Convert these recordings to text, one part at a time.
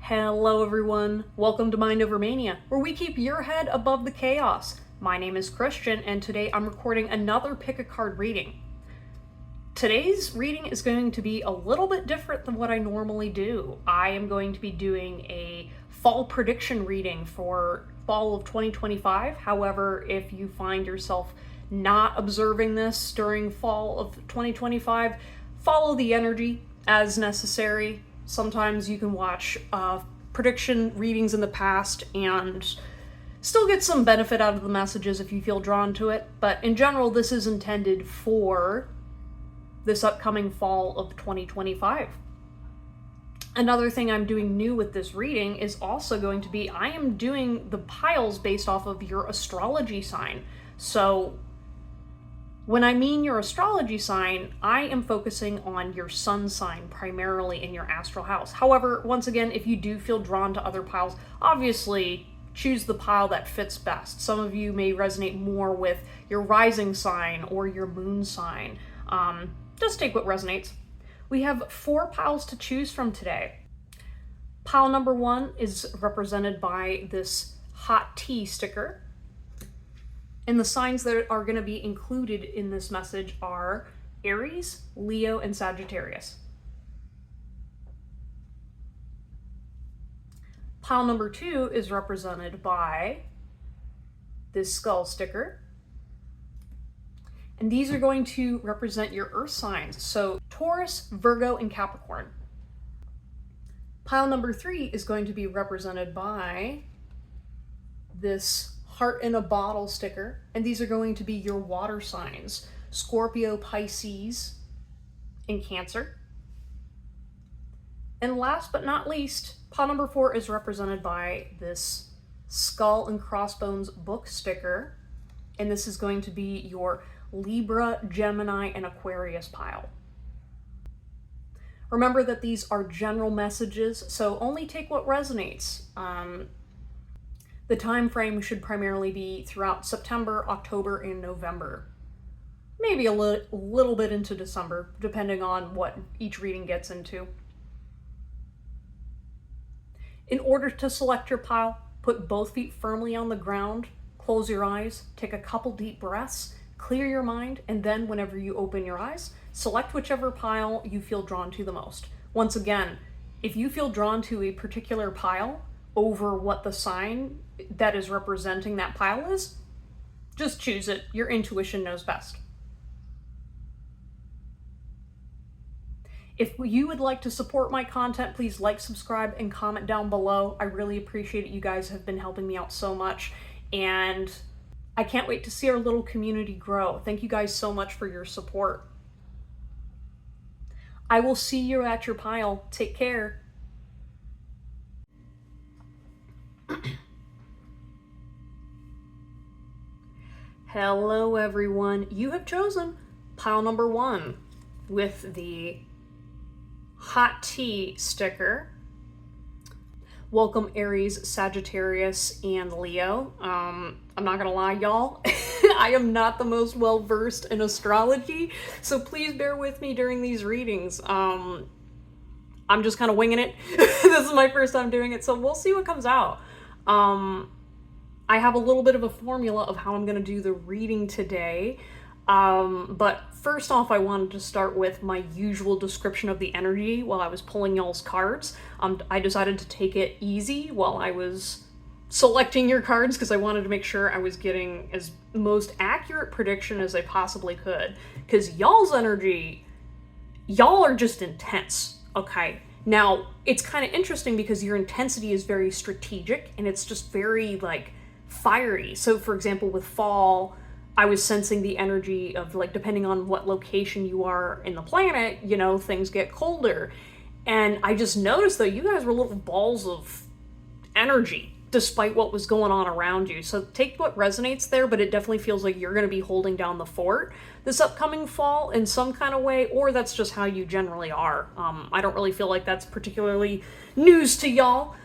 Hello everyone, welcome to Mindovermania, where we keep your head above the chaos. My name is Christian, and today I'm recording another pick a card reading. Today's reading is going to be a little bit different than what I normally do. I am going to be doing a fall prediction reading for fall of 2025. However, if you find yourself not observing this during fall of 2025, follow the energy as necessary. Sometimes you can watch prediction readings in the past and still get some benefit out of the messages if you feel drawn to it. But in general, this is intended for this upcoming fall of 2025. Another thing I'm doing new with this reading is also going to be, I am doing the piles based off of your astrology sign. So when I mean your astrology sign, I am focusing on your sun sign primarily in your astral house. However, once again, if you do feel drawn to other piles, obviously choose the pile that fits best. Some of you may resonate more with your rising sign or your moon sign. Just take what resonates. We have 4 piles to choose from today. Pile number 1 is represented by this hot tea sticker. And the signs that are going to be included in this message are Aries, Leo, and Sagittarius. Pile number 2 is represented by this skull sticker. And these are going to represent your earth signs, so Taurus, Virgo, and Capricorn. Pile number 3 is going to be represented by this heart in a bottle sticker, and these are going to be your water signs, Scorpio, Pisces, and Cancer. And last but not least, pile number 4 is represented by this skull and crossbones book sticker, and this is going to be your Libra, Gemini, and Aquarius pile. Remember that these are general messages, so only take what resonates. The time frame should primarily be throughout September, October, and November. Maybe a little bit into December, depending on what each reading gets into. In order to select your pile, put both feet firmly on the ground, close your eyes, take a couple deep breaths, clear your mind, and then whenever you open your eyes, select whichever pile you feel drawn to the most. Once again, if you feel drawn to a particular pile over what the sign that is representing that pile is, just choose it. Your intuition knows best. If you would like to support my content, please like, subscribe, and comment down below. I really appreciate it. You guys have been helping me out so much, and I can't wait to see our little community grow. Thank you guys so much for your support. I will see you at your pile. Take care. Hello everyone, you have chosen pile number 1 with the hot tea sticker. Welcome Aries, Sagittarius, and Leo. I'm not gonna lie, y'all. I am not the most well-versed in astrology, so please bear with me during these readings. I'm just kind of winging it. This is my first time doing it, so we'll see what comes out. I have a little bit of a formula of how I'm going to do the reading today, but first off, I wanted to start with my usual description of the energy while I was pulling y'all's cards. I decided to take it easy while I was selecting your cards because I wanted to make sure I was getting as most accurate prediction as I possibly could, because y'all's energy, y'all are just intense, okay? Now, it's kind of interesting because your intensity is very strategic and it's just very, like, fiery. So, for example, with fall, I was sensing the energy of, like, depending on what location you are in the planet, you know, things get colder. And I just noticed, though, you guys were little balls of energy despite what was going on around you. So take what resonates there, but it definitely feels like you're going to be holding down the fort this upcoming fall in some kind of way, or that's just how you generally are. I don't really feel like that's particularly news to y'all.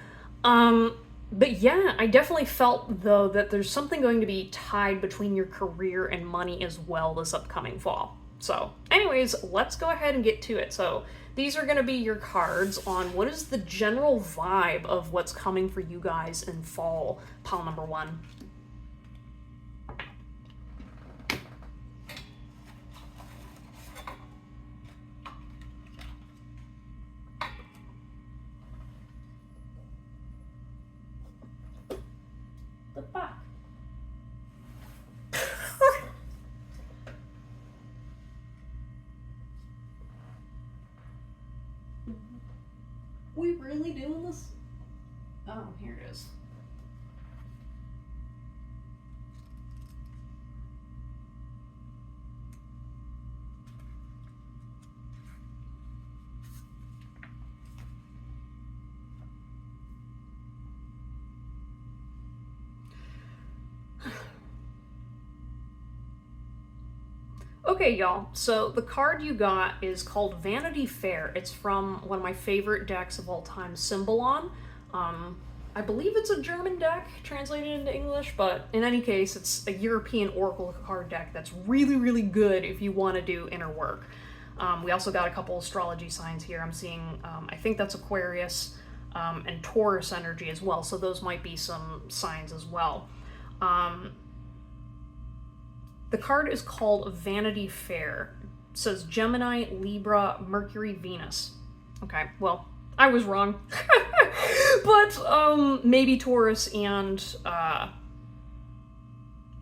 But yeah, I definitely felt, though, that there's something going to be tied between your career and money as well this upcoming fall. So anyways, let's go ahead and get to it. So these are going to be your cards on what is the general vibe of what's coming for you guys in fall, pile number 1. The fuck? We really doing this? Oh, here it is. Okay, y'all, so the card you got is called Vanity Fair. It's from one of my favorite decks of all time, Symbolon. I believe it's a German deck translated into English, but in any case, it's a European Oracle card deck that's really, really good if you want to do inner work. We also got a couple astrology signs here. I'm seeing, I think that's Aquarius and Taurus energy as well, so those might be some signs as well. The card is called Vanity Fair. It says Gemini, Libra, Mercury, Venus. Okay, well, I was wrong. But maybe Taurus and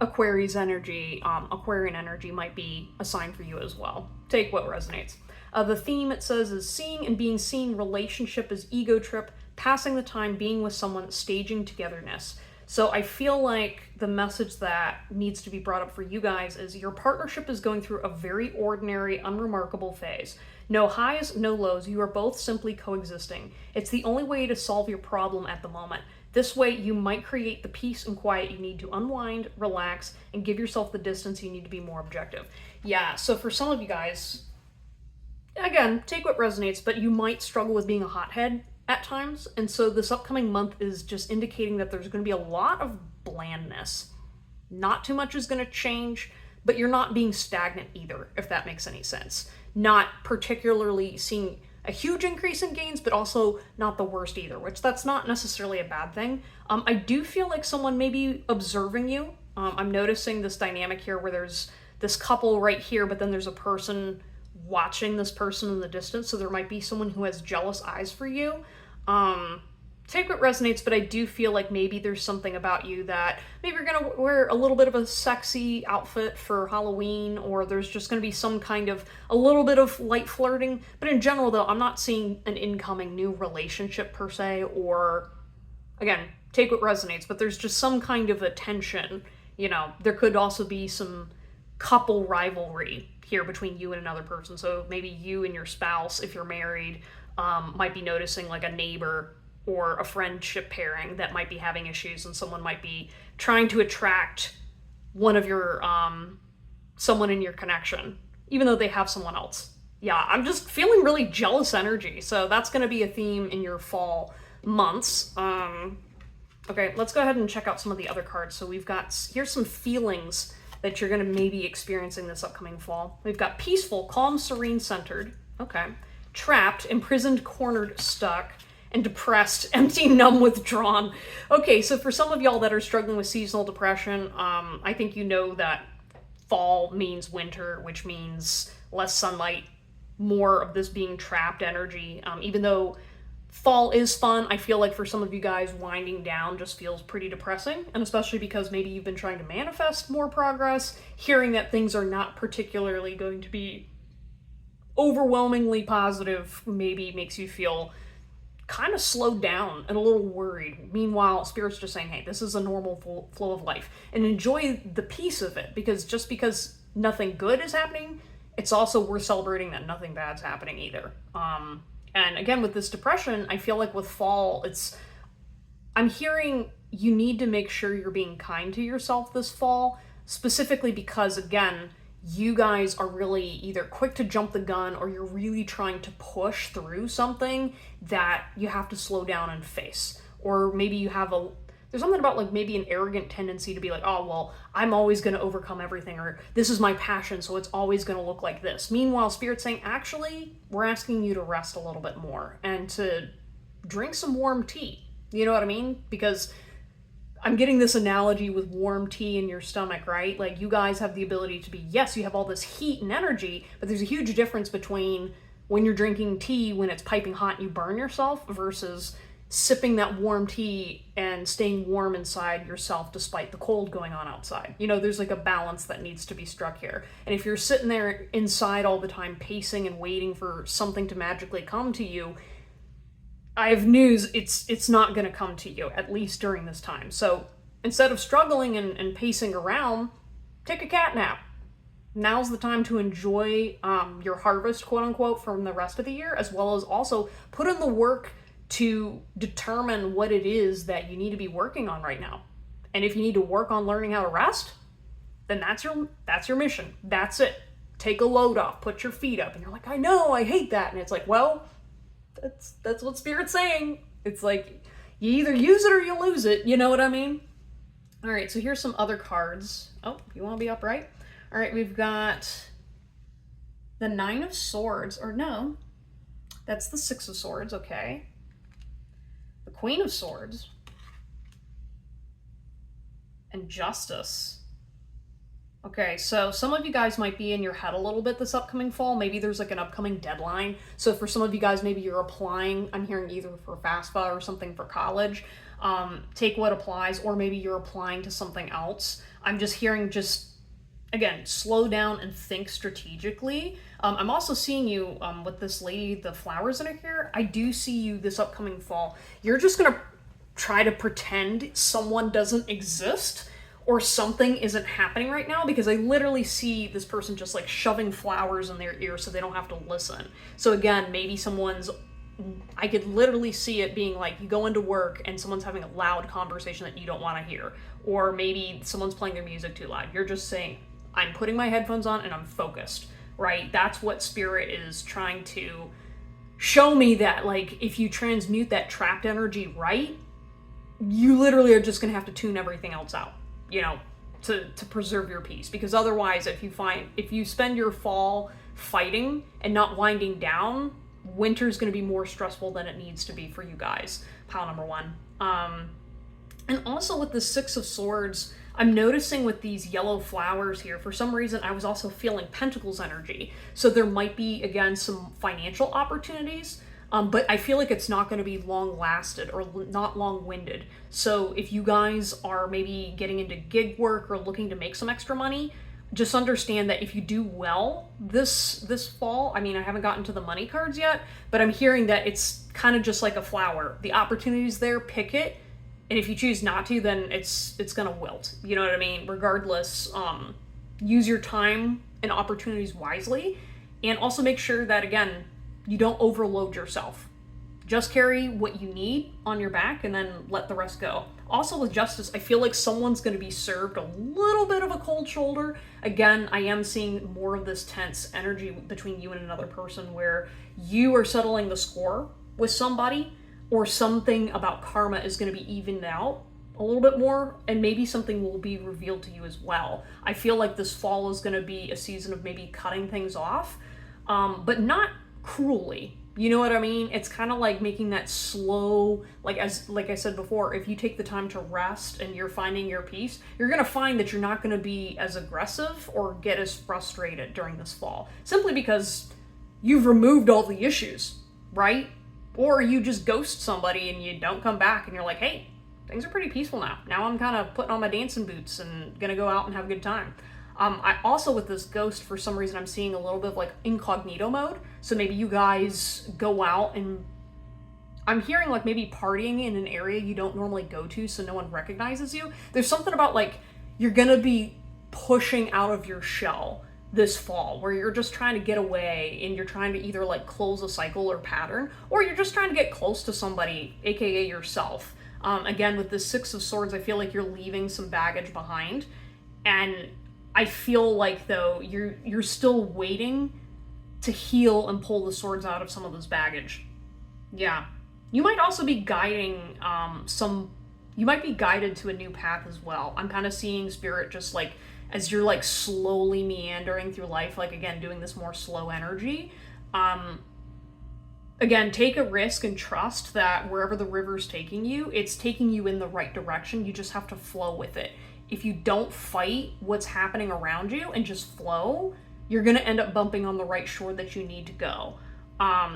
Aquarius energy, Aquarian energy might be a sign for you as well. Take what resonates. The theme, it says, is seeing and being seen, relationship is ego trip, passing the time, being with someone, staging togetherness. So I feel like the message that needs to be brought up for you guys is your partnership is going through a very ordinary, unremarkable phase. No highs, no lows. You are both simply coexisting. It's the only way to solve your problem at the moment. This way, you might create the peace and quiet you need to unwind, relax, and give yourself the distance you need to be more objective. Yeah, so for some of you guys, again, take what resonates, but you might struggle with being a hothead at times, and so this upcoming month is just indicating that there's going to be a lot of blandness. Not too much is going to change, but you're not being stagnant either, if that makes any sense. Not particularly seeing a huge increase in gains, but also not the worst either, which that's not necessarily a bad thing. I do feel like someone may be observing you. I'm noticing this dynamic here where there's this couple right here, but then there's a person watching this person in the distance, so there might be someone who has jealous eyes for you. Take what resonates, but I do feel like maybe there's something about you that maybe you're gonna wear a little bit of a sexy outfit for Halloween, or there's just gonna be some kind of a little bit of light flirting. But in general, though, I'm not seeing an incoming new relationship per se, or again, take what resonates, but there's just some kind of attention. You know, there could also be some couple rivalry here between you and another person. So maybe you and your spouse, if you're married, might be noticing like a neighbor or a friendship pairing that might be having issues, and someone might be trying to attract one of your someone in your connection, even though they have someone else. Yeah, I'm just feeling really jealous energy, so that's going to be a theme in your fall months. Okay, let's go ahead and check out some of the other cards. So we've got, here's some feelings that you're going to maybe experiencing this upcoming fall. We've got peaceful, calm, serene, centered. Okay. Trapped, imprisoned, cornered, stuck, and depressed, empty, numb, withdrawn. Okay, so for some of y'all that are struggling with seasonal depression, I think you know that fall means winter, which means less sunlight, more of this being trapped energy. Even though fall is fun, I feel like for some of you guys, winding down just feels pretty depressing, and especially because maybe you've been trying to manifest more progress, hearing that things are not particularly going to be overwhelmingly positive maybe makes you feel kind of slowed down and a little worried. Meanwhile, Spirit's just saying, hey, this is a normal flow of life, and enjoy the peace of it, because just because nothing good is happening, it's also worth celebrating that nothing bad's happening either. And again, with this depression, I feel like with fall, I'm hearing you need to make sure you're being kind to yourself this fall, specifically because, again, you guys are really either quick to jump the gun, or you're really trying to push through something that you have to slow down and face. Or maybe you have there's something about like maybe an arrogant tendency to be like, oh, well, I'm always going to overcome everything, or this is my passion, so it's always going to look like this. Meanwhile, Spirit's saying, actually, we're asking you to rest a little bit more and to drink some warm tea. You know what I mean? Because I'm getting this analogy with warm tea in your stomach, right? Like, you guys have the ability to be, yes, you have all this heat and energy, but there's a huge difference between when you're drinking tea when it's piping hot and you burn yourself versus sipping that warm tea and staying warm inside yourself despite the cold going on outside. You know, there's like a balance that needs to be struck here. And if you're sitting there inside all the time pacing and waiting for something to magically come to you, I have news, it's not going to come to you, at least during this time. So instead of struggling and pacing around, take a cat nap. Now's the time to enjoy your harvest, quote unquote, from the rest of the year, as well as also put in the work to determine what it is that you need to be working on right now. And if you need to work on learning how to rest, then that's your mission. That's it. Take a load off, put your feet up, and you're like, I know, I hate that. And it's like, well, that's what Spirit's saying. It's like, you either use it or you lose it. You know what I mean? All right, so here's some other cards. Oh, you want to be upright? All right, we've got the Nine of Swords, or no, that's the Six of Swords, okay. The Queen of Swords, and Justice. Okay, so some of you guys might be in your head a little bit this upcoming fall. Maybe there's like an upcoming deadline. So for some of you guys, maybe you're applying, I'm hearing either for FAFSA or something for college. Take what applies, or maybe you're applying to something else. I'm just hearing again, slow down and think strategically. I'm also seeing you with this lady, the flowers in her hair. I do see you this upcoming fall. You're just going to try to pretend someone doesn't exist or something isn't happening right now, because I literally see this person just like shoving flowers in their ear so they don't have to listen. So again, maybe I could literally see it being like you go into work and someone's having a loud conversation that you don't want to hear. Or maybe someone's playing their music too loud. You're just saying, I'm putting my headphones on and I'm focused, right? That's what Spirit is trying to show me, that like if you transmute that trapped energy right, you literally are just going to have to tune everything else out, you know, to preserve your peace. Because otherwise, if you spend your fall fighting and not winding down, winter's going to be more stressful than it needs to be for you guys. Pile number one. And also with the Six of Swords, I'm noticing with these yellow flowers here, for some reason, I was also feeling Pentacles energy. So there might be, again, some financial opportunities, but I feel like it's not going to be long-lasted or not long-winded. So if you guys are maybe getting into gig work or looking to make some extra money, just understand that if you do well this fall, I mean, I haven't gotten to the money cards yet, but I'm hearing that it's kind of just like a flower. The opportunity's there, pick it. And if you choose not to, then it's gonna wilt. You know what I mean? Regardless, use your time and opportunities wisely, and also make sure that, again, you don't overload yourself. Just carry what you need on your back and then let the rest go. Also with Justice, I feel like someone's gonna be served a little bit of a cold shoulder. Again, I am seeing more of this tense energy between you and another person where you are settling the score with somebody, or something about karma is going to be evened out a little bit more, and maybe something will be revealed to you as well. I feel like this fall is going to be a season of maybe cutting things off, but not cruelly. You know what I mean? It's kind of like making that slow, like I said before, if you take the time to rest and you're finding your peace, you're going to find that you're not going to be as aggressive or get as frustrated during this fall, simply because you've removed all the issues, right? Or you just ghost somebody and you don't come back and you're like, hey, things are pretty peaceful now. Now I'm kind of putting on my dancing boots and gonna go out and have a good time. I also, with this ghost, for some reason, I'm seeing a little bit of like incognito mode. So maybe you guys go out and I'm hearing like maybe partying in an area you don't normally go to so no one recognizes you. There's something about like you're gonna be pushing out of your shell this fall, where you're just trying to get away and you're trying to either like close a cycle or pattern, or you're just trying to get close to somebody, aka yourself. Again, with the Six of Swords, I feel like you're leaving some baggage behind, and I feel like though you're still waiting to heal and pull the swords out of some of this baggage. Yeah, you might also be guiding some you might be guided to a new path as well. I'm kind of seeing Spirit just like, as you're like slowly meandering through life, like again, doing this more slow energy, again, take a risk and trust that wherever the river's taking you, it's taking you in the right direction. You just have to flow with it. If you don't fight what's happening around you and just flow, you're going to end up bumping on the right shore that you need to go.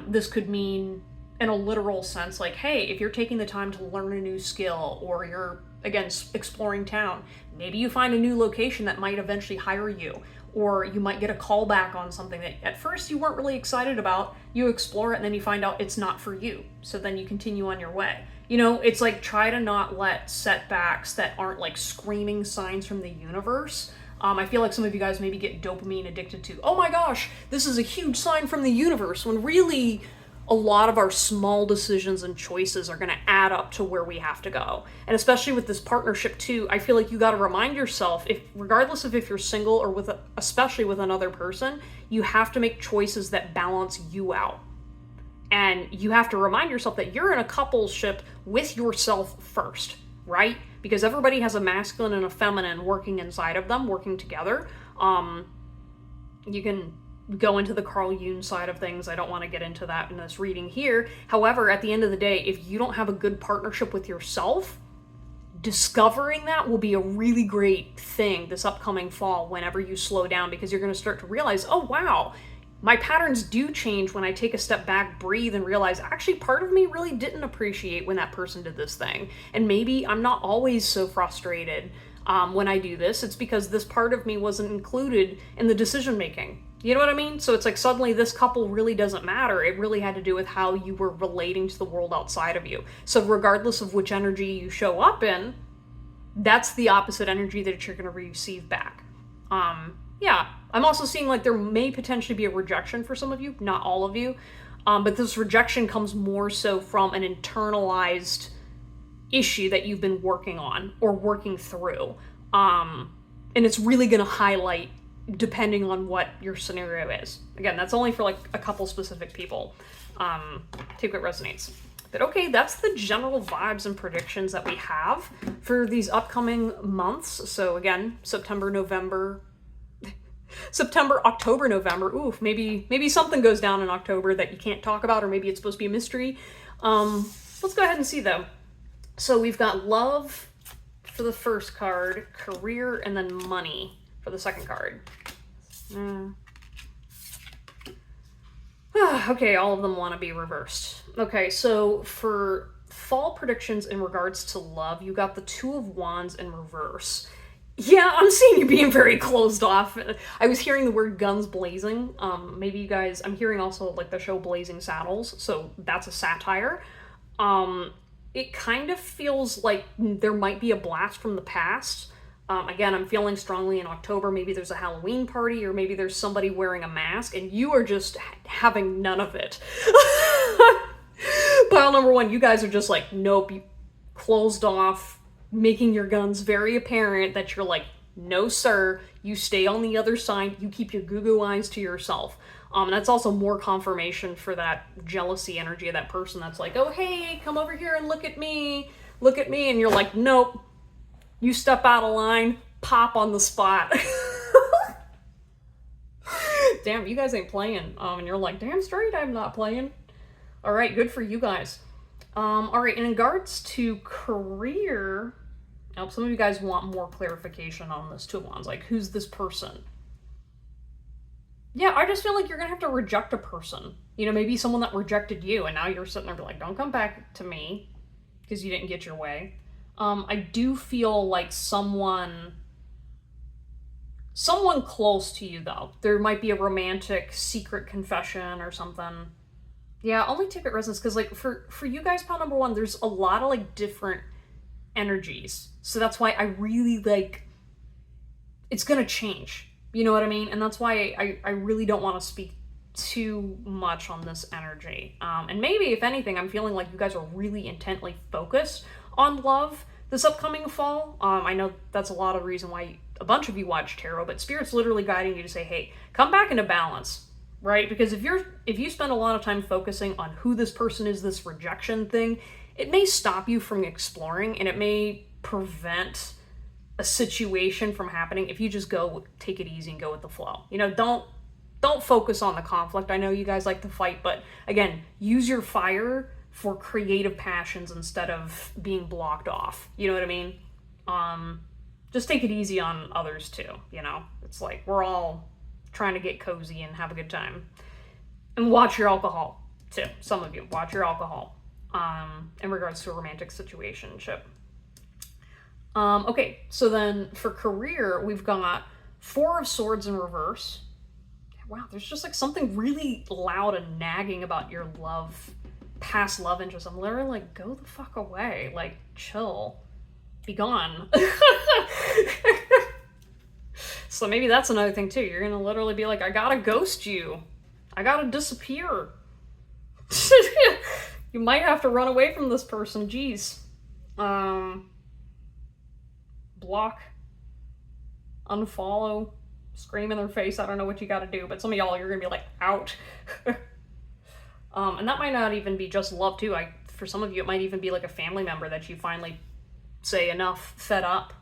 This could mean, in a literal sense, like, hey, if you're taking the time to learn a new skill, or you're, again, exploring town, maybe you find a new location that might eventually hire you, or you might get a call back on something that at first you weren't really excited about. You explore it and then you find out it's not for you. So then you continue on your way. You know, it's like, try to not let setbacks that aren't like screaming signs from the universe. I feel like some of you guys maybe get dopamine addicted to, oh my gosh, this is a huge sign from the universe, when really a lot of our small decisions and choices are going to add up to where we have to go. And especially with this partnership too, I feel like you got to remind yourself, if regardless of if you're single or with especially with another person, you have to make choices that balance you out. And you have to remind yourself that you're in a coupleship with yourself first, right? Because everybody has a masculine and a feminine working inside of them, working together. You can go into the Carl Jung side of things. I don't want to get into that in this reading here. However, at the end of the day, if you don't have a good partnership with yourself, discovering that will be a really great thing this upcoming fall whenever you slow down, because you're going to start to realize, oh wow, my patterns do change when I take a step back, breathe, and realize actually part of me really didn't appreciate when that person did this thing. And maybe I'm not always so frustrated when I do this. It's because this part of me wasn't included in the decision making. You know what I mean? So it's like suddenly this couple really doesn't matter. It really had to do with how you were relating to the world outside of you. So regardless of which energy you show up in, that's the opposite energy that you're going to receive back. Yeah, I'm also seeing like there may potentially be a rejection for some of you, not all of you. But this rejection comes more so from an internalized issue that you've been working on or working through. And it's really going to highlight depending on what your scenario is. Again, that's only for like a couple specific people. Take what resonates. But okay, that's the general vibes and predictions that we have for these upcoming months. So again, September, October, November. Oof, maybe something goes down in October that you can't talk about, or maybe it's supposed to be a mystery. Let's go ahead and see though. So we've got love for the first card, career, and then money for the second card. Okay, all of them want to be reversed. Okay, so for fall predictions in regards to love, you got the Two of Wands in reverse. Yeah, I'm seeing you being very closed off. I was hearing the word guns blazing. Maybe you guys, I'm hearing also like the show Blazing Saddles, so that's a satire. It kind of feels like there might be a blast from the past. Again, I'm feeling strongly in October, maybe there's a Halloween party, or maybe there's somebody wearing a mask, and you are just having none of it. Pile number one, you guys are just like, nope, you closed off, making your guns very apparent that you're like, no sir, you stay on the other side, you keep your goo-goo eyes to yourself. That's also more confirmation for that jealousy energy of that person that's like, oh hey, come over here and look at me, and you're like, nope. You step out of line, pop on the spot. Damn, you guys ain't playing. And you're like, damn straight I'm not playing. All right, good for you guys. All right, in regards to career, now some of you guys want more clarification on this Two of Wands. Like, who's this person? Yeah, I just feel like you're gonna have to reject a person. You know, maybe someone that rejected you, and now you're sitting there like, don't come back to me because you didn't get your way. I do feel like someone close to you, though. There might be a romantic secret confession or something. Yeah, only take it resonates because, like, for you guys, pile number one, there's a lot of, like, different energies. So that's why I really, like, it's gonna change. You know what I mean? And that's why I really don't want to speak too much on this energy. And maybe, if anything, I'm feeling like you guys are really intently focused on love this upcoming fall. I know that's a lot of reason why a bunch of you watch tarot, but Spirit's literally guiding you to say, hey, come back into balance, right? Because if you spend a lot of time focusing on who this person is, this rejection thing, it may stop you from exploring, and it may prevent a situation from happening if you just go take it easy and go with the flow. You know, don't focus on the conflict. I know you guys like to fight, but again, use your fire for creative passions instead of being blocked off. You know what I mean? Just take it easy on others too, you know? It's like we're all trying to get cozy and have a good time. And watch your alcohol too. Some of you, watch your alcohol in regards to a romantic situationship. Okay, so then for career, we've got Four of Swords in reverse. Wow, there's just like something really loud and nagging about your past love interest. I'm literally like, go the fuck away. Like, chill. Be gone. So maybe that's another thing too. You're gonna literally be like, I gotta ghost you. I gotta disappear. You might have to run away from this person. Jeez. Block. Unfollow. Scream in their face. I don't know what you gotta do, but some of y'all, you're gonna be like, out. And that might not even be just love too. For some of you, it might even be like a family member that you finally say enough, fed up.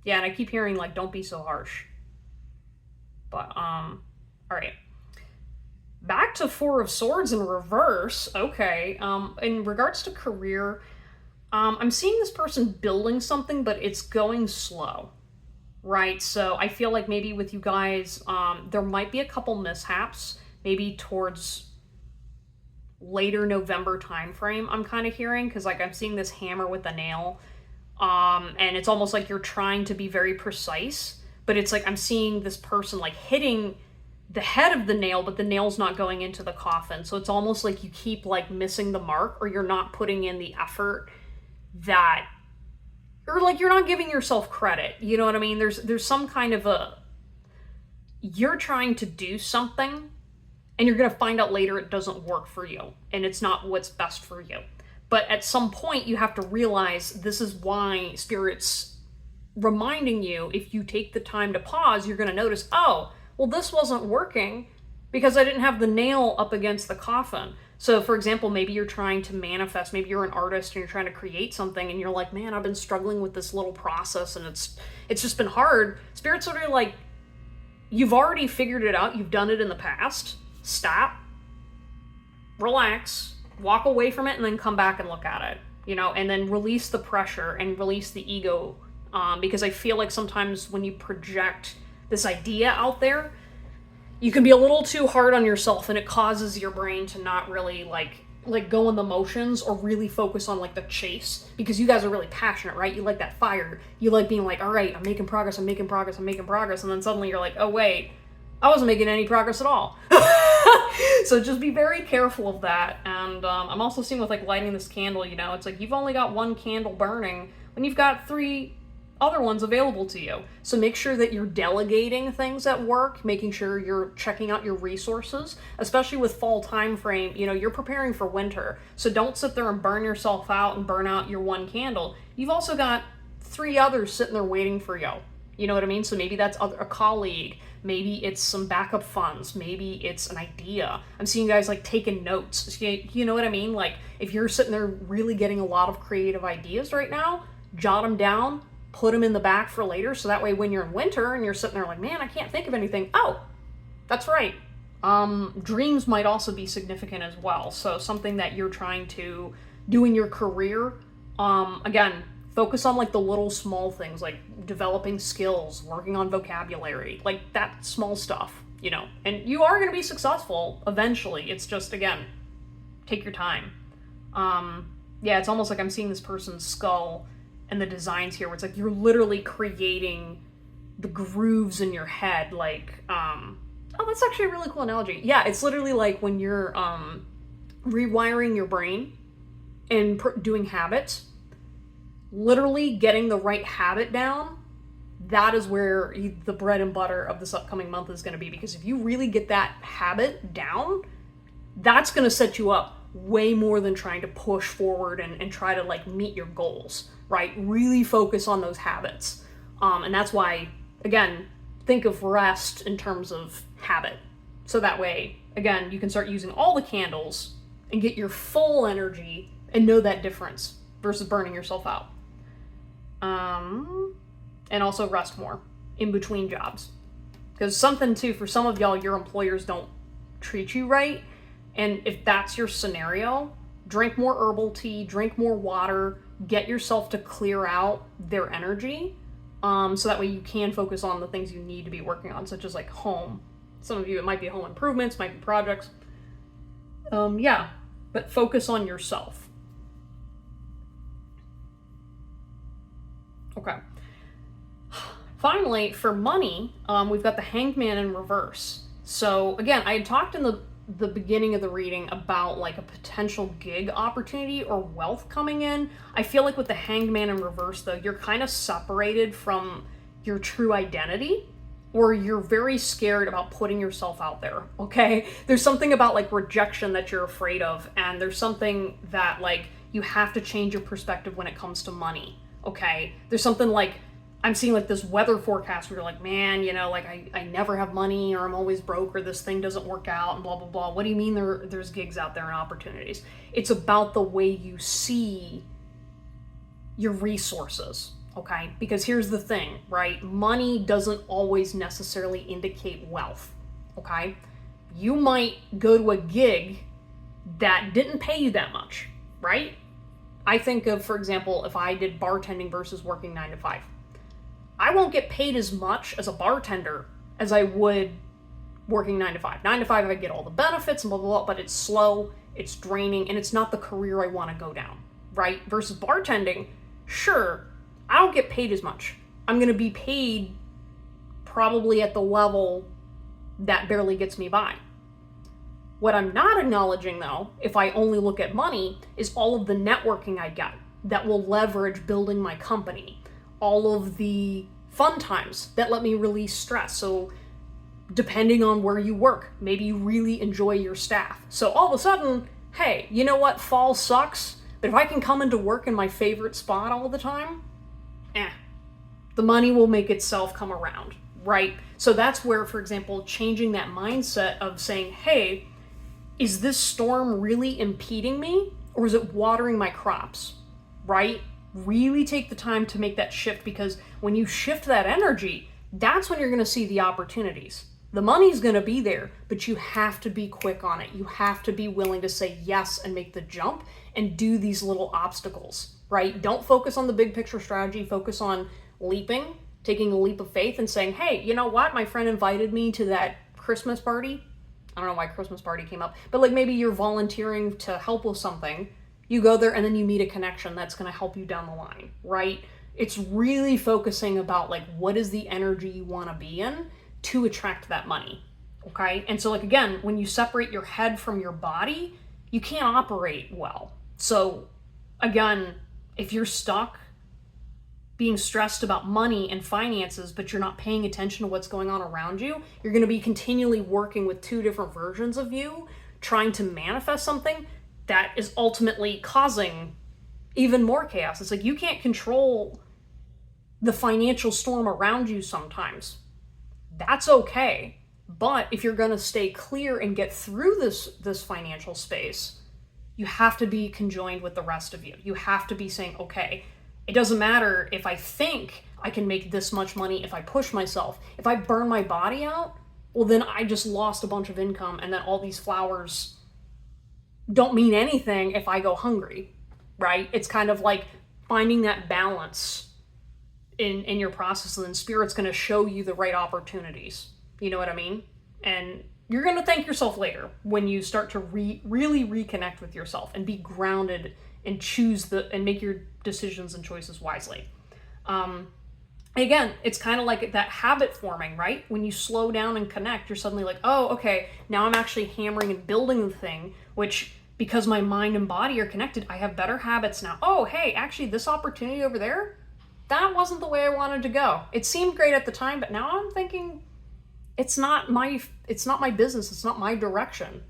Yeah, and I keep hearing like, don't be so harsh. But, all right. Back to Four of Swords in reverse. Okay. In regards to career, I'm seeing this person building something, but it's going slow. Right? So I feel like maybe with you guys, there might be a couple mishaps, maybe towards later November timeframe, I'm kind of hearing, because like I'm seeing this hammer with a nail, and it's almost like you're trying to be very precise, but it's like I'm seeing this person like hitting the head of the nail, but the nail's not going into the coffin. So it's almost like you keep like missing the mark, or you're not putting in the effort that, or like you're not giving yourself credit. You know what I mean? There's some kind of you're trying to do something and you're going to find out later it doesn't work for you and it's not what's best for you. But at some point you have to realize this is why Spirit's reminding you, if you take the time to pause, you're going to notice, oh, well, this wasn't working because I didn't have the nail up against the coffin. So for example, maybe you're trying to manifest, maybe you're an artist and you're trying to create something and you're like, man, I've been struggling with this little process and it's just been hard. Spirit's sort of like, you've already figured it out. You've done it in the past. Stop, relax, walk away from it, and then come back and look at it, you know, and then release the pressure and release the ego. Because I feel like sometimes when you project this idea out there, you can be a little too hard on yourself and it causes your brain to not really like go in the motions or really focus on like the chase, because you guys are really passionate, right? You like that fire. You like being like, all right, I'm making progress. And then suddenly you're like, oh wait, I wasn't making any progress at all. So just be very careful of that. And I'm also seeing with like lighting this candle, you know, it's like you've only got one candle burning when you've got 3 other ones available to you. So make sure that you're delegating things at work, making sure you're checking out your resources, especially with fall time frame. You know, you're preparing for winter. So don't sit there and burn yourself out and burn out your one candle. You've also got 3 others sitting there waiting for you. You know what I mean? So maybe that's a colleague. Maybe it's some backup funds. Maybe it's an idea. I'm seeing you guys like taking notes. You know what I mean? Like if you're sitting there really getting a lot of creative ideas right now, jot them down, put them in the back for later. So that way when you're in winter and you're sitting there like, man, I can't think of anything. Oh, that's right. Dreams might also be significant as well. So something that you're trying to do in your career, again, focus on like the little small things, like developing skills, working on vocabulary, like that small stuff, you know, and you are going to be successful eventually. It's just, again, take your time. Yeah, it's almost like I'm seeing this person's skull and the designs here where it's like you're literally creating the grooves in your head. Like, oh, that's actually a really cool analogy. Yeah, it's literally like when you're rewiring your brain and doing habits, literally getting the right habit down, that is where the bread and butter of this upcoming month is going to be. Because if you really get that habit down, that's going to set you up way more than trying to push forward and try to like meet your goals, right? Really focus on those habits. And that's why, again, think of rest in terms of habit. So that way, again, you can start using all the candles and get your full energy and know that difference versus burning yourself out. And also rest more in between jobs. Because something too, for some of y'all, your employers don't treat you right. And if that's your scenario, drink more herbal tea, drink more water, get yourself to clear out their energy. So that way you can focus on the things you need to be working on, such as like home. Some of you, it might be home improvements, might be projects. Yeah, but focus on yourself. Okay. Finally, for money, we've got the Hanged Man in reverse. So again, I had talked in the beginning of the reading about like a potential gig opportunity or wealth coming in. I feel like with the Hanged Man in reverse, though, you're kind of separated from your true identity, or you're very scared about putting yourself out there, okay? There's something about like rejection that you're afraid of, and there's something that like you have to change your perspective when it comes to money, okay? There's something like, I'm seeing like this weather forecast where you're like, man, you know, like I never have money, or I'm always broke, or this thing doesn't work out, and blah, blah, blah. What do you mean there's gigs out there and opportunities? It's about the way you see your resources, okay? Because here's the thing, right? Money doesn't always necessarily indicate wealth, okay? You might go to a gig that didn't pay you that much, right? I think of, for example, if I did bartending versus working 9 to 5. I won't get paid as much as a bartender as I would working 9 to 5. 9 to 5, I get all the benefits and blah, blah, blah, but it's slow, it's draining, and it's not the career I want to go down, right? Versus bartending, sure, I don't get paid as much. I'm going to be paid probably at the level that barely gets me by. What I'm not acknowledging, though, if I only look at money, is all of the networking I get that will leverage building my company. All of the fun times that let me release stress. So depending on where you work, maybe you really enjoy your staff. So all of a sudden, hey, you know what? Fall sucks, but if I can come into work in my favorite spot all the time, the money will make itself come around, right? So that's where, for example, changing that mindset of saying, hey, is this storm really impeding me, or is it watering my crops, right? Really take the time to make that shift, because when you shift that energy, that's when you're going to see the opportunities. The money's going to be there, but you have to be quick on it. You have to be willing to say yes and make the jump and do these little obstacles, right? Don't focus on the big picture strategy. Focus on leaping, taking a leap of faith and saying, hey, you know what? My friend invited me to that Christmas party. I don't know why Christmas party came up, but like maybe you're volunteering to help with something. You go there and then you meet a connection that's going to help you down the line, right? It's really focusing about like, what is the energy you want to be in to attract that money, okay? And so like, again, when you separate your head from your body, you can't operate well. So again, if you're stuck being stressed about money and finances, but you're not paying attention to what's going on around you, you're going to be continually working with two different versions of you, trying to manifest something that is ultimately causing even more chaos. It's like you can't control the financial storm around you sometimes. That's okay. But if you're going to stay clear and get through this financial space, you have to be conjoined with the rest of you. You have to be saying, okay, it doesn't matter if I think I can make this much money if I push myself. If I burn my body out, well, then I just lost a bunch of income, and then all these flowers don't mean anything if I go hungry, right? It's kind of like finding that balance in your process, and then Spirit's going to show you the right opportunities. You know what I mean? And you're going to thank yourself later when you start to really reconnect with yourself and be grounded and and make your decisions and choices wisely. Again, it's kind of like that habit forming, right? When you slow down and connect, you're suddenly like, oh, okay, now I'm actually hammering and building the thing, which, because my mind and body are connected, I have better habits now. Oh, hey, actually this opportunity over there, that wasn't the way I wanted to go. It seemed great at the time, but now I'm thinking it's not my business. It's not my direction.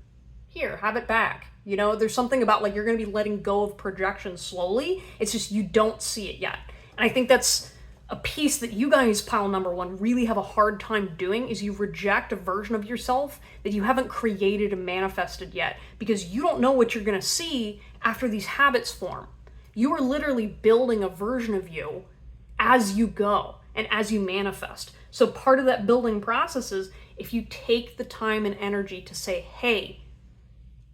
Here, have it back. You know, there's something about like, you're going to be letting go of projection slowly. It's just, you don't see it yet. And I think that's a piece that you guys, pile number one, really have a hard time doing is you reject a version of yourself that you haven't created and manifested yet, because you don't know what you're going to see after these habits form. You are literally building a version of you as you go and as you manifest. So part of that building process is if you take the time and energy to say, hey,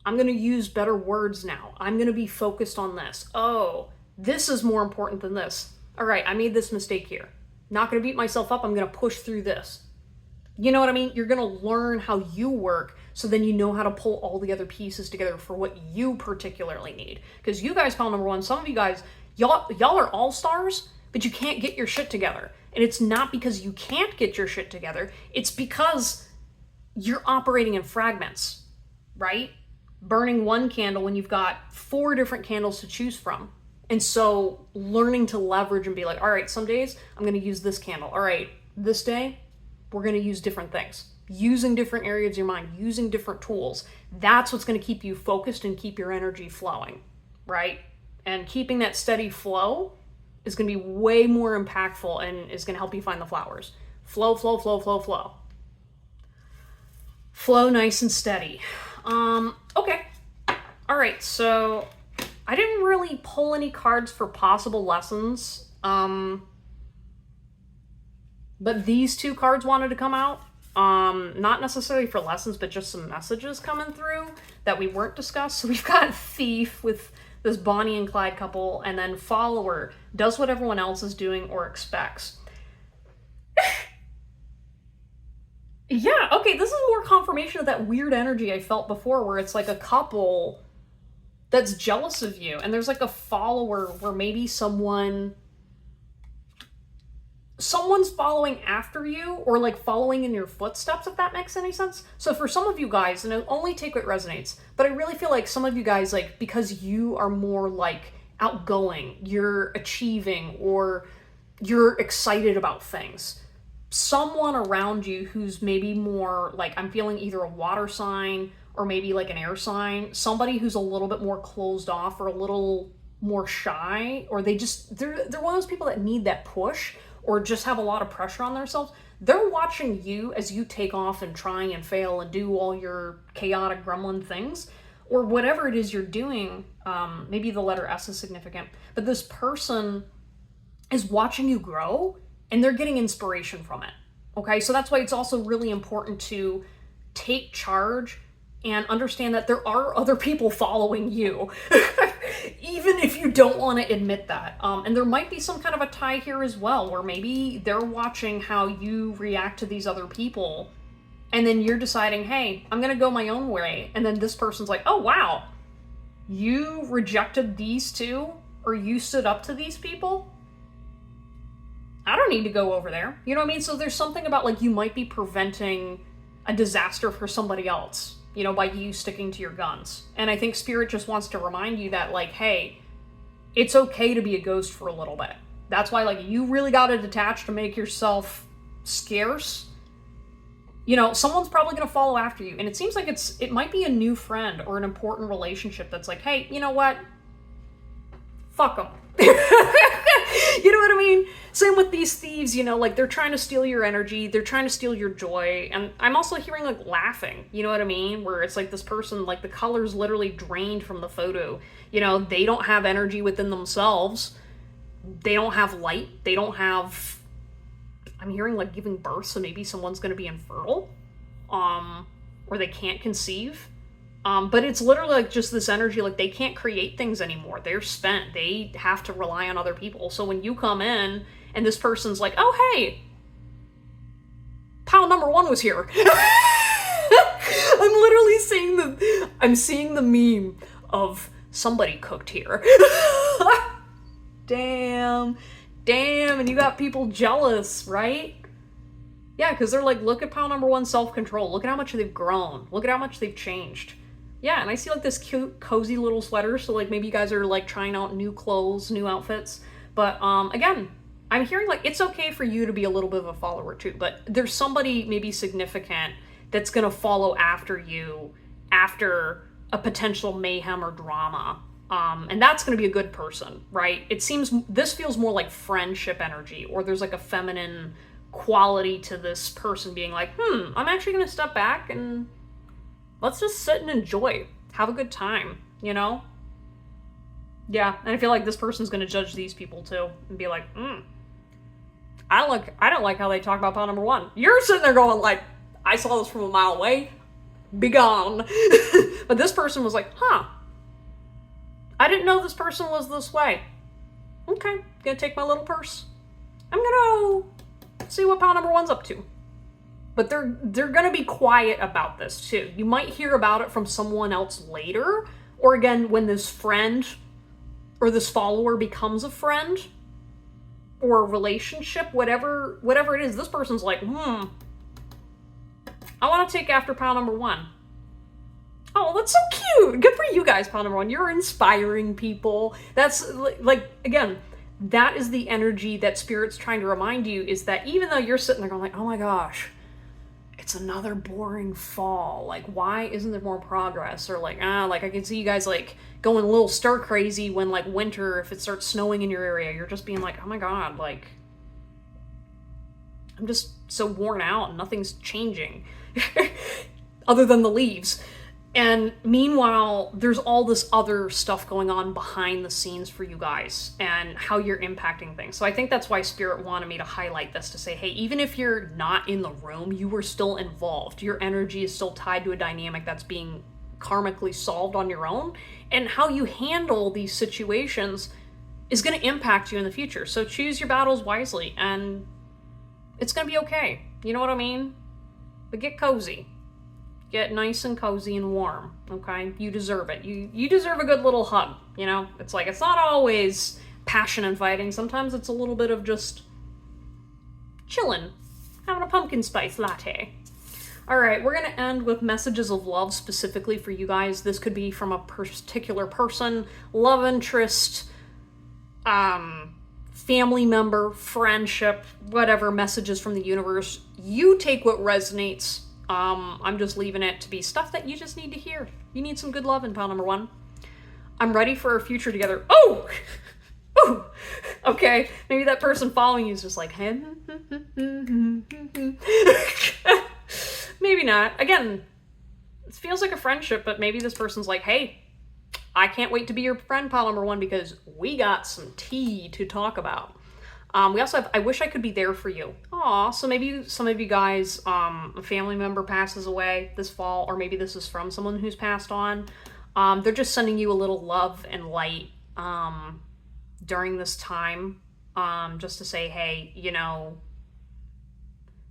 I'm going to use better words now. I'm going to be focused on this. Oh, this is more important than this. All right, I made this mistake here. Not going to beat myself up. I'm going to push through this. You know what I mean? You're going to learn how you work, so then you know how to pull all the other pieces together for what you particularly need. Because you guys, pile number one, some of you guys, y'all are all-stars, but you can't get your shit together. And it's not because you can't get your shit together. It's because you're operating in fragments, right? Burning one candle when you've got 4 different candles to choose from. And so learning to leverage and be like, all right, some days I'm going to use this candle. All right, this day we're going to use different things. Using different areas of your mind, using different tools. That's what's going to keep you focused and keep your energy flowing, right? And keeping that steady flow is going to be way more impactful and is going to help you find the flowers. Flow, flow, flow, flow, flow. Flow nice and steady. Okay. All right, so I didn't really pull any cards for possible lessons, but these 2 cards wanted to come out. Not necessarily for lessons, but just some messages coming through that we weren't discussed. So we've got Thief with this Bonnie and Clyde couple, and then Follower, does what everyone else is doing or expects. Yeah, okay, this is more confirmation of that weird energy I felt before, where it's like a couple that's jealous of you, and there's like a follower where maybe someone's following after you, or like following in your footsteps, if that makes any sense. So for some of you guys, and only take what resonates, but I really feel like some of you guys, like, because you are more like outgoing, you're achieving, or you're excited about things, someone around you who's maybe more like, I'm feeling either a water sign or maybe like an air sign, somebody who's a little bit more closed off or a little more shy, or they're one of those people that need that push or just have a lot of pressure on themselves. They're watching you as you take off and try and fail and do all your chaotic gremlin things, or whatever it is you're doing. Maybe the letter S is significant, but this person is watching you grow and they're getting inspiration from it. Okay, so that's why it's also really important to take charge and understand that there are other people following you, even if you don't want to admit that. And there might be some kind of a tie here as well, where maybe they're watching how you react to these other people, and then you're deciding, hey, I'm going to go my own way. And then this person's like, oh, wow, you rejected these 2, or you stood up to these people? I don't need to go over there. You know what I mean? So there's something about, like, you might be preventing a disaster for somebody else, you know, by you sticking to your guns. And I think Spirit just wants to remind you that, like, hey, it's okay to be a ghost for a little bit. That's why, like, you really got to detach to make yourself scarce. You know, someone's probably going to follow after you. And it seems like it might be a new friend or an important relationship that's like, hey, you know what? Fuck them. You know what I mean? Same with these thieves, you know, like, they're trying to steal your energy, they're trying to steal your joy. And I'm also hearing, like, laughing, you know what I mean? Where it's like this person, like, the color's literally drained from the photo. You know, they don't have energy within themselves. They don't have light. They don't have, I'm hearing, like, giving birth, so maybe someone's going to be infertile, or they can't conceive. But it's literally like just this energy, like, they can't create things anymore. They're spent. They have to rely on other people. So when you come in and this person's like, oh, hey, pile number 1 was here. I'm literally seeing the meme of somebody cooked here. Damn. And you got people jealous, right? Yeah, because they're like, look at pile number 1, self-control. Look at how much they've grown. Look at how much they've changed. Yeah, and I see, like, this cute, cozy little sweater, so, like, maybe you guys are, like, trying out new clothes, new outfits. But, again, I'm hearing, like, it's okay for you to be a little bit of a follower, too. But there's somebody maybe significant that's gonna follow after you after a potential mayhem or drama. And that's going to be a good person, right? It seems, this feels more like friendship energy, or there's like a feminine quality to this person being like, I'm actually going to step back and let's just sit and enjoy, have a good time, you know? Yeah, and I feel like this person's going to judge these people too and be like, I don't like how they talk about pile number one. You're sitting there going like, I saw this from a mile away, be gone. But this person was like, I didn't know this person was this way. Okay, gonna take my little purse. I'm gonna see what pile number one's up to. But they're gonna be quiet about this too. You might hear about it from someone else later, or again, when this friend or this follower becomes a friend or a relationship, whatever it is, this person's like, I want to take after pile number one. Oh, that's so cute. Good for you guys, pile number one. You're inspiring people. That's like, again, that is the energy that Spirit's trying to remind you, is that even though you're sitting there going like, oh my gosh, it's another boring fall. Like, why isn't there more progress? Or like, like I can see you guys like going a little stir crazy when like winter, if it starts snowing in your area, you're just being like, oh my God, like, I'm just so worn out and nothing's changing other than the leaves. And meanwhile, there's all this other stuff going on behind the scenes for you guys and how you're impacting things. So I think that's why Spirit wanted me to highlight this, to say, hey, even if you're not in the room, you were still involved. Your energy is still tied to a dynamic that's being karmically solved on your own. And how you handle these situations is going to impact you in the future. So choose your battles wisely and it's going to be okay. You know what I mean? But get cozy. Get nice and cozy and warm, okay? You deserve it. You deserve a good little hug, you know? It's like, it's not always passion and fighting. Sometimes it's a little bit of just chilling, having a pumpkin spice latte. All right, we're going to end with messages of love specifically for you guys. This could be from a particular person, love interest, family member, friendship, whatever, messages from the universe. You take what resonates. I'm just leaving it to be stuff that you just need to hear. You need some good love in pile number one. I'm ready for our future together. Oh! Oh! Okay, maybe that person following you is just like, hey. Maybe not. Again, it feels like a friendship, but maybe this person's like, hey, I can't wait to be your friend, pile number one, because we got some tea to talk about. We also have, I wish I could be there for you. Aw, so maybe some of you guys, a family member passes away this fall, or maybe this is from someone who's passed on. They're just sending you a little love and light during this time, just to say, hey, you know,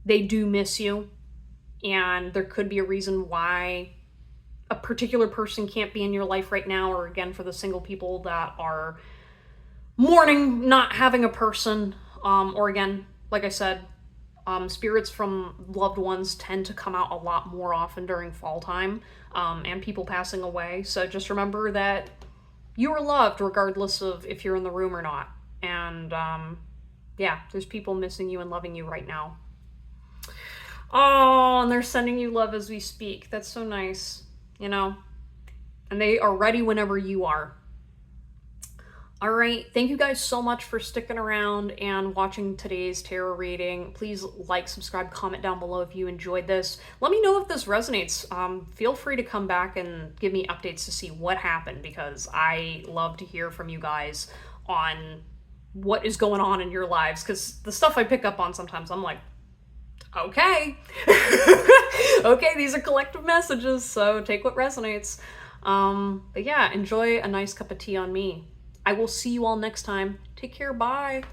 they do miss you, and there could be a reason why a particular person can't be in your life right now, or again, for the single people that are mourning not having a person, or again, like I said, spirits from loved ones tend to come out a lot more often during fall time, and people passing away. So just remember that you are loved regardless of if you're in the room or not. And yeah, there's people missing you and loving you right now. Oh, and they're sending you love as we speak. That's so nice, you know? And they are ready whenever you are. All right, thank you guys so much for sticking around and watching today's tarot reading. Please like, subscribe, comment down below if you enjoyed this. Let me know if this resonates. Feel free to come back and give me updates to see what happened, because I love to hear from you guys on what is going on in your lives, because the stuff I pick up on sometimes I'm like, okay. Okay, these are collective messages, so take what resonates. But yeah, enjoy a nice cup of tea on me. I will see you all next time. Take care, bye.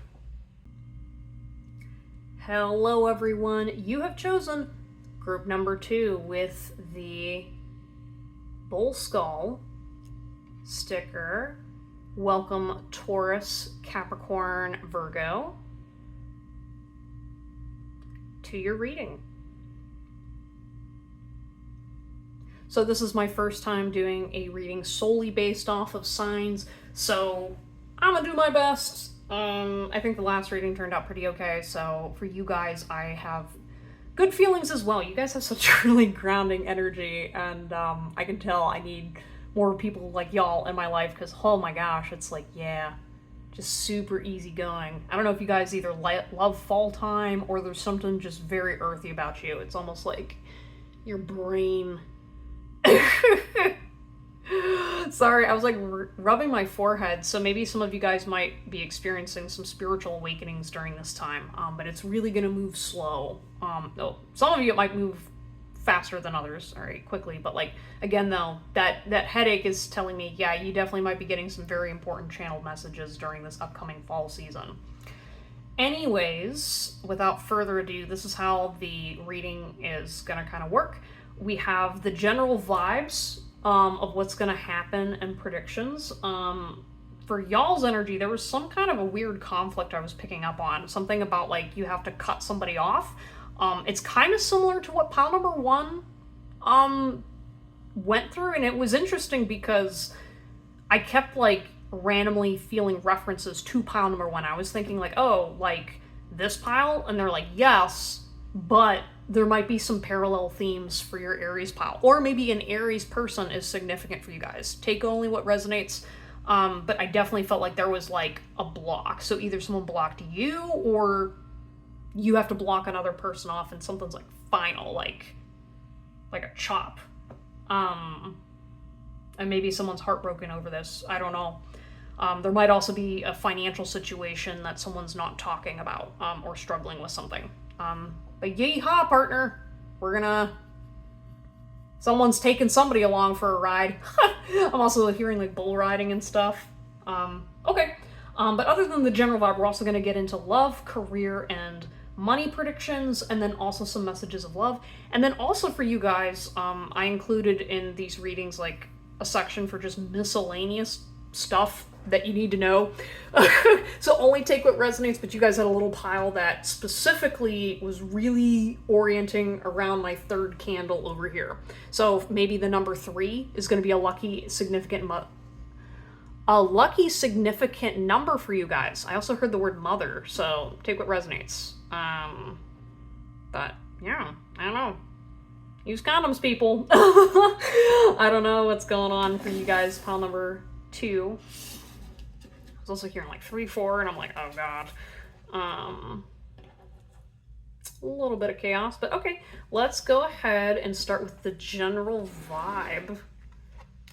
Hello everyone, you have chosen group number 2 with the bull skull sticker. Welcome Taurus, Capricorn, Virgo to your reading. So this is my first time doing a reading solely based off of signs, so I'm gonna do my best. I think the last reading turned out pretty okay, so for you guys, I have good feelings as well. You guys have such really grounding energy, and I can tell I need more people like y'all in my life, because oh my gosh, it's like, yeah, just super easygoing. I don't know if you guys either love fall time or there's something just very earthy about you. It's almost like your brain. Sorry, I was like rubbing my forehead, so maybe some of you guys might be experiencing some spiritual awakenings during this time, but it's really going to move slow. Though some of you it might move faster than others, all right, quickly, but like, again though, that headache is telling me, yeah, you definitely might be getting some very important channeled messages during this upcoming fall season. Anyways, without further ado, this is how the reading is going to kind of work. We have the general vibes of what's going to happen and predictions. For y'all's energy, there was some kind of a weird conflict I was picking up on. Something about like you have to cut somebody off. It's kind of similar to what pile number 1 went through, and it was interesting because I kept like randomly feeling references to pile number 1. I was thinking like, oh, like this pile, and they're like, yes, but there might be some parallel themes for your Aries pile, or maybe an Aries person is significant for you guys. Take only what resonates. But I definitely felt like there was like a block. So either someone blocked you, or you have to block another person off, and something's like final, like a chop. And maybe someone's heartbroken over this. I don't know. There might also be a financial situation that someone's not talking about, or struggling with something. But yeehaw, partner, someone's taking somebody along for a ride. I'm also hearing like bull riding and stuff. Okay. But other than the general vibe, we're also going to get into love, career, and money predictions, and then also some messages of love. And then also for you guys, I included in these readings like a section for just miscellaneous stuff that you need to know. So only take what resonates, but you guys had a little pile that specifically was really orienting around my third candle over here. So maybe the number 3 is going to be a lucky significant number for you guys. I also heard the word mother, so take what resonates. But yeah, I don't know. Use condoms, people. I don't know what's going on for you guys. Pile number 2. I was also hearing like 3, 4, and I'm like, oh god. A little bit of chaos, but okay. Let's go ahead and start with the general vibe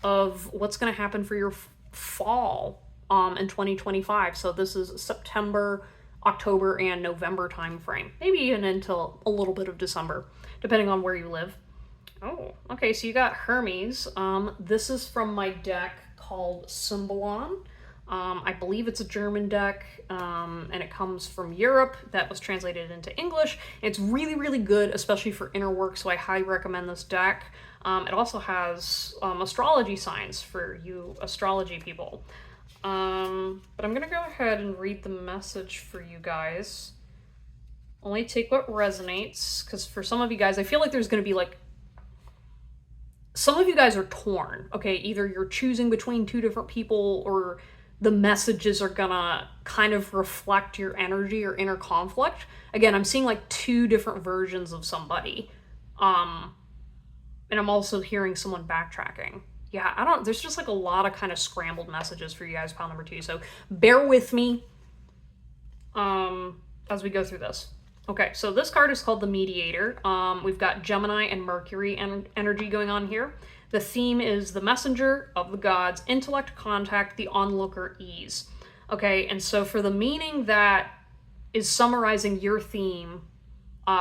of what's going to happen for your fall in 2025. So this is September, October, and November time frame. Maybe even until a little bit of December, depending on where you live. Oh, okay, so you got Hermes. This is from my deck called Symbolon. I believe it's a German deck, and it comes from Europe. That was translated into English. It's really, really good, especially for inner work, so I highly recommend this deck. It also has astrology signs for you astrology people. But I'm going to go ahead and read the message for you guys. Only take what resonates, because for some of you guys, I feel like there's going to be like, some of you guys are torn, okay? Either you're choosing between 2 different people, or the messages are gonna kind of reflect your energy or inner conflict. Again, I'm seeing like 2 different versions of somebody. And I'm also hearing someone backtracking. Yeah, there's just like a lot of kind of scrambled messages for you guys, pile number 2. So bear with me as we go through this. Okay, so this card is called the Mediator. We've got Gemini and Mercury energy going on here. The theme is the messenger of the gods, intellect, contact, the onlooker, ease. Okay, and so for the meaning that is summarizing your theme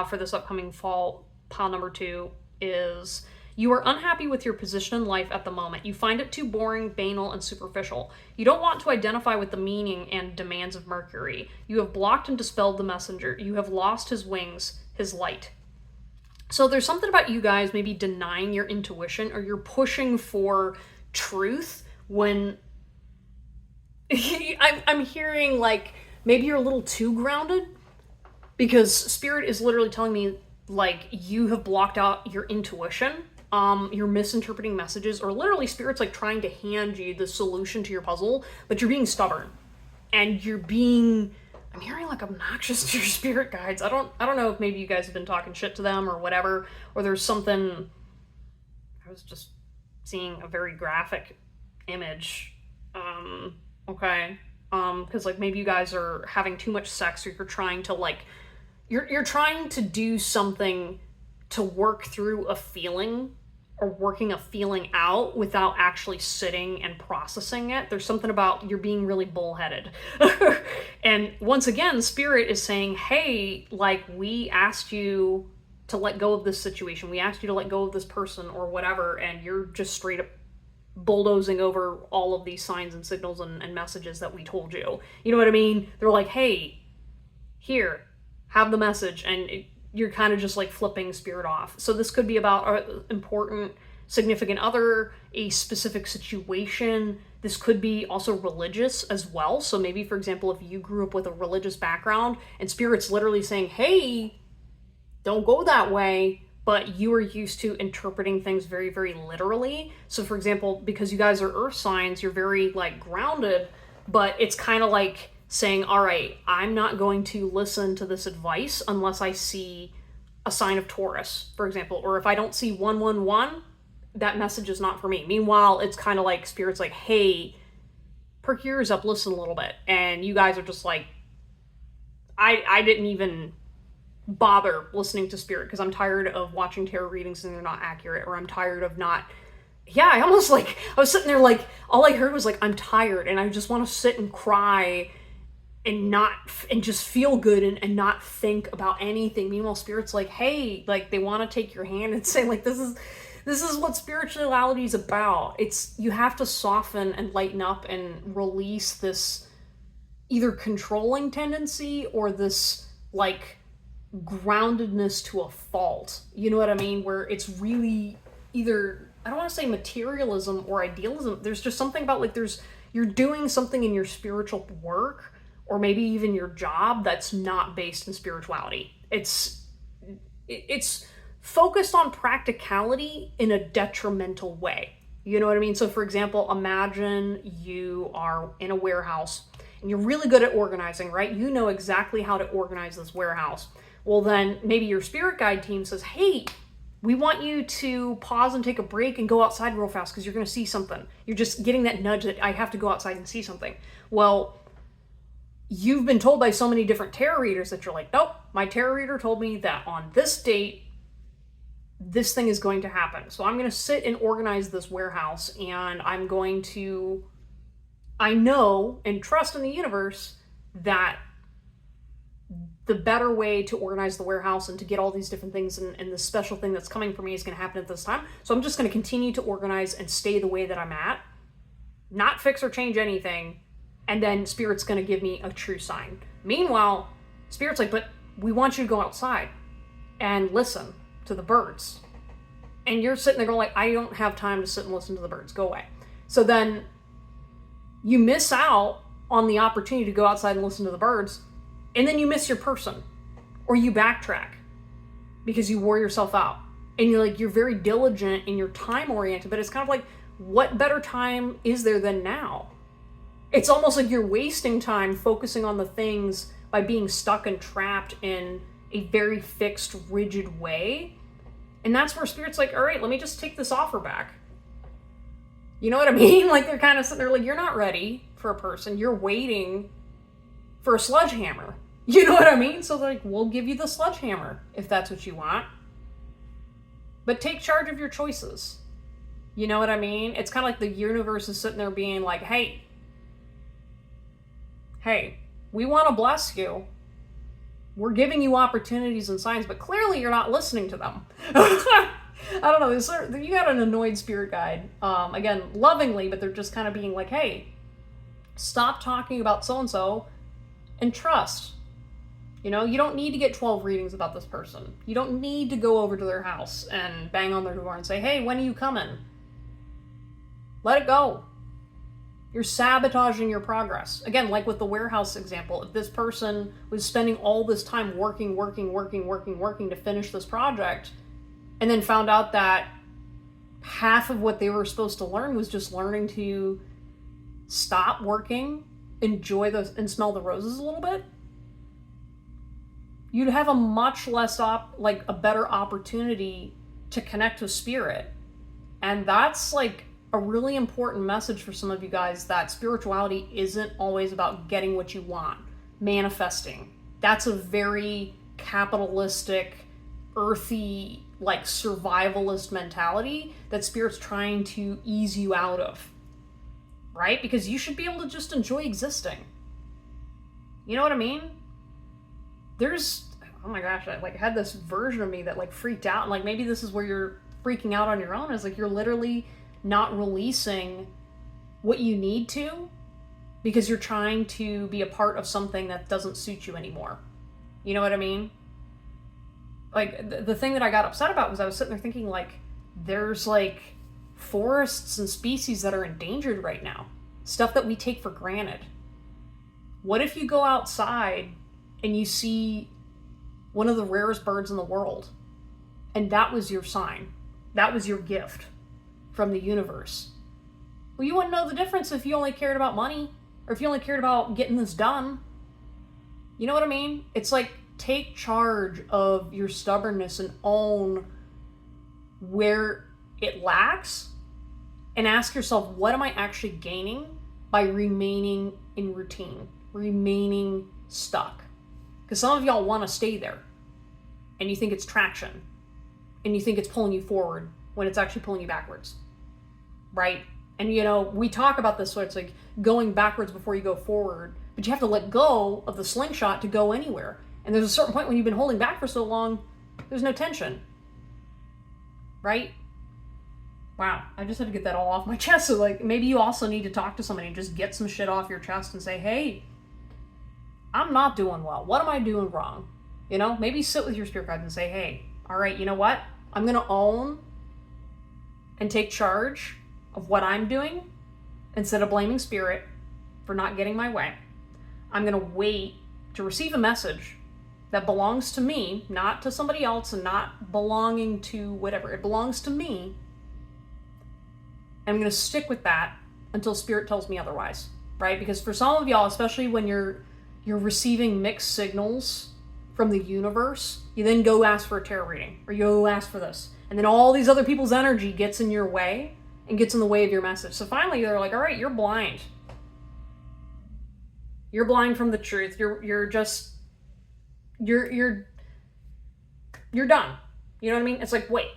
for this upcoming fall, pile number 2 is: you are unhappy with your position in life at the moment. You find it too boring, banal, and superficial. You don't want to identify with the meaning and demands of Mercury. You have blocked and dispelled the messenger. You have lost his wings, his light. So there's something about you guys maybe denying your intuition, or you're pushing for truth when I'm hearing like maybe you're a little too grounded, because Spirit is literally telling me like you have blocked out your intuition. You're misinterpreting messages, or literally Spirit's like trying to hand you the solution to your puzzle, but you're being stubborn and I'm hearing like obnoxious to your spirit guides. I don't know if maybe you guys have been talking shit to them or whatever, or there's something, I was just seeing a very graphic image. Okay. Because like maybe you guys are having too much sex, or you're trying to like, you're trying to do something to work through a feeling, or working a feeling out without actually sitting and processing it. There's something about you're being really bullheaded. And once again, Spirit is saying, hey, like, we asked you to let go of this situation. We asked you to let go of this person or whatever, and you're just straight up bulldozing over all of these signs and signals and messages that we told you. You know what I mean? They're like, hey, here, have the message, and you're kind of just like flipping Spirit off. So this could be about an important significant other, a specific situation. This could be also religious as well. So maybe, for example, if you grew up with a religious background and Spirit's literally saying, hey, don't go that way, but you are used to interpreting things very, very literally. So for example, because you guys are earth signs, you're very like grounded, but it's kind of like saying, all right, I'm not going to listen to this advice unless I see a sign of Taurus, for example, or if I don't see 111, that message is not for me. Meanwhile, it's kind of like Spirit's like, hey, perk your ears up, listen a little bit. And you guys are just like, I didn't even bother listening to Spirit because I'm tired of watching tarot readings and they're not accurate, or I'm tired of not. Yeah, I almost like, I was sitting there like, all I heard was like, I'm tired and I just want to sit and cry and just feel good and not think about anything. Meanwhile, Spirit's like, hey, like they want to take your hand and say like, this is what spirituality is about. It's, you have to soften and lighten up and release this either controlling tendency or this like groundedness to a fault. You know what I mean? Where it's really either, I don't want to say materialism or idealism. There's just something about like you're doing something in your spiritual work or maybe even your job that's not based in spirituality. It's focused on practicality in a detrimental way. You know what I mean? So for example, imagine you are in a warehouse and you're really good at organizing, right? You know exactly how to organize this warehouse. Well, then maybe your spirit guide team says, hey, we want you to pause and take a break and go outside real fast because you're going to see something. You're just getting that nudge that I have to go outside and see something. Well, you've been told by so many different tarot readers that you're like, nope, my tarot reader told me that on this date, this thing is going to happen. So I'm going to sit and organize this warehouse, and I'm going to, I know and trust in the universe that the better way to organize the warehouse and to get all these different things and the special thing that's coming for me is going to happen at this time. So I'm just going to continue to organize and stay the way that I'm at, not fix or change anything. And then Spirit's going to give me a true sign. Meanwhile, Spirit's like, but we want you to go outside and listen to the birds. And you're sitting there going like, I don't have time to sit and listen to the birds. Go away. So then you miss out on the opportunity to go outside and listen to the birds. And then you miss your person, or you backtrack because you wore yourself out. And you're very diligent and you're time oriented, but it's kind of like, what better time is there than now? It's almost like you're wasting time focusing on the things by being stuck and trapped in a very fixed, rigid way. And that's where Spirit's like, all right, let me just take this offer back. You know what I mean? Like they're kind of sitting there like, you're not ready for a person. You're waiting for a sledgehammer. You know what I mean? So like, we'll give you the sledgehammer if that's what you want. But take charge of your choices. You know what I mean? It's kind of like the universe is sitting there being like, hey, we want to bless you. We're giving you opportunities and signs, but clearly you're not listening to them. I don't know. You got an annoyed spirit guide. Again, lovingly, but they're just kind of being like, hey, stop talking about so-and-so and trust. You know, you don't need to get 12 readings about this person. You don't need to go over to their house and bang on their door and say, hey, when are you coming? Let it go. You're sabotaging your progress. Again, like with the warehouse example, if this person was spending all this time working to finish this project, and then found out that half of what they were supposed to learn was just learning to stop working, enjoy those, and smell the roses a little bit, you'd have a much less a better opportunity to connect with spirit. And that's like a really important message for some of you guys, that spirituality isn't always about getting what you want, manifesting. That's a very capitalistic, earthy, like survivalist mentality that Spirit's trying to ease you out of, right? Because you should be able to just enjoy existing. You know what I mean? There's, oh my gosh, I like had this version of me that like freaked out, and like maybe this is where you're freaking out on your own, is like you're literally not releasing what you need to because you're trying to be a part of something that doesn't suit you anymore. You know what I mean? Like, the thing that I got upset about was I was sitting there thinking, like, there's, like, forests and species that are endangered right now. Stuff that we take for granted. What if you go outside and you see one of the rarest birds in the world, and that was your sign? That was your gift from the universe. Well, you wouldn't know the difference if you only cared about money, or if you only cared about getting this done. You know what I mean? It's like, take charge of your stubbornness and own where it lacks, and ask yourself, what am I actually gaining by remaining in routine, remaining stuck? Because some of y'all want to stay there, and you think it's traction, and you think it's pulling you forward when it's actually pulling you backwards, right? And you know, we talk about this, so it's like going backwards before you go forward, but you have to let go of the slingshot to go anywhere. And there's a certain point when you've been holding back for so long, there's no tension, right? Wow, I just had to get that all off my chest. So like, maybe you also need to talk to somebody and just get some shit off your chest and say, hey, I'm not doing well. What am I doing wrong? You know, maybe sit with your spirit guides and say, hey, all right, you know what? I'm going to own and take charge of what I'm doing instead of blaming spirit for not getting my way. I'm going to wait to receive a message that belongs to me, not to somebody else, and not belonging to whatever. It belongs to me. And I'm going to stick with that until spirit tells me otherwise, right? Because for some of y'all, especially when you're receiving mixed signals from the universe, you then go ask for a tarot reading, or you go ask for this. And then all these other people's energy gets in your way and gets in the way of your message. So finally they're like, all right, you're blind. You're blind from the truth. You're done. You know what I mean? It's like, wait.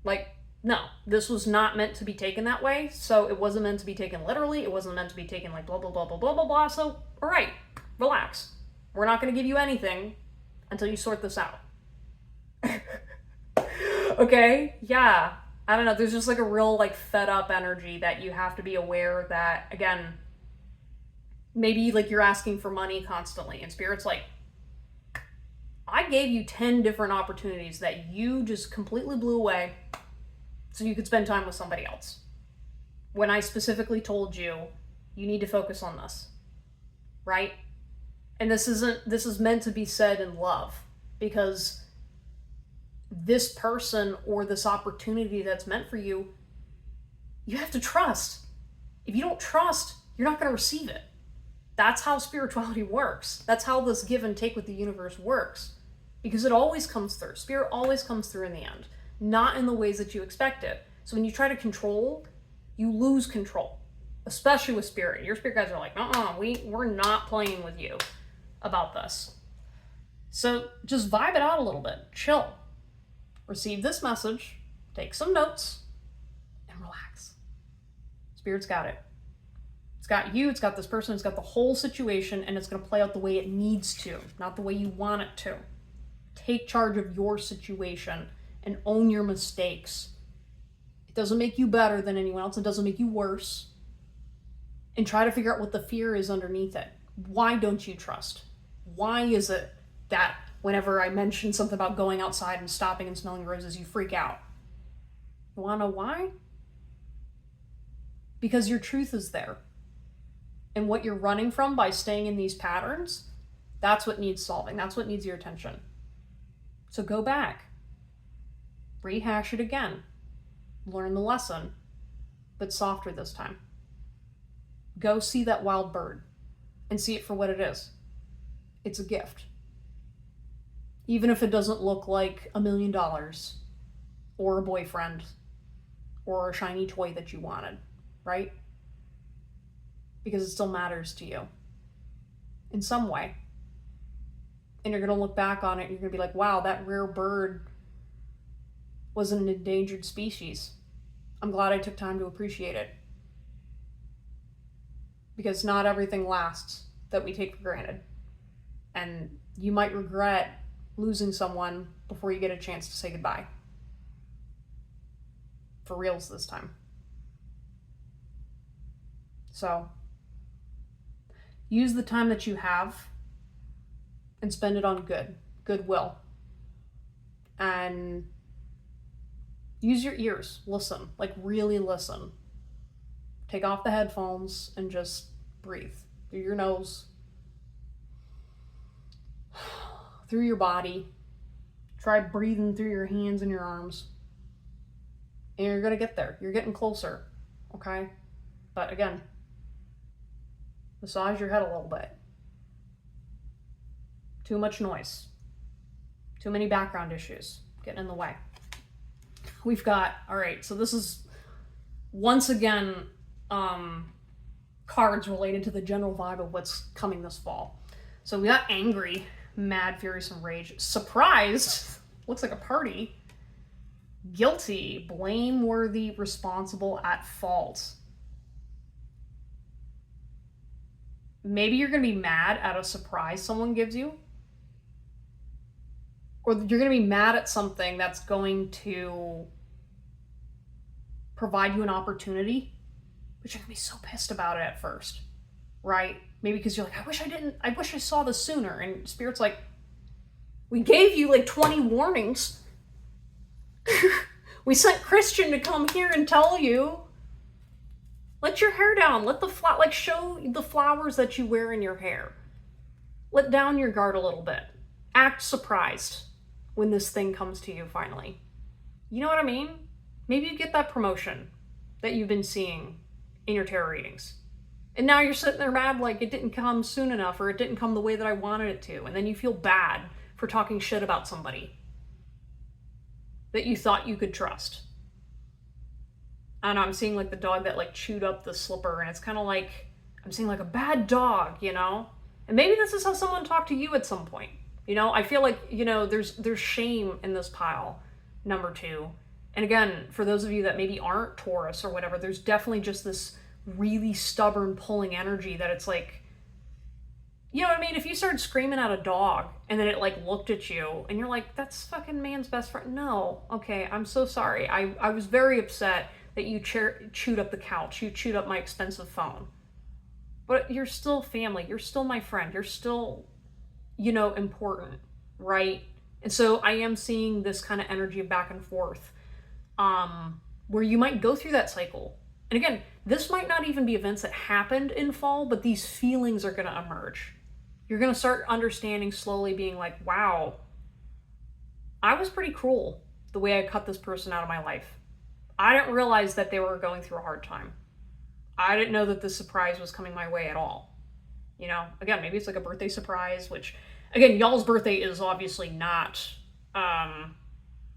Like, no, this was not meant to be taken that way. So it wasn't meant to be taken literally. It wasn't meant to be taken like blah, blah, blah, blah, blah, blah, blah. So, all right, relax. We're not going to give you anything until you sort this out. Okay? Yeah. I don't know. There's just like a real like fed up energy that you have to be aware that, again, maybe like you're asking for money constantly and spirit's like, I gave you 10 different opportunities that you just completely blew away so you could spend time with somebody else. When I specifically told you, you need to focus on this, right? And this is meant to be said in love, because this person or this opportunity that's meant for you, you have to trust. If you don't trust, you're not going to receive it. That's how spirituality works. That's how this give and take with the universe works. Because it always comes through. Spirit always comes through in the end. Not in the ways that you expect it. So when you try to control, you lose control. Especially with spirit. Your spirit guides are like, we're not playing with you about this. So just vibe it out a little bit. Chill. Receive this message. Take some notes. And relax. Spirit's got it. It's got you, it's got this person, it's got the whole situation, and it's going to play out the way it needs to, not the way you want it to. Take charge of your situation and own your mistakes. It doesn't make you better than anyone else. It doesn't make you worse. And try to figure out what the fear is underneath it. Why don't you trust? Why is it that whenever I mention something about going outside and stopping and smelling roses, you freak out? You want to know why? Because your truth is there. And what you're running from by staying in these patterns, that's what needs solving. That's what needs your attention. So go back. Rehash it again. Learn the lesson, but softer this time. Go see that wild bird and see it for what it is. It's a gift. Even if it doesn't look like $1 million or a boyfriend or a shiny toy that you wanted, right? Because it still matters to you in some way. And you're going to look back on it and you're going to be like, wow, that rare bird was an endangered species. I'm glad I took time to appreciate it. Because not everything lasts that we take for granted. And you might regret losing someone before you get a chance to say goodbye. For reals this time. So, use the time that you have and spend it on goodwill. And use your ears. Listen. Like, really listen. Take off the headphones and just breathe. Through your nose. Through your body. Try breathing through your hands and your arms. And you're going to get there. You're getting closer. Okay? But again, massage your head a little bit. Too much noise. Too many background issues getting in the way. We've got, all right, so this is once again cards related to the general vibe of what's coming this fall. So we got angry, mad, furious, and rage. Surprised, looks like a party. Guilty, blameworthy, responsible, at fault. Maybe you're going to be mad at a surprise someone gives you. Or you're going to be mad at something that's going to provide you an opportunity, but you're going to be so pissed about it at first, right? Maybe because you're like, I wish I saw this sooner. And Spirit's like, we gave you like 20 warnings. We sent Christian to come here and tell you. Let your hair down. Let the show the flowers that you wear in your hair. Let down your guard a little bit. Act surprised when this thing comes to you finally. You know what I mean? Maybe you get that promotion that you've been seeing in your tarot readings. And now you're sitting there mad like it didn't come soon enough, or it didn't come the way that I wanted it to. And then you feel bad for talking shit about somebody that you thought you could trust. And I'm seeing like the dog that like chewed up the slipper, and it's kind of like, I'm seeing like a bad dog, you know? And maybe this is how someone talked to you at some point. You know, I feel like, you know, there's shame in this pile, number 2. And again, for those of you that maybe aren't Taurus or whatever, there's definitely just this really stubborn pulling energy that it's like, you know what I mean? If you started screaming at a dog and then it like looked at you and you're like, that's fucking man's best friend. No, okay, I'm so sorry. I was very upset that you chewed up the couch. You chewed up my expensive phone. But you're still family. You're still my friend. You're still, you know, important, right? And so I am seeing this kind of energy of back and forth, where you might go through that cycle. And again, this might not even be events that happened in fall, but these feelings are going to emerge. You're going to start understanding slowly, being like, wow, I was pretty cruel the way I cut this person out of my life. I didn't realize that they were going through a hard time. I didn't know that this surprise was coming my way at all. You know, again, maybe it's like a birthday surprise, which, again, y'all's birthday is obviously not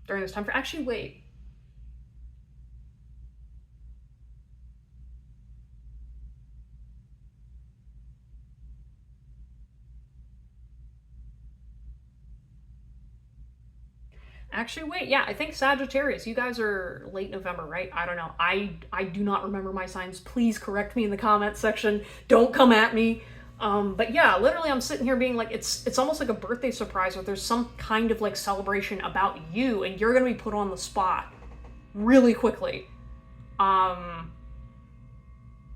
during this time. Actually, wait. Actually, wait, yeah, I think Sagittarius. You guys are late November, right? I don't know. I do not remember my signs. Please correct me in the comment section. Don't come at me. But yeah, literally I'm sitting here being like, it's almost like a birthday surprise where there's some kind of like celebration about you and you're going to be put on the spot really quickly.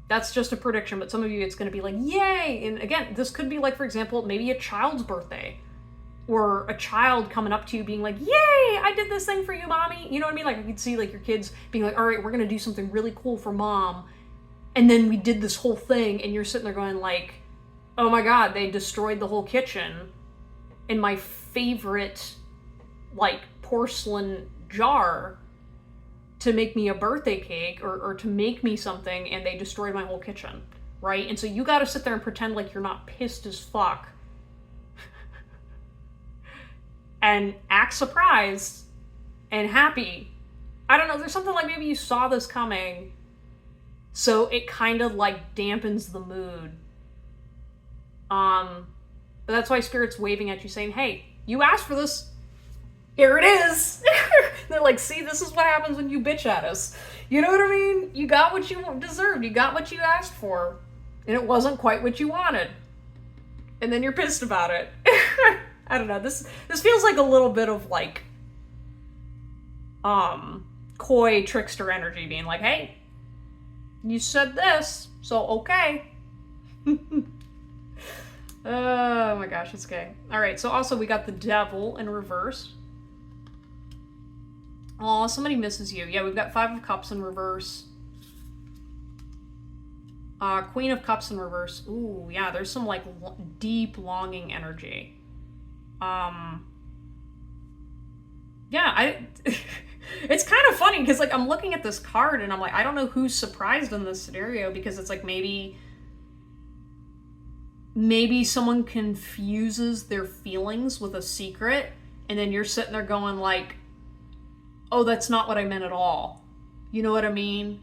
That's just a prediction, but some of you it's going to be like, yay! And again, this could be like, for example, maybe a child's birthday. Or a child coming up to you being like, yay, I did this thing for you, mommy. You know what I mean? Like, you could see like your kids being like, all right, we're going to do something really cool for mom. And then we did this whole thing, and you're sitting there going like, oh my God, they destroyed the whole kitchen in my favorite, like, porcelain jar to make me a birthday cake or to make me something, and they destroyed my whole kitchen, right? And so you got to sit there and pretend like you're not pissed as fuck and act surprised and happy I don't know, there's something like maybe you saw this coming, so it kind of like dampens the mood. But that's why Spirit's waving at you saying, hey, you asked for this. Here it is. They're like, see, this is what happens when you bitch at us. You know what I mean? You got what you deserved. You got what you asked for. And it wasn't quite what you wanted. And then you're pissed about it. I don't know. This feels like a little bit of like coy trickster energy being like, hey, you said this, so okay. Oh my gosh, it's okay. Alright, so also we got the devil in reverse. Oh, somebody misses you. Yeah, we've got 5 of Cups in reverse. Queen of Cups in reverse. Ooh, yeah, there's some like deep longing energy. Yeah, it's kind of funny because like I'm looking at this card and I'm like, I don't know who's surprised in this scenario, because it's like maybe someone confuses their feelings with a secret, and then you're sitting there going like, oh, that's not what I meant at all. You know what I mean?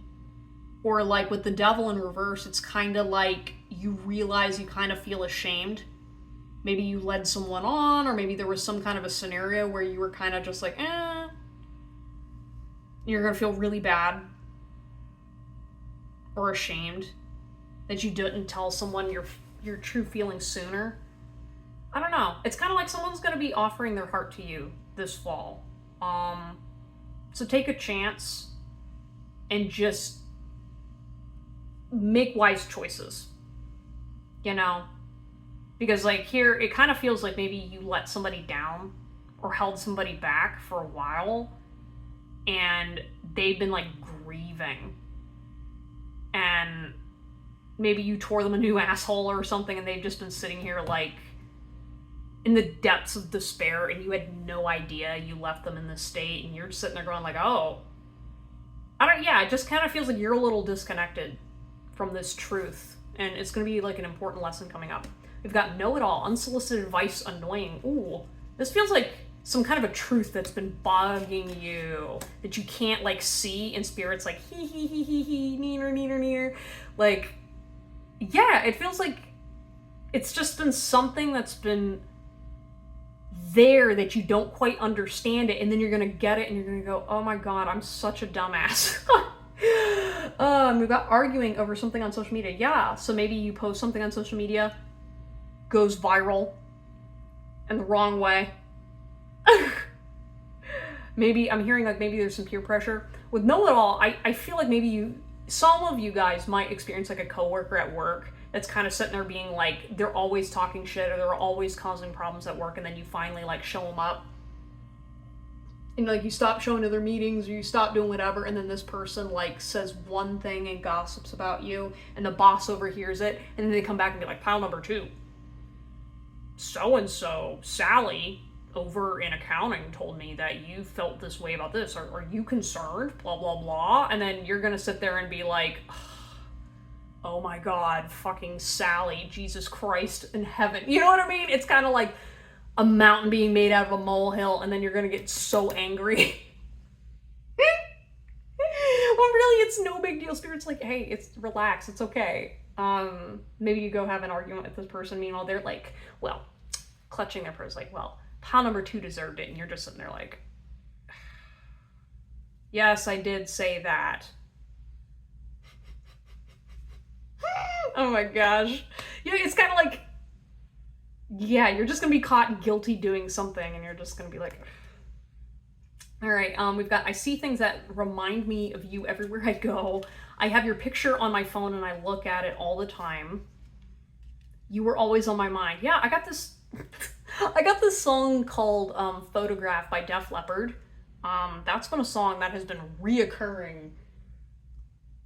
Or like with the devil in reverse, it's kind of like you realize you kind of feel ashamed. Maybe you led someone on, or maybe there was some kind of a scenario where you were kind of just like, you're gonna feel really bad or ashamed that you didn't tell someone your true feelings sooner. I don't know. It's kind of like someone's gonna be offering their heart to you this fall. So take a chance and just make wise choices, you know? Because like here, it kind of feels like maybe you let somebody down or held somebody back for a while, and they've been like grieving, and maybe you tore them a new asshole or something, and they've just been sitting here like in the depths of despair, and you had no idea you left them in this state, and you're just sitting there going like, oh, it just kind of feels like you're a little disconnected from this truth, and it's going to be like an important lesson coming up. We've got know-it-all, unsolicited advice, annoying. Ooh, this feels like some kind of a truth that's been bugging you that you can't like see, and Spirit's like, hee, neener. Like, yeah, it feels like it's just been something that's been there that you don't quite understand it, and then you're gonna get it and you're gonna go, oh my god, I'm such a dumbass. We've got arguing over something on social media. Yeah, so maybe you post something on social media, goes viral in the wrong way. Maybe I'm hearing like maybe there's some peer pressure. With know-it-all, I feel like maybe some of you guys might experience like a coworker at work that's kind of sitting there being like, they're always talking shit or they're always causing problems at work, and then you finally like show them up. And like you stop showing to their meetings or you stop doing whatever, and then this person like says one thing and gossips about you, and the boss overhears it, and then they come back and be like, pile number 2. So-and-so, Sally, over in accounting told me that you felt this way about this. Are you concerned? Blah, blah, blah. And then you're gonna sit there and be like, oh my god, fucking Sally, Jesus Christ in heaven. You know what I mean? It's kind of like a mountain being made out of a molehill, and then you're gonna get so angry. Well, really, it's no big deal. Spirit's like, hey, it's relax, it's okay. Maybe you go have an argument with this person, meanwhile they're like, well, clutching their purse like, well, pile number 2 deserved it, and you're just sitting there like, yes, I did say that. Oh my gosh. You know, it's kind of like, yeah, you're just gonna be caught guilty doing something, and you're just gonna be like, all right, we've got, I see things that remind me of you everywhere I go. I have your picture on my phone and I look at it all the time. You were always on my mind. Yeah, I got this song called Photograph by Def Leppard. That's been a song that has been reoccurring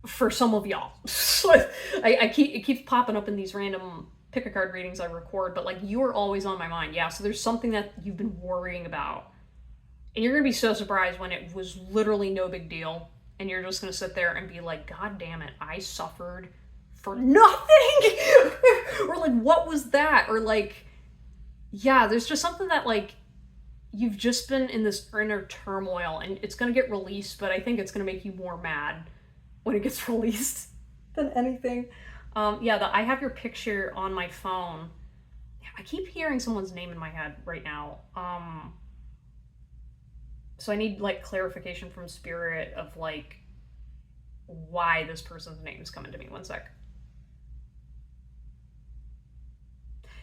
for some of y'all. It keeps popping up in these random pick a card readings I record, but like, you are always on my mind. Yeah, so there's something that you've been worrying about, and you're gonna be so surprised when it was literally no big deal, and you're just gonna sit there and be like, god damn it, I suffered for nothing. Or like, what was that? Or like, yeah, there's just something that like you've just been in this inner turmoil, and it's going to get released, but I think it's going to make you more mad when it gets released than anything. I have your picture on my phone. I keep hearing someone's name in my head right now. So I need like clarification from spirit of like why this person's name is coming to me. One sec.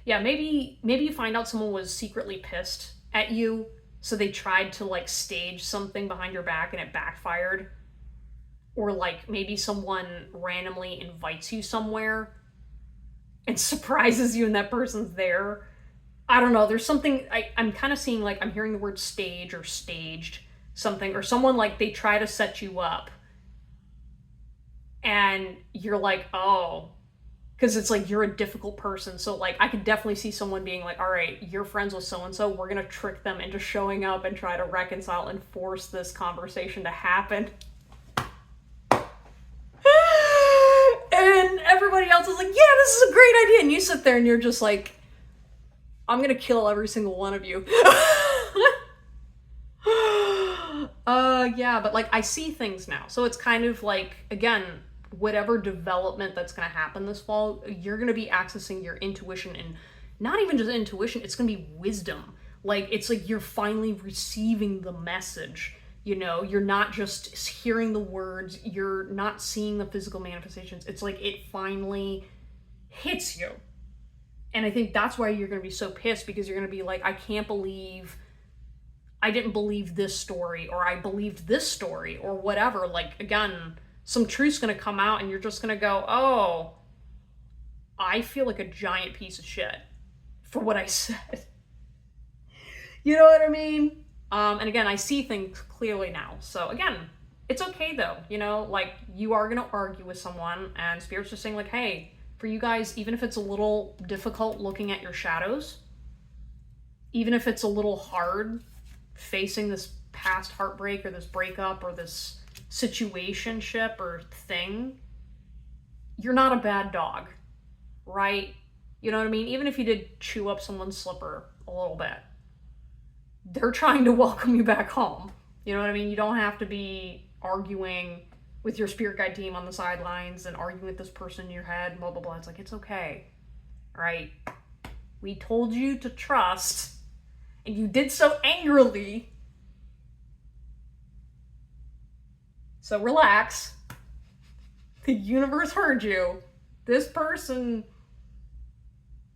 Yeah, maybe you find out someone was secretly pissed at you, so they tried to like stage something behind your back and it backfired. Or like maybe someone randomly invites you somewhere and surprises you and that person's there. I don't know, there's something, I'm kind of seeing like, I'm hearing the word stage or staged something, or someone like they try to set you up and you're like, oh, because it's like you're a difficult person. So like I could definitely see someone being like, all right, you're friends with so-and-so, we're gonna trick them into showing up and try to reconcile and force this conversation to happen. And everybody else is like, yeah, this is a great idea. And you sit there and you're just like, I'm gonna kill every single one of you. Yeah, but like I see things now. So it's kind of like, again, whatever development that's gonna happen this fall, you're gonna be accessing your intuition, and not even just intuition, it's gonna be wisdom. Like, it's like you're finally receiving the message. You know, you're not just hearing the words, you're not seeing the physical manifestations. It's like it finally hits you. And I think that's why you're going to be so pissed, because you're going to be like, I can't believe I didn't believe this story, or I believed this story, or whatever. Like, again, some truth's going to come out and you're just going to go, oh, I feel like a giant piece of shit for what I said. You know what I mean? And again, I see things clearly now. So again, it's okay though, you know, like you are going to argue with someone and Spirit's just saying like, hey, for you guys, even if it's a little difficult looking at your shadows, even if it's a little hard facing this past heartbreak or this breakup or this situationship or thing, you're not a bad dog, right? You know what I mean? Even if you did chew up someone's slipper a little bit, they're trying to welcome you back home. You know what I mean? You don't have to be arguing with your spirit guide team on the sidelines and arguing with this person in your head, blah, blah, blah. It's like, it's okay, right? We told you to trust, and you did so angrily. So relax. The universe heard you. This person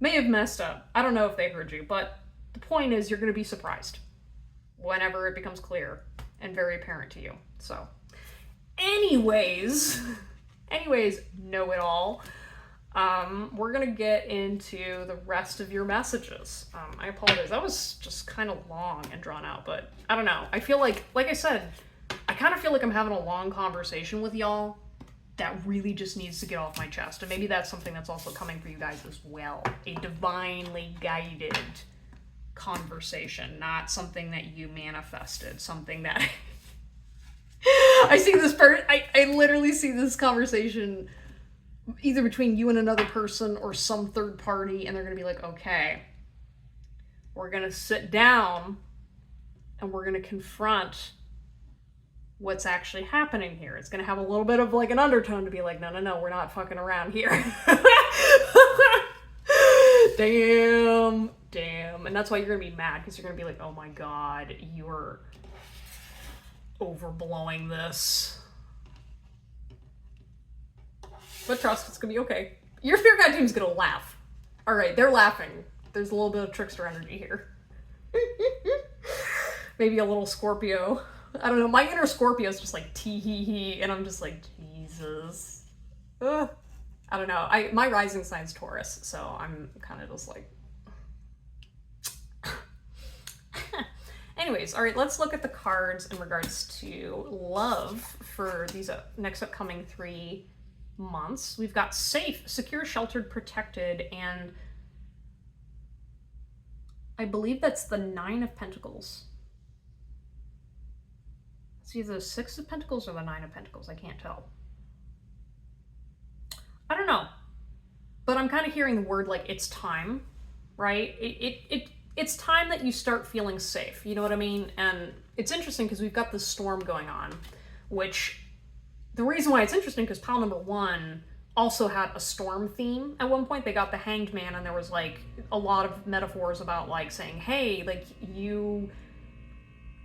may have messed up. I don't know if they heard you, but the point is you're going to be surprised whenever it becomes clear and very apparent to you. So anyways, know-it-all, we're going to get into the rest of your messages. I apologize. That was just kind of long and drawn out, but I don't know. I feel like I said, I kind of feel like I'm having a long conversation with y'all that really just needs to get off my chest. And maybe that's something that's also coming for you guys as well. A divinely guided conversation, not something that you manifested, something that I see this person, I literally see this conversation either between you and another person or some third party, and they're gonna be like, okay, we're gonna sit down and we're gonna confront what's actually happening here. It's gonna have a little bit of like an undertone to be like, no, we're not fucking around here. Damn. And that's why you're gonna be mad, because you're gonna be like, oh my god, you're overblowing this. But trust, it's gonna be okay. Your spirit guide team's gonna laugh. Alright, they're laughing. There's a little bit of trickster energy here. Maybe a little Scorpio. I don't know, my inner Scorpio is just like tee-hee-hee, and I'm just like, Jesus. Ugh. I don't know, my rising sign's Taurus, so I'm kind of just like... Anyways, all right, let's look at the cards in regards to love for these next upcoming 3 months. We've got safe, secure, sheltered, protected, and I believe that's the 9 of Pentacles. It's either the 6 of Pentacles or the 9 of Pentacles. I can't tell. I don't know. But I'm kind of hearing the word like it's time, right? It it's time that you start feeling safe. You know what I mean? And it's interesting because we've got this storm going on, which the reason why it's interesting because pile number 1 also had a storm theme. At one point they got the Hanged Man, and there was like a lot of metaphors about like saying, hey, like you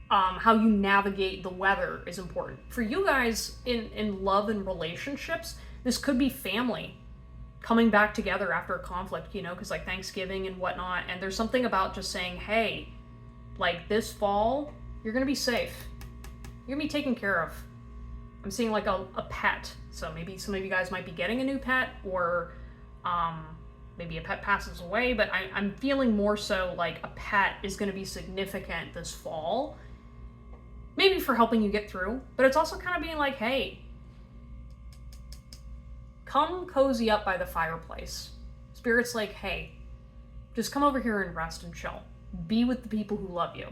how you navigate the weather is important. For you guys in love and relationships, this could be family coming back together after a conflict, you know, because like Thanksgiving and whatnot. And there's something about just saying, hey, like this fall, you're going to be safe. You're going to be taken care of. I'm seeing like a pet. So maybe some of you guys might be getting a new pet, or maybe a pet passes away. But I'm feeling more so like a pet is going to be significant this fall. Maybe for helping you get through. But it's also kind of being like, hey, come cozy up by the fireplace. Spirit's like, hey, just come over here and rest and chill. Be with the people who love you.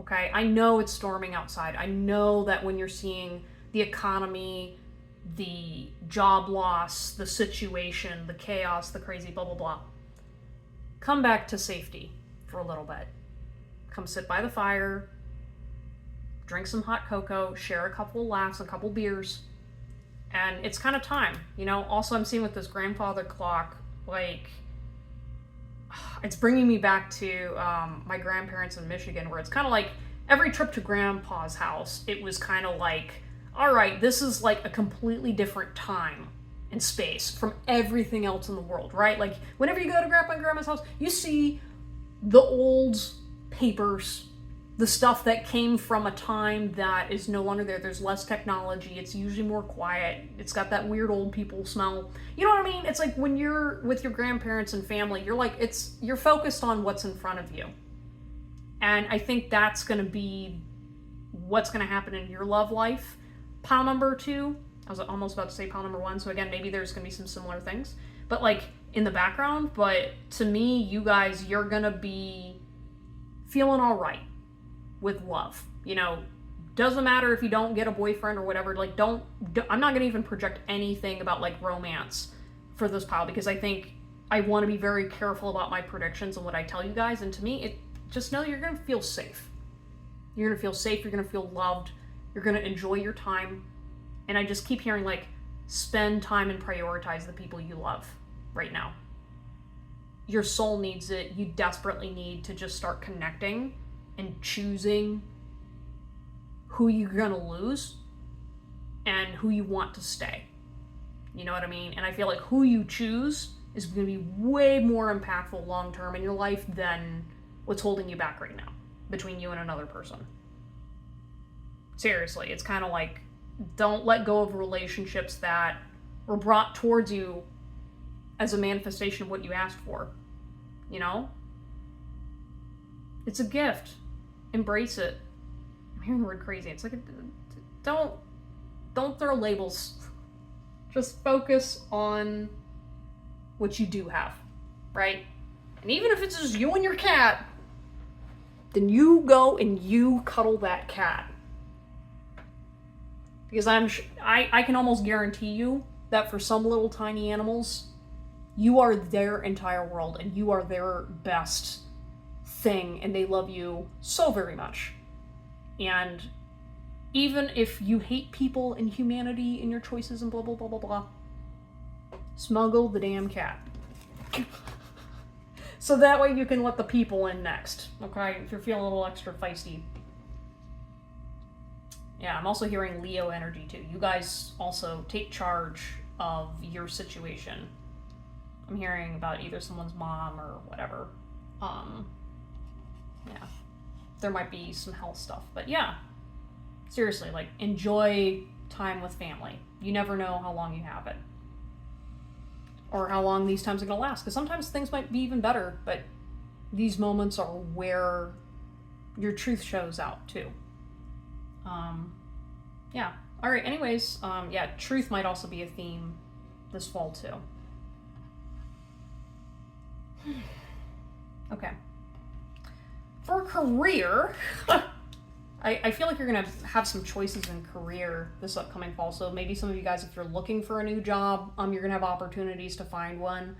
Okay? I know it's storming outside. I know that when you're seeing the economy, the job loss, the situation, the chaos, the crazy blah, blah, blah. Come back to safety for a little bit. Come sit by the fire, drink some hot cocoa, share a couple laughs, a couple beers, and it's kind of time, you know? Also, I'm seeing with this grandfather clock, like, it's bringing me back to my grandparents in Michigan, where it's kind of like every trip to grandpa's house, it was kind of like, all right, this is like a completely different time and space from everything else in the world, right? Like, whenever you go to grandpa and grandma's house, you see the old papers, the stuff that came from a time that is no longer there. There's less technology. It's usually more quiet. It's got that weird old people smell. You know what I mean? It's like when you're with your grandparents and family, you're like, you're focused on what's in front of you. And I think that's going to be what's going to happen in your love life. Pile number 2, I was almost about to say pile number 1. So again, maybe there's going to be some similar things, but like in the background. But to me, you guys, you're going to be feeling all right with love. You know, doesn't matter if you don't get a boyfriend or whatever. Like, I'm not going to even project anything about like romance for this pile, because I think I want to be very careful about my predictions and what I tell you guys. And to me, just know you're going to feel safe. You're going to feel safe. You're going to feel loved. You're going to enjoy your time. And I just keep hearing like, spend time and prioritize the people you love right now. Your soul needs it. You desperately need to just start connecting and choosing who you're going to lose and who you want to stay. You know what I mean? And I feel like who you choose is going to be way more impactful long-term in your life than what's holding you back right now between you and another person. Seriously, it's kind of like, don't let go of relationships that were brought towards you as a manifestation of what you asked for. You know? It's a gift. Embrace it. I'm hearing the word crazy. It's like, don't throw labels. Just focus on what you do have, right? And even if it's just you and your cat, then you go and you cuddle that cat. Because I can almost guarantee you that for some little tiny animals, you are their entire world and you are their best thing, and they love you so very much. And even if you hate people and humanity and your choices and blah, blah, blah, blah, blah, smuggle the damn cat. So that way you can let the people in next, okay? If you're feeling a little extra feisty. Yeah, I'm also hearing Leo energy too. You guys also take charge of your situation. I'm hearing about either someone's mom or whatever. Yeah. There might be some health stuff, but yeah. Seriously, like, enjoy time with family. You never know how long you have it. Or how long these times are going to last. Because sometimes things might be even better, but these moments are where your truth shows out too. Yeah. All right. Anyways, yeah, truth might also be a theme this fall too. Okay. For career, I feel like you're going to have some choices in career this upcoming fall. So maybe some of you guys, if you're looking for a new job, you're going to have opportunities to find one.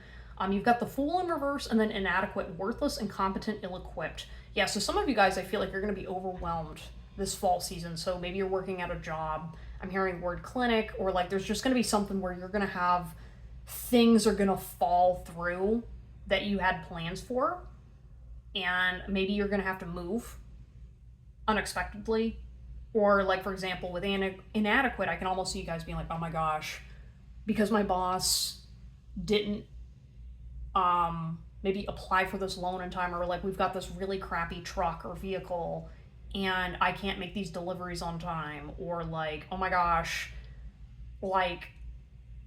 You've got the Fool in reverse, and then inadequate, worthless, incompetent, ill-equipped. Yeah, so some of you guys, I feel like you're going to be overwhelmed this fall season. So maybe you're working at a job. I'm hearing the word clinic, or like there's just going to be something where you're going to have things are going to fall through that you had plans for. And maybe you're going to have to move unexpectedly. Or like, for example, with inadequate, I can almost see you guys being like, oh my gosh, because my boss didn't maybe apply for this loan in time, or like we've got this really crappy truck or vehicle and I can't make these deliveries on time, or like, oh my gosh, like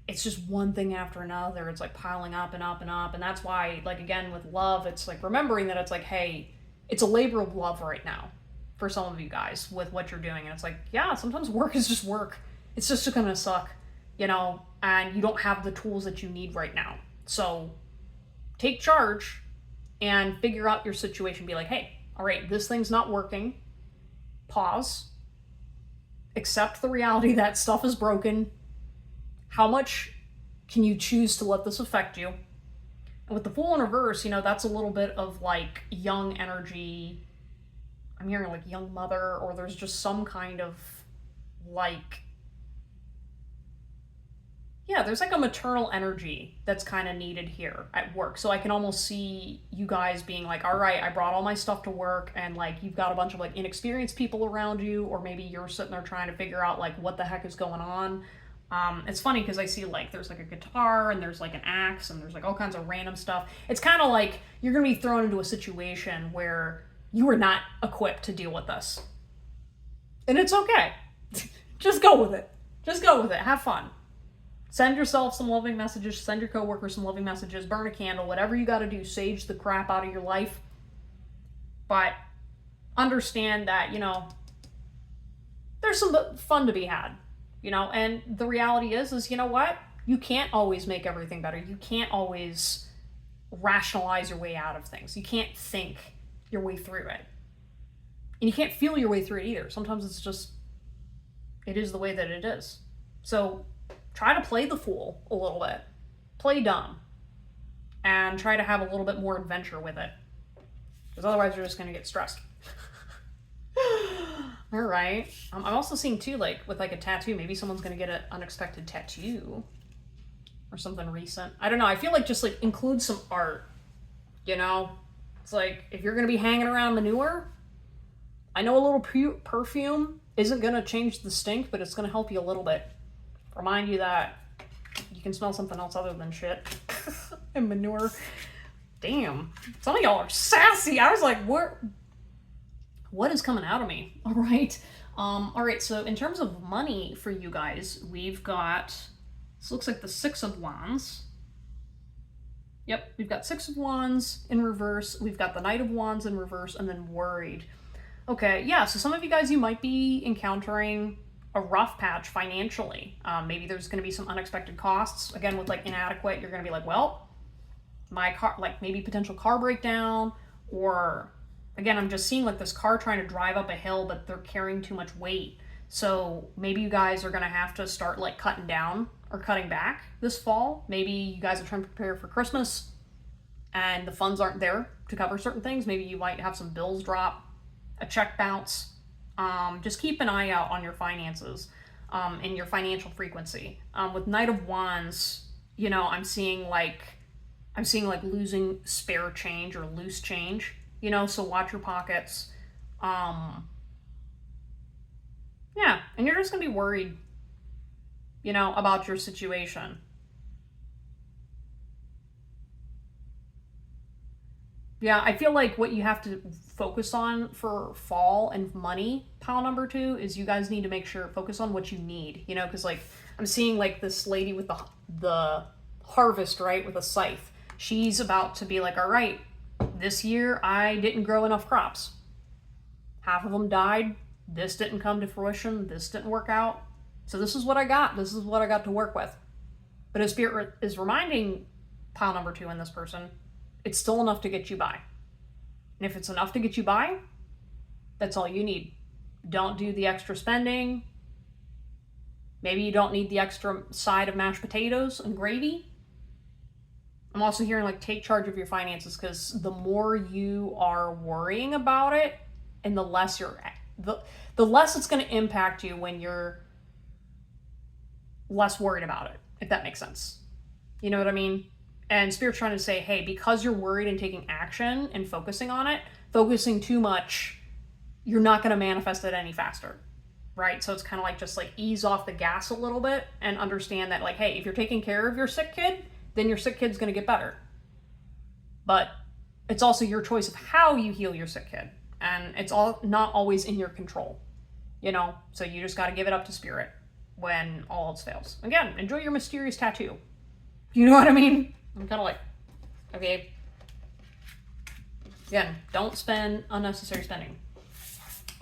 it's just one thing after another. It's like piling up and up and up. And that's why, like, again, with love, it's like remembering that it's like, hey, it's a labor of love right now for some of you guys with what you're doing. And it's like, yeah, sometimes work is just work. It's just gonna suck, you know, and you don't have the tools that you need right now. So take charge and figure out your situation. Be like, hey, all right, this thing's not working. Pause. Accept the reality that stuff is broken. How much can you choose to let this affect you? And with the Fool in reverse, you know, that's a little bit of like young energy. I'm hearing like young mother, or there's just some kind of like, yeah, there's like a maternal energy that's kind of needed here at work. So I can almost see you guys being like, all right, I brought all my stuff to work, and like you've got a bunch of like inexperienced people around you, or maybe you're sitting there trying to figure out like what the heck is going on. It's funny because I see like there's like a guitar and there's like an axe and there's like all kinds of random stuff. It's kind of like you're going to be thrown into a situation where you are not equipped to deal with this. And it's okay. Just go with it. Just go with it. Have fun. Send yourself some loving messages. Send your coworkers some loving messages. Burn a candle. Whatever you got to do. Sage the crap out of your life. But understand that, you know, there's some fun to be had. You know, and the reality is, you know what? You can't always make everything better. You can't always rationalize your way out of things. You can't think your way through it. And you can't feel your way through it either. Sometimes it's just, it is the way that it is. So try to play the fool a little bit. Play dumb. And try to have a little bit more adventure with it. Because otherwise you're just going to get stressed. All right. I'm also seeing too, like with like a tattoo, maybe someone's going to get an unexpected tattoo or something recent. I don't know. I feel like just like include some art, you know? It's like if you're going to be hanging around manure, I know a little perfume isn't going to change the stink, but it's going to help you a little bit. Remind you that you can smell something else other than shit and manure. Damn. Some of y'all are sassy. I was like, what is coming out of me? All right. All right. So in terms of money for you guys, we've got, this looks like the Six of Wands. Yep. We've got Six of Wands in reverse. We've got the Knight of Wands in reverse, and then worried. Okay. Yeah. So some of you guys, you might be encountering a rough patch financially. Maybe there's going to be some unexpected costs. Again, with like inadequate, you're going to be like, well, my car, like maybe potential car breakdown, or again, I'm just seeing like this car trying to drive up a hill, but they're carrying too much weight. So maybe you guys are going to have to start like cutting down or cutting back this fall. Maybe you guys are trying to prepare for Christmas and the funds aren't there to cover certain things. Maybe you might have some bills drop, a check bounce. Just keep an eye out on your finances and your financial frequency. With Knight of Wands, you know, I'm seeing like losing spare change or loose change. You know, so watch your pockets. Yeah, and you're just going to be worried, you know, about your situation. Yeah, I feel like what you have to focus on for fall and money, pile number 2, is you guys need to make sure, focus on what you need, you know, because like I'm seeing like this lady with the harvest, right, with a scythe. She's about to be like, all right, this year, I didn't grow enough crops. Half of them died. This didn't come to fruition. This didn't work out. So this is what I got. This is what I got to work with. But as Spirit is reminding pile number 2 in this person, it's still enough to get you by. And if it's enough to get you by, that's all you need. Don't do the extra spending. Maybe you don't need the extra side of mashed potatoes and gravy. I'm also hearing like take charge of your finances, because the more you are worrying about it and the less the less it's going to impact you when you're less worried about it, if that makes sense. You know what I mean? And Spirit's trying to say, hey, because you're worried and taking action and focusing on it, focusing too much, you're not going to manifest it any faster, right? So it's kind of like just like ease off the gas a little bit and understand that like, hey, if you're taking care of your sick kid, then your sick kid's going to get better. But it's also your choice of how you heal your sick kid. And it's all not always in your control, you know? So you just got to give it up to Spirit when all else fails. Again, enjoy your mysterious tattoo. You know what I mean? I'm kind of like, okay. Again, don't spend unnecessary spending.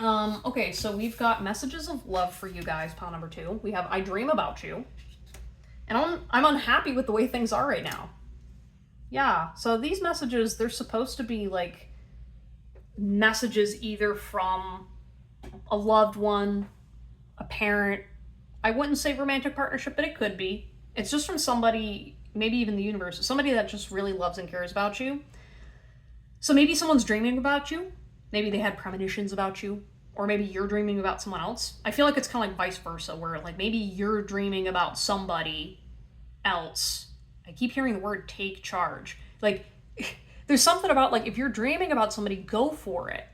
Okay, so we've got messages of love for you guys, pile number 2. We have I dream about you. And I'm unhappy with the way things are right now. Yeah, so these messages, they're supposed to be like messages either from a loved one, a parent. I wouldn't say romantic partnership, but it could be. It's just from somebody, maybe even the universe, somebody that just really loves and cares about you. So maybe someone's dreaming about you. Maybe they had premonitions about you. Or maybe you're dreaming about someone else. I feel like it's kind of like vice versa, where like maybe you're dreaming about somebody else. I keep hearing the word take charge. Like, there's something about like, if you're dreaming about somebody, go for it,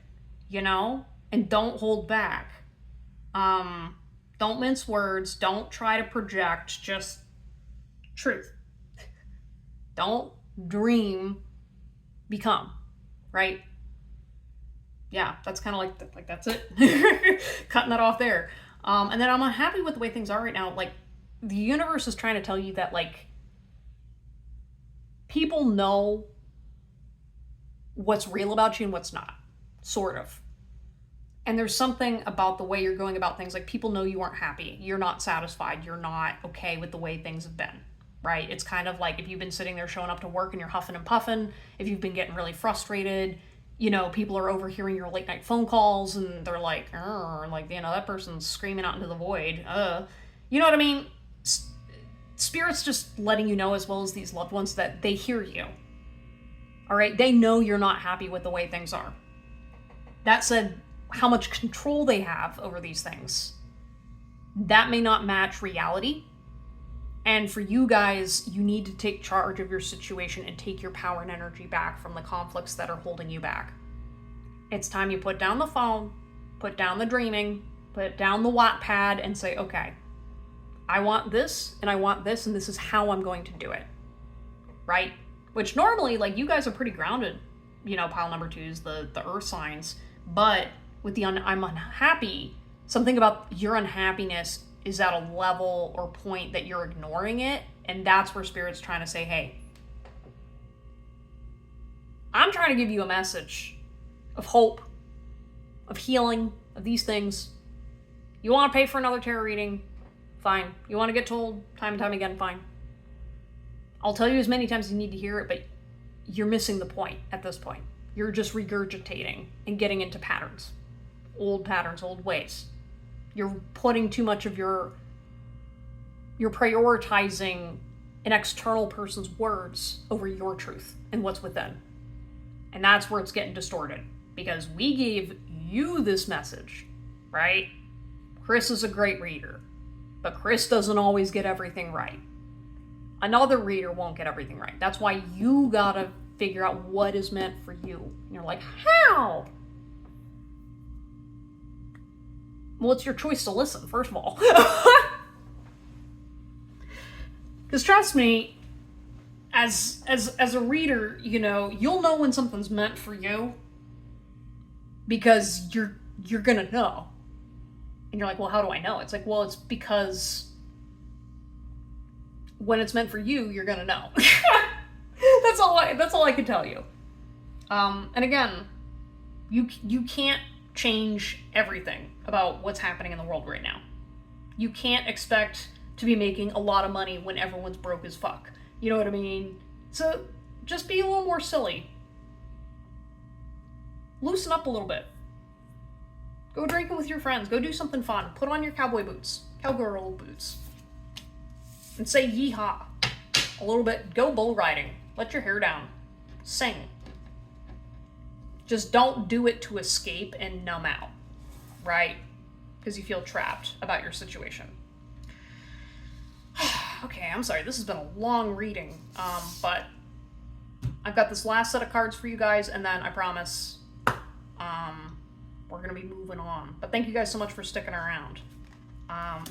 you know? And don't hold back. Don't mince words. Don't try to project. Just truth. Don't dream, become, right? Yeah, that's kind of like that's it. Cutting that off there. And then I'm unhappy with the way things are right now. Like, the universe is trying to tell you that, like, people know what's real about you and what's not. Sort of. And there's something about the way you're going about things. Like, people know you aren't happy. You're not satisfied. You're not okay with the way things have been. Right? It's kind of like if you've been sitting there showing up to work and you're huffing and puffing, if you've been getting really frustrated, you know, people are overhearing your late night phone calls and they're like, like, you know, that person's screaming out into the void. You know what I mean? Spirit's just letting you know, as well as these loved ones, that they hear you. All right? They know you're not happy with the way things are. That said, how much control they have over these things, that may not match reality. And for you guys, you need to take charge of your situation and take your power and energy back from the conflicts that are holding you back. It's time you put down the phone, put down the dreaming, put down the Wattpad, and say, okay, I want this, and I want this, and this is how I'm going to do it. Right? Which normally, like, you guys are pretty grounded, you know, pile number 2's the earth signs. But with the I'm unhappy, something about your unhappiness is at a level or point that you're ignoring it, and that's where Spirit's trying to say, hey, I'm trying to give you a message of hope, of healing, of these things. You want to pay for another tarot reading? Fine. You want to get told time and time again? Fine. I'll tell you as many times as you need to hear it, but you're missing the point at this point. You're just regurgitating and getting into patterns, old ways. You're putting too much of you're prioritizing an external person's words over your truth and what's within. And that's where it's getting distorted, because we gave you this message, right? Chris is a great reader, but Chris doesn't always get everything right. Another reader won't get everything right. That's why you gotta figure out what is meant for you. And you're like, how? Well, it's your choice to listen, first of all. Because trust me, as a reader, you know, you'll know when something's meant for you, because you're gonna know. And you're like, well, how do I know? It's like, well, it's because when it's meant for you, you're gonna know. That's all I can tell you. And again, you can't change everything about what's happening in the world right now. You can't expect to be making a lot of money when everyone's broke as fuck. You know what I mean? So just be a little more silly. Loosen up a little bit. Go drinking with your friends. Go do something fun. Put on your cowboy boots. Cowgirl boots. And say yeehaw a little bit. Go bull riding. Let your hair down. Sing. Just don't do it to escape and numb out, right? Because you feel trapped about your situation. Okay, I'm sorry. This has been a long reading, but I've got this last set of cards for you guys, and then I promise we're going to be moving on. But thank you guys so much for sticking around.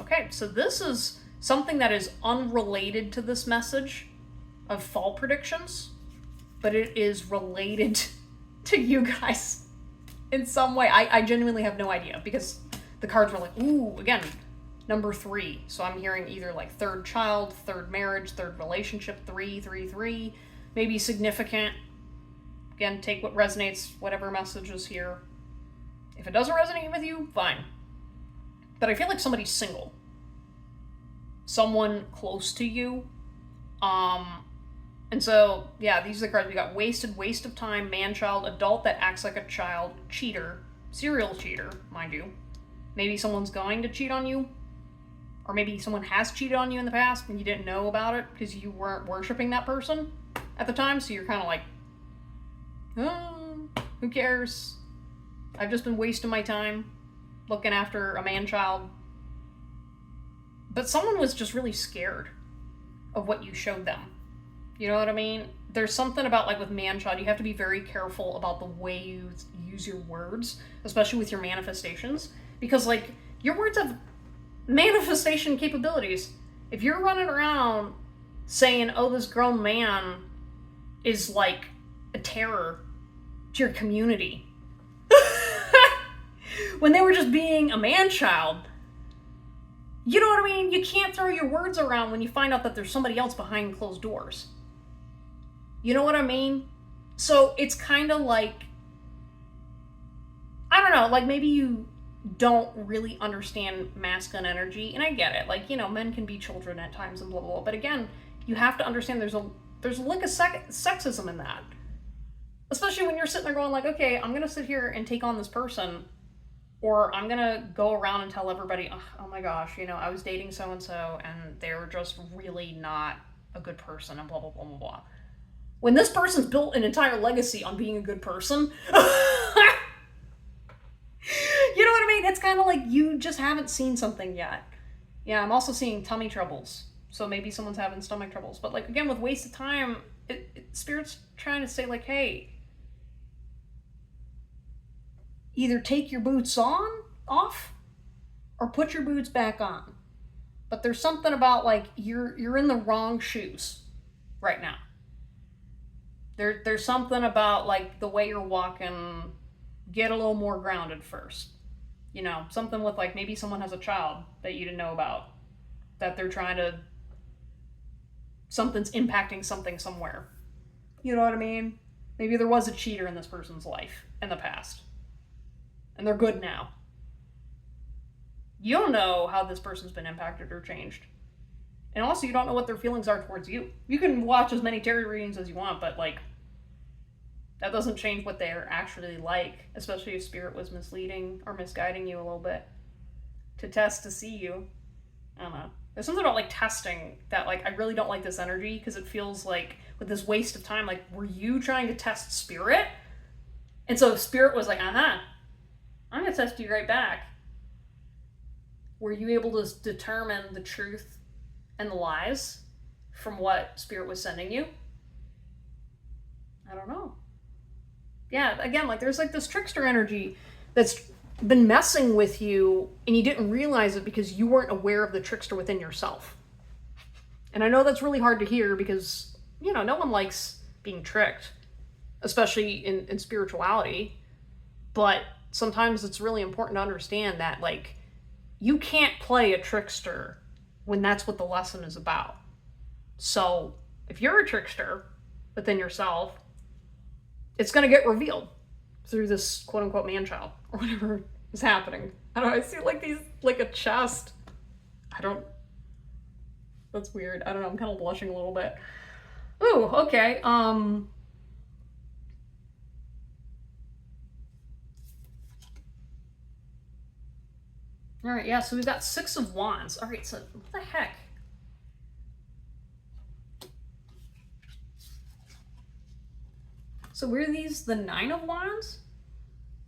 Okay, so this is something that is unrelated to this message of fall predictions, but it is related to you guys in some way. I genuinely have no idea, because the cards were like, ooh, again, number 3. So I'm hearing either like third child, third marriage, third relationship, 3, maybe significant. Again, take what resonates, whatever message is here. If it doesn't resonate with you, fine. But I feel like somebody's single. Someone close to you. And so, yeah, these are the cards. We got wasted, waste of time, man-child, adult that acts like a child, cheater, serial cheater, mind you. Maybe someone's going to cheat on you. Or maybe someone has cheated on you in the past and you didn't know about it because you weren't worshiping that person at the time. So you're kind of like, oh, who cares? I've just been wasting my time looking after a man-child. But someone was just really scared of what you showed them. You know what I mean? There's something about, like, with man-child, you have to be very careful about the way you use your words, especially with your manifestations. Because, like, your words have manifestation capabilities. If you're running around saying, oh, this grown man is, like, a terror to your community, when they were just being a man-child, you know what I mean? You can't throw your words around when you find out that there's somebody else behind closed doors. You know what I mean? So it's kind of like, I don't know, like maybe you don't really understand masculine energy, and I get it. Like, you know, men can be children at times and blah, blah, blah. But again, you have to understand there's a lick of sexism in that. Especially when you're sitting there going like, okay, I'm going to sit here and take on this person, or I'm going to go around and tell everybody, oh my gosh, you know, I was dating so-and-so and they were just really not a good person and blah, blah, blah, blah, blah. When this person's built an entire legacy on being a good person, you know what I mean? It's kind of like you just haven't seen something yet. Yeah, I'm also seeing tummy troubles. So maybe someone's having stomach troubles. But like, again, with waste of time, Spirit's trying to say like, hey, either take your boots off, or put your boots back on. But there's something about like, you're in the wrong shoes right now. There's something about like the way you're walking, get a little more grounded first. You know, something with like maybe someone has a child that you didn't know about, that they're trying to, something's impacting something somewhere. You know what I mean? Maybe there was a cheater in this person's life in the past, and they're good now. You don't know how this person's been impacted or changed. And also, you don't know what their feelings are towards you. You can watch as many tarot readings as you want, but like, that doesn't change what they're actually like, especially if Spirit was misleading or misguiding you a little bit to test to see you. I don't know. There's something about like testing that like, I really don't like this energy, because it feels like with this waste of time, like, were you trying to test Spirit? And so Spirit was like, I'm gonna test you right back. Were you able to determine the truth and the lies from what Spirit was sending you? I don't know. Yeah, again, like there's like this trickster energy that's been messing with you, and you didn't realize it because you weren't aware of the trickster within yourself. And I know that's really hard to hear because, you know, no one likes being tricked, especially in spirituality. But sometimes it's really important to understand that, like, you can't play a trickster when that's what the lesson is about. So if you're a trickster within yourself, it's going to get revealed through this quote-unquote man-child or whatever is happening. I don't know, I see like these, like a chest. That's weird. I don't know, I'm kind of blushing a little bit. Ooh, okay. All right, yeah, so we've got 6 of Wands. All right, so what the heck? So were these the 9 of Wands?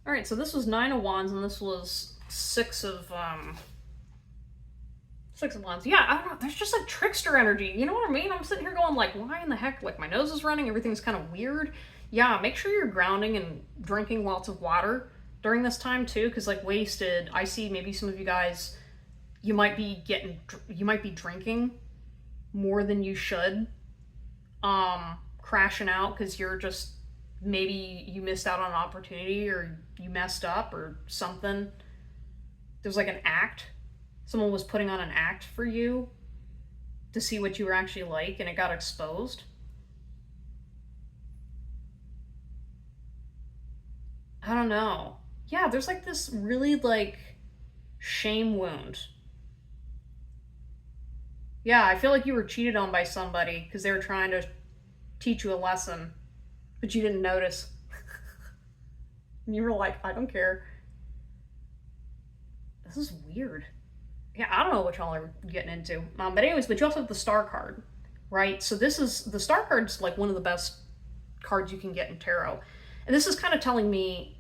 All right, so this was 9 of Wands, and this was 6 of Wands. Yeah, I don't know. There's just like trickster energy. You know what I mean? I'm sitting here going like, why in the heck? Like my nose is running. Everything's kind of weird. Yeah, make sure you're grounding and drinking lots of water during this time too, because like wasted. I see maybe some of you guys, you might be drinking more than you should, crashing out because you're just, maybe you missed out on an opportunity or you messed up or something. There's like an act. Someone was putting on an act for you to see what you were actually like, and it got exposed. I don't know. Yeah, there's like this really like shame wound. Yeah, I feel like you were cheated on by somebody because they were trying to teach you a lesson, but you didn't notice. And you were like, I don't care. This is weird. Yeah, I don't know what y'all are getting into. But anyways, but you also have the Star card, right? So this is, the Star card's like one of the best cards you can get in tarot. And this is kind of telling me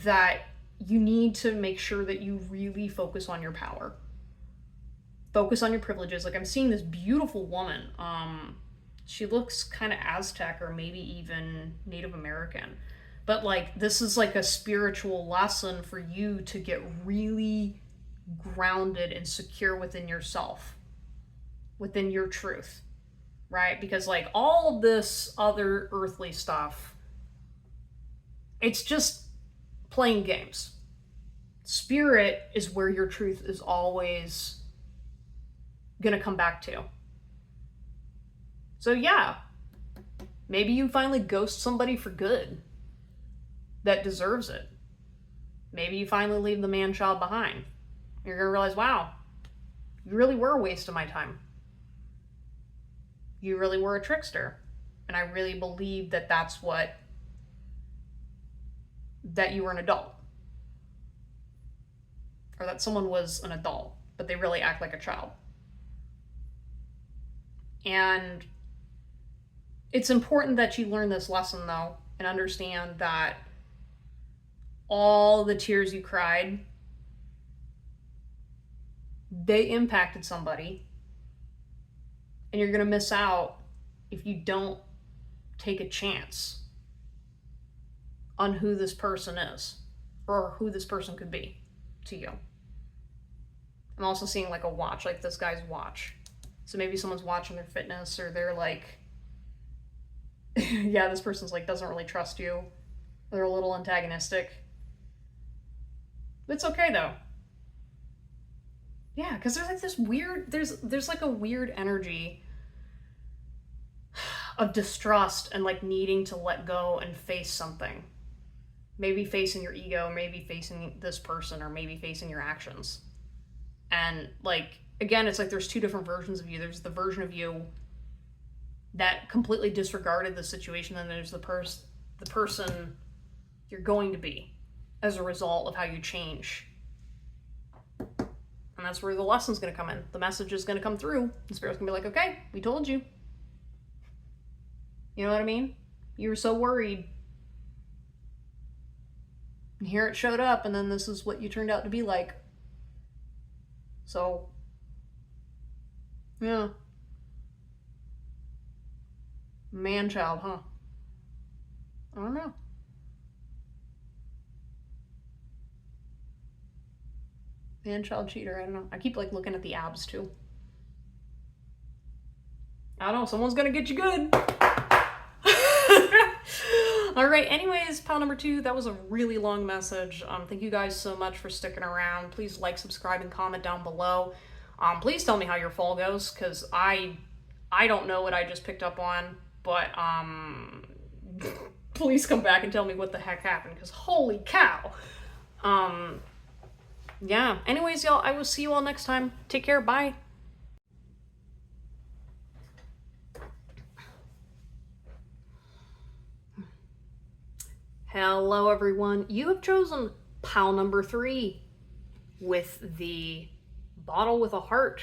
that you need to make sure that you really focus on your power. Focus on your privileges. Like I'm seeing this beautiful woman. She looks kind of Aztec or maybe even Native American. But like this is like a spiritual lesson for you to get really grounded and secure within yourself, within your truth, right? Because like all of this other earthly stuff, it's just playing games. Spirit is where your truth is always gonna come back to. So yeah, maybe you finally ghost somebody for good that deserves it. Maybe you finally leave the man-child behind. You're gonna realize, wow, you really were a waste of my time. You really were a trickster. And I really believe that that's what, that you were an adult. Or that someone was an adult, but they really act like a child. And it's important that you learn this lesson though, and understand that all the tears you cried, they impacted somebody, and you're gonna miss out if you don't take a chance on who this person is or who this person could be to you. I'm also seeing like a watch, like this guy's watch. So maybe someone's watching their fitness, or they're like, yeah, this person's like doesn't really trust you. They're a little antagonistic. It's okay though. Yeah, because there's like this weird, there's like a weird energy of distrust and like needing to let go and face something. Maybe facing your ego, maybe facing this person, or maybe facing your actions. And like, again, it's like there's two different versions of you. There's the version of you that completely disregarded the situation, and there's the person you're going to be as a result of how you change. And that's where the lesson's going to come in. The message is going to come through. The Spirit's going to be like, okay, we told you. You know what I mean? You were so worried. And here it showed up, and then this is what you turned out to be like. So, yeah. Man-child, huh? I don't know. Man-child cheater, I don't know. I keep like looking at the abs too. I don't know, someone's gonna get you good. All right, anyways, pile number 2, that was a really long message. Thank you guys so much for sticking around. Please like, subscribe, and comment down below. Please tell me how your fall goes, because I don't know what I just picked up on, but please come back and tell me what the heck happened, because holy cow. Yeah, anyways, y'all, I will see you all next time. Take care, bye. Hello, everyone. You have chosen pile number 3 with the bottle with a heart.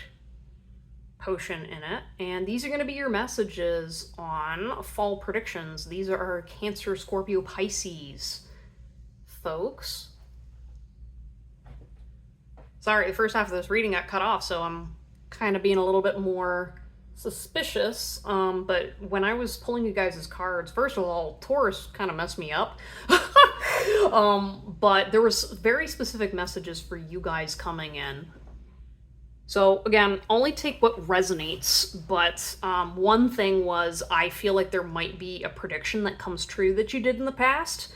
potion in it, and these are going to be your messages on fall predictions. These are our Cancer, Scorpio, Pisces folks. Sorry, the first half of this reading got cut off, so I'm kind of being a little bit more suspicious. But when I was pulling you guys' cards, first of all, Taurus kind of messed me up. But there was very specific messages for you guys coming in. So again, only take what resonates, but one thing was I feel like there might be a prediction that comes true that you did in the past,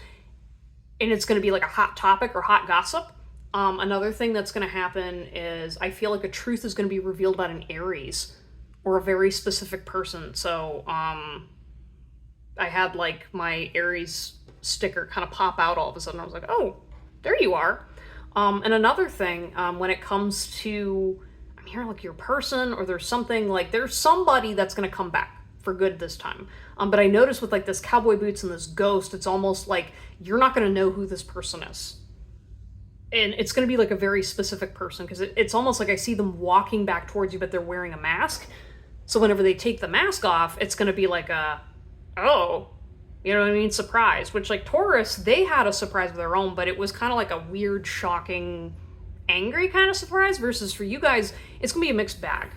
and it's going to be like a hot topic or hot gossip. Another thing that's going to happen is I feel like a truth is going to be revealed about an Aries or a very specific person. So I had like my Aries sticker kind of pop out all of a sudden. I was like, oh, there you are. And another thing, when it comes to, I'm hearing like your person, or there's something like there's somebody that's going to come back for good this time. But I noticed with like this cowboy boots and this ghost, it's almost like you're not going to know who this person is. And it's going to be like a very specific person, because it's almost like I see them walking back towards you, but they're wearing a mask. So whenever they take the mask off, it's going to be like a, oh, you know what I mean? Surprise. Which like Taurus, they had a surprise of their own, but it was kind of like a weird, shocking, angry kind of surprise, versus for you guys, it's going to be a mixed bag.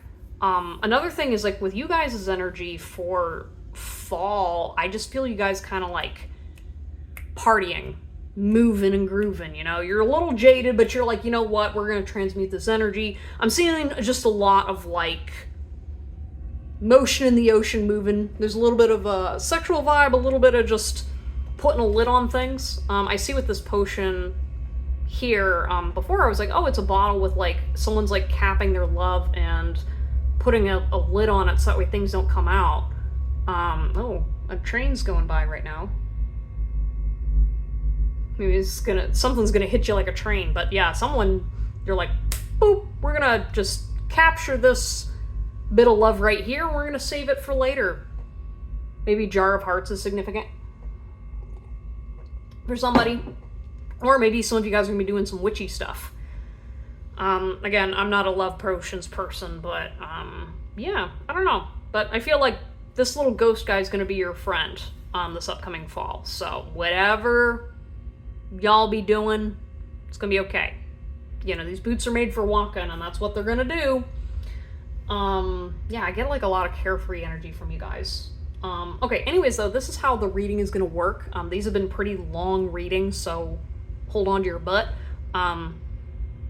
Another thing is like with you guys' energy for fall, I just feel you guys kind of like partying, moving and grooving, you know? You're a little jaded, but you're like, you know what? We're going to transmute this energy. I'm seeing just a lot of like motion in the ocean, moving. There's a little bit of a sexual vibe, a little bit of just putting a lid on things. I see with this potion here, before I was like, oh, it's a bottle with like, someone's like capping their love and putting a lid on it so that way things don't come out. Oh, a train's going by right now. Maybe something's gonna hit you like a train, but yeah, you're like, boop, we're gonna just capture this bit of love right here, and we're gonna save it for later. Maybe Jar of Hearts is significant for somebody. Or maybe some of you guys are gonna be doing some witchy stuff. Again, I'm not a love potions person, but yeah, I don't know. But I feel like this little ghost guy is gonna be your friend this upcoming fall. So whatever y'all be doing, it's gonna be okay. You know, these boots are made for walking, and that's what they're gonna do. Yeah, I get like a lot of carefree energy from you guys. Okay, anyways though, this is how the reading is gonna work. These have been pretty long readings, so hold on to your butt.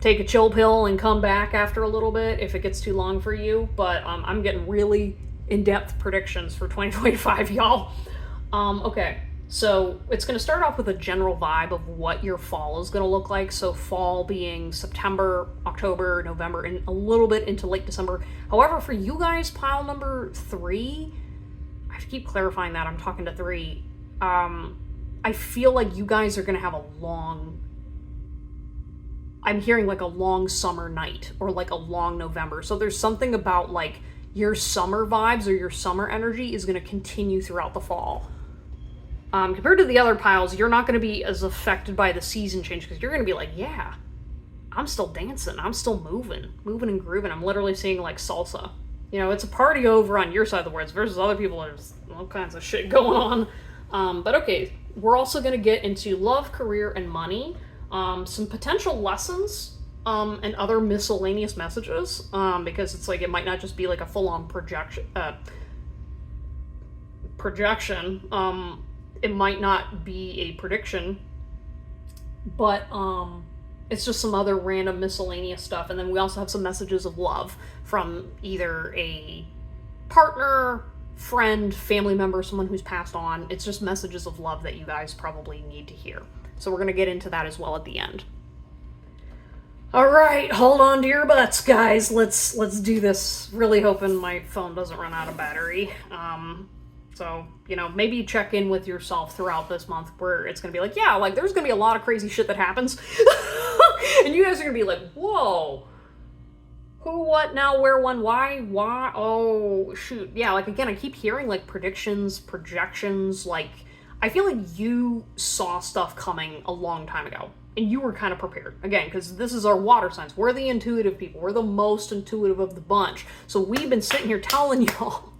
Take a chill pill and come back after a little bit if it gets too long for you, but I'm getting really in-depth predictions for 2025, y'all. Okay. So it's going to start off with a general vibe of what your fall is going to look like. So fall being September, October, November, and a little bit into late December. However, for you guys, pile number 3, I have to keep clarifying that I'm talking to 3. I feel like you guys are going to have I'm hearing like a long summer night or like a long November. So there's something about like your summer vibes or your summer energy is going to continue throughout the fall. Compared to the other piles, you're not going to be as affected by the season change, because you're going to be like, yeah, I'm still dancing. I'm still moving and grooving. I'm literally seeing like salsa. You know, it's a party over on your side of the words versus other people. There's all kinds of shit going on. But okay, we're also going to get into love, career, and money. Some potential lessons and other miscellaneous messages, because it's like it might not just be like a full-on projection. It might not be a prediction, but it's just some other random miscellaneous stuff. And then we also have some messages of love from either a partner, friend, family member, someone who's passed on. It's just messages of love that you guys probably need to hear. So we're going to get into that as well at the end. All right, hold on to your butts, guys. Let's do this. Really hoping my phone doesn't run out of battery. So, you know, maybe check in with yourself throughout this month where it's going to be like, yeah, like there's going to be a lot of crazy shit that happens. And you guys are going to be like, whoa, who, what, now, where, when, why, oh, shoot. Yeah, like again, I keep hearing like predictions, projections, like I feel like you saw stuff coming a long time ago. And you were kind of prepared. Again, because this is our water signs. We're the intuitive people. We're the most intuitive of the bunch. So we've been sitting here telling y'all,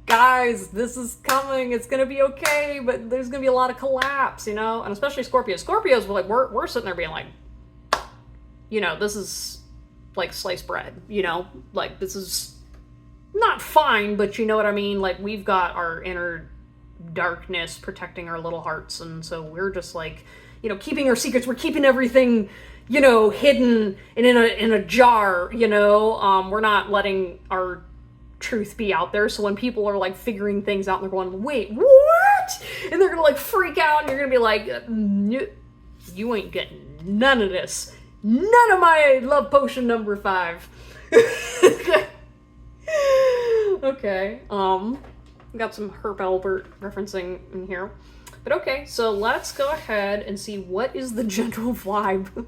guys, this is coming. It's going to be okay. But there's going to be a lot of collapse, you know? And especially Scorpios. Scorpios, like, we're sitting there being like, you know, this is like sliced bread, you know? Like, this is not fine, but you know what I mean? Like, we've got our inner darkness protecting our little hearts, and so we're just like, you know, keeping our secrets. We're keeping everything, you know, hidden and in a jar, you know. We're not letting our truth be out there. So when people are like figuring things out and they're going, wait, what? And they're gonna like freak out, and you're gonna be like, you ain't getting none of this. None of my love potion number 5. Okay. Got some Herb Albert referencing in here. But okay, so let's go ahead and see what is the general vibe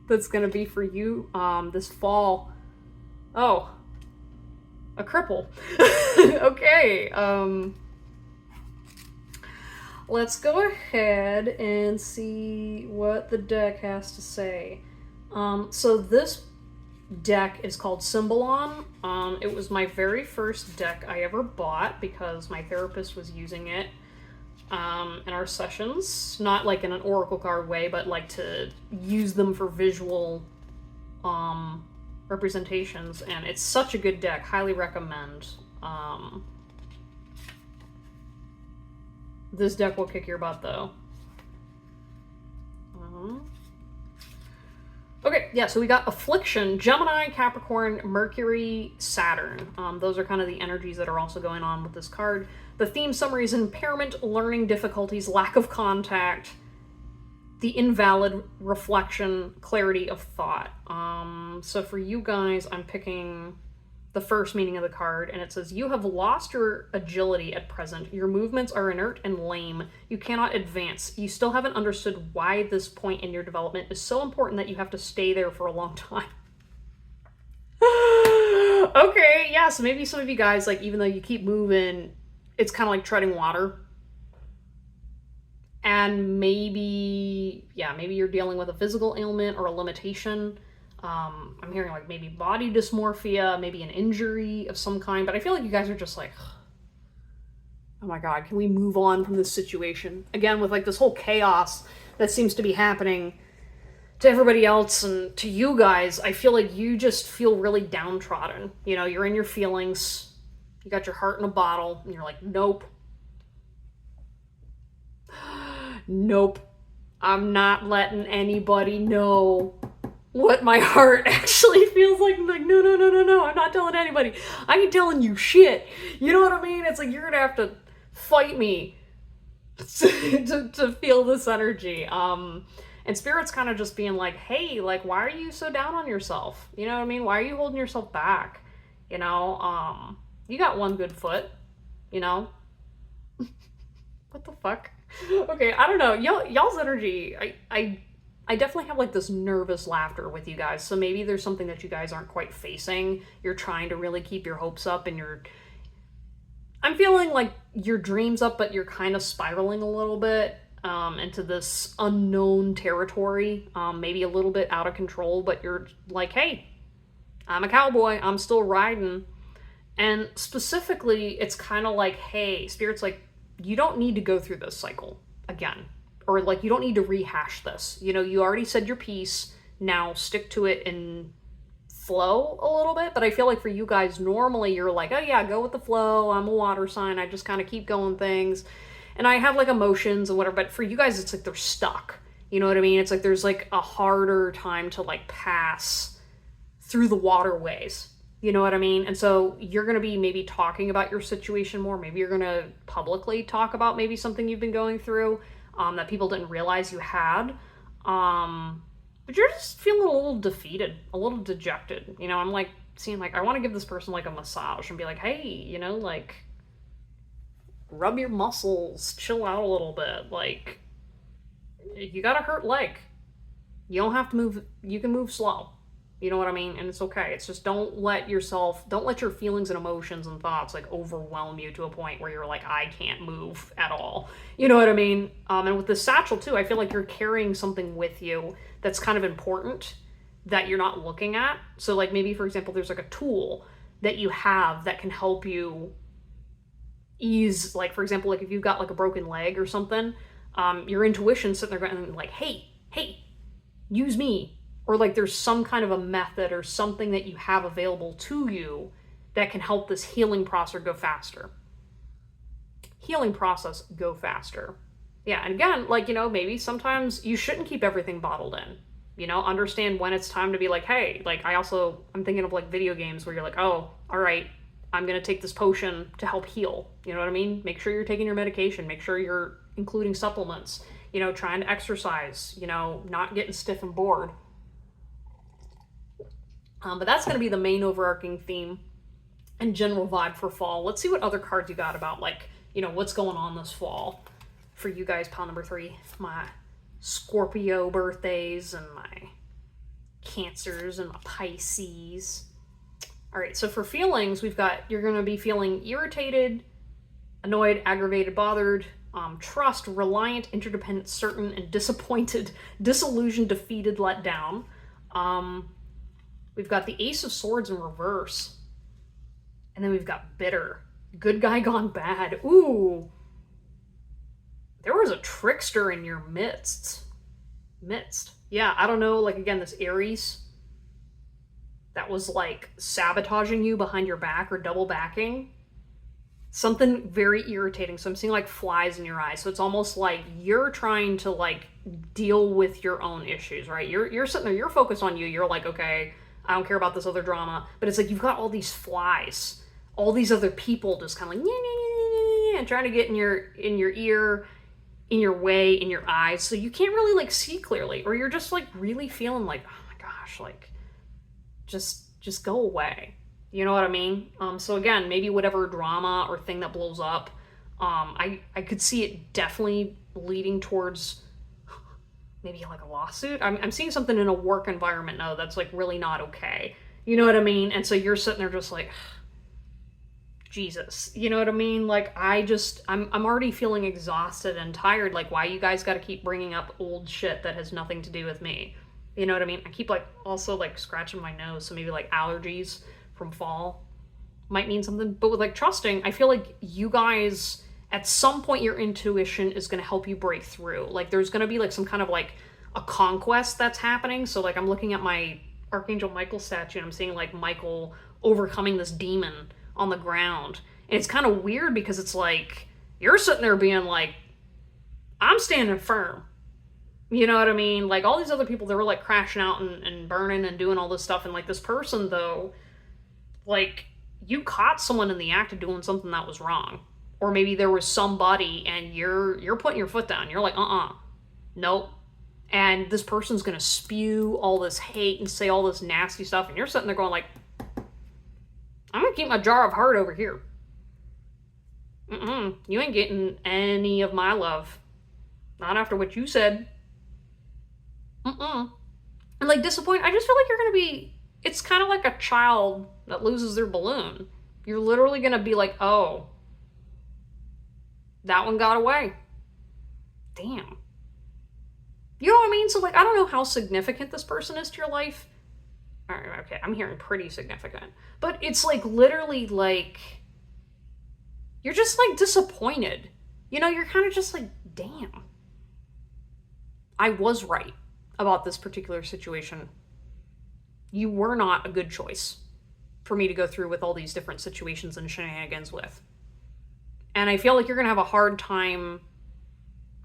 that's going to be for you this fall. Oh, a cripple. Okay, let's go ahead and see what the deck has to say. So this deck is called Symbolon. It was my very first deck I ever bought because my therapist was using it in our sessions. Not like in an oracle card way, but like to use them for visual representations. And it's such a good deck. Highly recommend. This deck will kick your butt though. Okay, yeah, so we got Affliction, Gemini, Capricorn, Mercury, Saturn. Those are kind of the energies that are also going on with this card. The theme summary is impairment, learning difficulties, lack of contact, the invalid reflection, clarity of thought. So for you guys, I'm picking the first meaning of the card, and it says, you have lost your agility at present. Your movements are inert and lame. You cannot advance. You still haven't understood why this point in your development is so important that you have to stay there for a long time. Okay, yeah, so maybe some of you guys, like, even though you keep moving, it's kind of like treading water. And maybe, yeah, maybe you're dealing with a physical ailment or a limitation. I'm hearing like maybe body dysmorphia, maybe an injury of some kind, but I feel like you guys are just like, oh my god, can we move on from this situation? Again, with like this whole chaos that seems to be happening to everybody else and to you guys, I feel like you just feel really downtrodden. You know, you're in your feelings, you got your heart in a bottle, and you're like, nope. Nope. I'm not letting anybody know what my heart actually feels like. I'm like, no, I'm not telling anybody. I ain't telling you shit. You know what I mean? It's like, you're gonna have to fight me to feel this energy. And Spirit's kind of just being like, hey, like, why are you so down on yourself? You know what I mean? Why are you holding yourself back? You know, you got one good foot, you know? What the fuck? Okay, I don't know. Y'all's energy, I definitely have like this nervous laughter with you guys. So maybe there's something that you guys aren't quite facing. You're trying to really keep your hopes up, and I'm feeling like your dreams up, but you're kind of spiraling a little bit into this unknown territory. Maybe a little bit out of control, but you're like, hey, I'm a cowboy. I'm still riding. And specifically, it's kind of like, hey, Spirit's like, you don't need to go through this cycle again. Or like, you don't need to rehash this. You know, you already said your piece. Now stick to it and flow a little bit. But I feel like for you guys, normally you're like, oh yeah, go with the flow. I'm a water sign. I just kind of keep going things. And I have like emotions and whatever. But for you guys, it's like they're stuck. You know what I mean? It's like there's like a harder time to like pass through the waterways. You know what I mean? And so you're going to be maybe talking about your situation more. Maybe you're going to publicly talk about maybe something you've been going through. That people didn't realize you had. But you're just feeling a little defeated, a little dejected. You know, I'm like, seeing like, I want to give this person like a massage and be like, hey, you know, like, rub your muscles, chill out a little bit. Like, you got a hurt leg. You don't have to move, you can move slow. You know what I mean? And it's okay. It's just don't let your feelings and emotions and thoughts like overwhelm you to a point where you're like, I can't move at all. You know what I mean? And with the satchel too, I feel like you're carrying something with you that's kind of important that you're not looking at. So like maybe, for example, there's like a tool that you have that can help you ease, like, for example, like if you've got like a broken leg or something, your intuition's sitting there going like, hey, use me. Or like there's some kind of a method or something that you have available to you that can help this healing process go faster. Yeah, and again, like, maybe sometimes you shouldn't keep everything bottled in. Understand when it's time to be like, hey, like I'm thinking of like video games where you're like, oh, all right, I'm going to take this potion to help heal. You know what I mean? Make sure you're taking your medication. Make sure you're including supplements, trying to exercise, not getting stiff and bored. But that's going to be the main overarching theme and general vibe for fall. Let's see what other cards you got about, like, what's going on this fall for you guys. Pile number 3, my Scorpio birthdays and my Cancers and my Pisces. All right, so for feelings, we've got, you're going to be feeling irritated, annoyed, aggravated, bothered, trust, reliant, interdependent, certain, and disappointed, disillusioned, defeated, let down. We've got the Ace of Swords in reverse. And then we've got bitter. Good guy gone bad. Ooh. There was a trickster in your midst. Yeah, I don't know, like, again, this Aries that was, like, sabotaging you behind your back or double backing. Something very irritating. So I'm seeing, like, flies in your eyes. So it's almost like you're trying to, like, deal with your own issues, right? You're sitting there, you're focused on you. You're like, okay, I don't care about this other drama. But it's like you've got all these flies, all these other people just kind of like, and trying to get in your ear, in your way, in your eyes. So you can't really, like, see clearly. Or you're just, like, really feeling like, oh my gosh, like, just go away. You know what I mean? So again, maybe whatever drama or thing that blows up, I could see it definitely leading towards maybe like a lawsuit. I'm seeing something in a work environment now that's like really not okay. You know what I mean? And so you're sitting there just like, Jesus. You know what I mean? Like, I'm already feeling exhausted and tired. Like, why you guys got to keep bringing up old shit that has nothing to do with me? You know what I mean? I keep, like, also, like, scratching my nose. So maybe, like, allergies from fall might mean something. But with, like, trusting, I feel like you guys, at some point, your intuition is going to help you break through. Like, there's going to be, like, some kind of, like, a conquest that's happening. So, like, I'm looking at my Archangel Michael statue, and I'm seeing, like, Michael overcoming this demon on the ground. And it's kind of weird because it's like, you're sitting there being like, I'm standing firm. You know what I mean? Like, all these other people, they were, like, crashing out and burning and doing all this stuff. And, like, this person, though, like, you caught someone in the act of doing something that was wrong. Or maybe there was somebody and you're putting your foot down. You're like, nope. And this person's going to spew all this hate and say all this nasty stuff. And you're sitting there going like, I'm going to keep my jar of heart over here. You ain't getting any of my love. Not after what you said. And, like, disappointed. I just feel like you're going to be, it's kind of like a child that loses their balloon. You're literally going to be like, oh, that one got away. Damn. You know what I mean? So, like, I don't know how significant this person is to your life. All right, okay, I'm hearing pretty significant. But it's, like, literally, like, you're just, like, disappointed. You know, you're kind of just like, damn. I was right about this particular situation. You were not a good choice for me to go through with all these different situations and shenanigans with. And I feel like you're going to have a hard time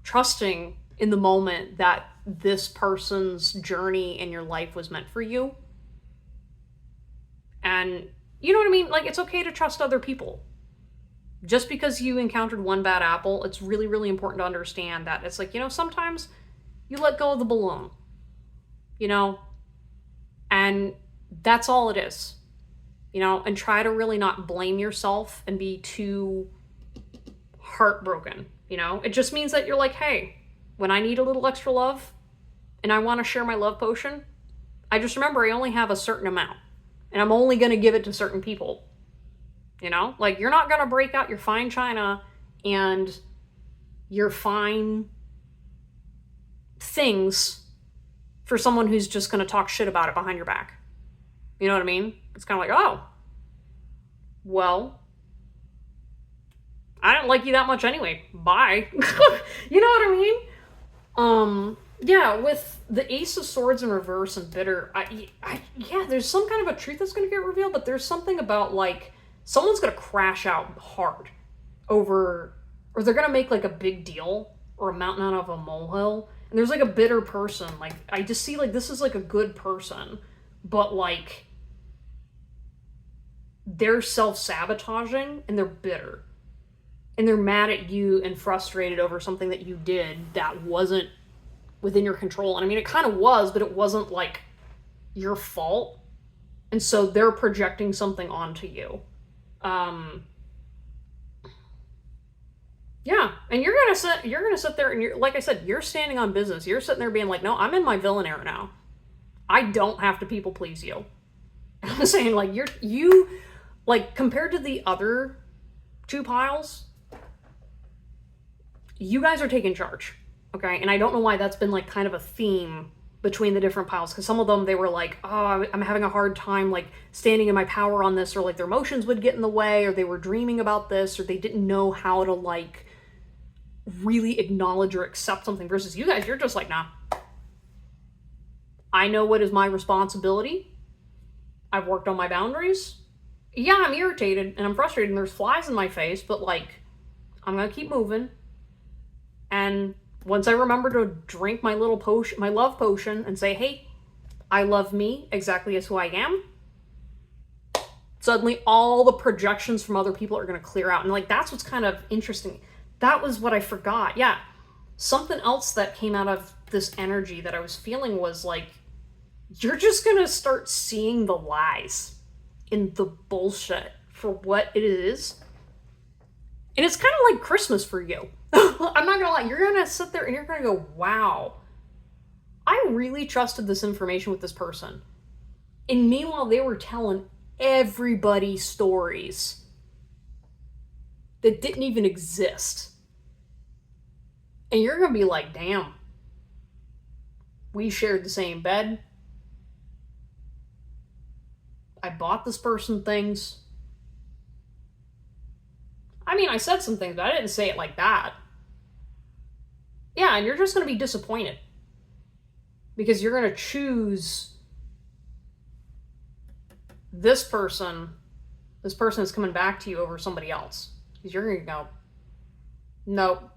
trusting in the moment that this person's journey in your life was meant for you. And you know what I mean? Like, it's okay to trust other people. Just because you encountered one bad apple, it's really, really important to understand that it's like, you know, sometimes you let go of the balloon, you know, and that's all it is, you know, and try to really not blame yourself and be too heartbroken, you know. It just means that you're like, hey, when I need a little extra love and I want to share my love potion, I just remember I only have a certain amount. And I'm only going to give it to certain people. You know? Like, you're not going to break out your fine china and your fine things for someone who's just going to talk shit about it behind your back. You know what I mean? It's kind of like, oh, well, I don't like you that much anyway. Bye. You know what I mean? Yeah, with the Ace of Swords in reverse and bitter, yeah, there's some kind of a truth that's going to get revealed, but there's something about, like, someone's going to crash out hard over, or they're going to make, like, a big deal or a mountain out of a molehill. And there's, like, a bitter person. Like, I just see, like, this is, like, a good person, but, like, they're self-sabotaging and they're bitter. And they're mad at you and frustrated over something that you did that wasn't within your control. And I mean, it kind of was, but it wasn't, like, your fault. And so they're projecting something onto you. Yeah, and you're gonna sit there and you're, like I said, you're standing on business. You're sitting there being like, no, I'm in my villain era now. I don't have to people please you. I'm saying, like, you, like, compared to the other two piles, you guys are taking charge, okay? And I don't know why that's been, like, kind of a theme between the different piles, because some of them, they were like, oh, I'm having a hard time, like, standing in my power on this, or, like, their emotions would get in the way, or they were dreaming about this, or they didn't know how to, like, really acknowledge or accept something, versus you guys, you're just like, nah. I know what is my responsibility. I've worked on my boundaries. Yeah, I'm irritated and I'm frustrated and there's flies in my face, but, like, I'm gonna keep moving. And once I remember to drink my little potion, my love potion, and say, hey, I love me exactly as who I am, suddenly all the projections from other people are gonna clear out. And, like, that's what's kind of interesting. That was what I forgot. Yeah. Something else that came out of this energy that I was feeling was, like, you're just gonna start seeing the lies in the bullshit for what it is. And it's kind of like Christmas for you. I'm not gonna lie. You're gonna sit there and you're gonna go, wow, I really trusted this information with this person. And meanwhile, they were telling everybody stories that didn't even exist. And you're gonna be like, damn, we shared the same bed. I bought this person things. I mean, I said some things, but I didn't say it like that. Yeah, and you're just going to be disappointed. Because you're going to choose this person is coming back to you over somebody else. Because you're going to go, nope.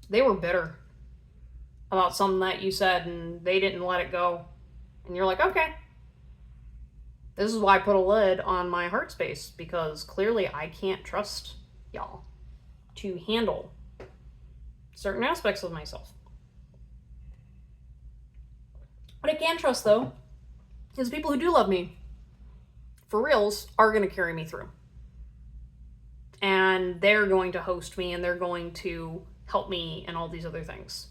They were bitter about something that you said, and they didn't let it go. And you're like, okay. This is why I put a lid on my heart space, because clearly I can't trust y'all to handle certain aspects of myself. What I can trust, though, is people who do love me, for reals, are going to carry me through. And they're going to host me, and they're going to help me, and all these other things.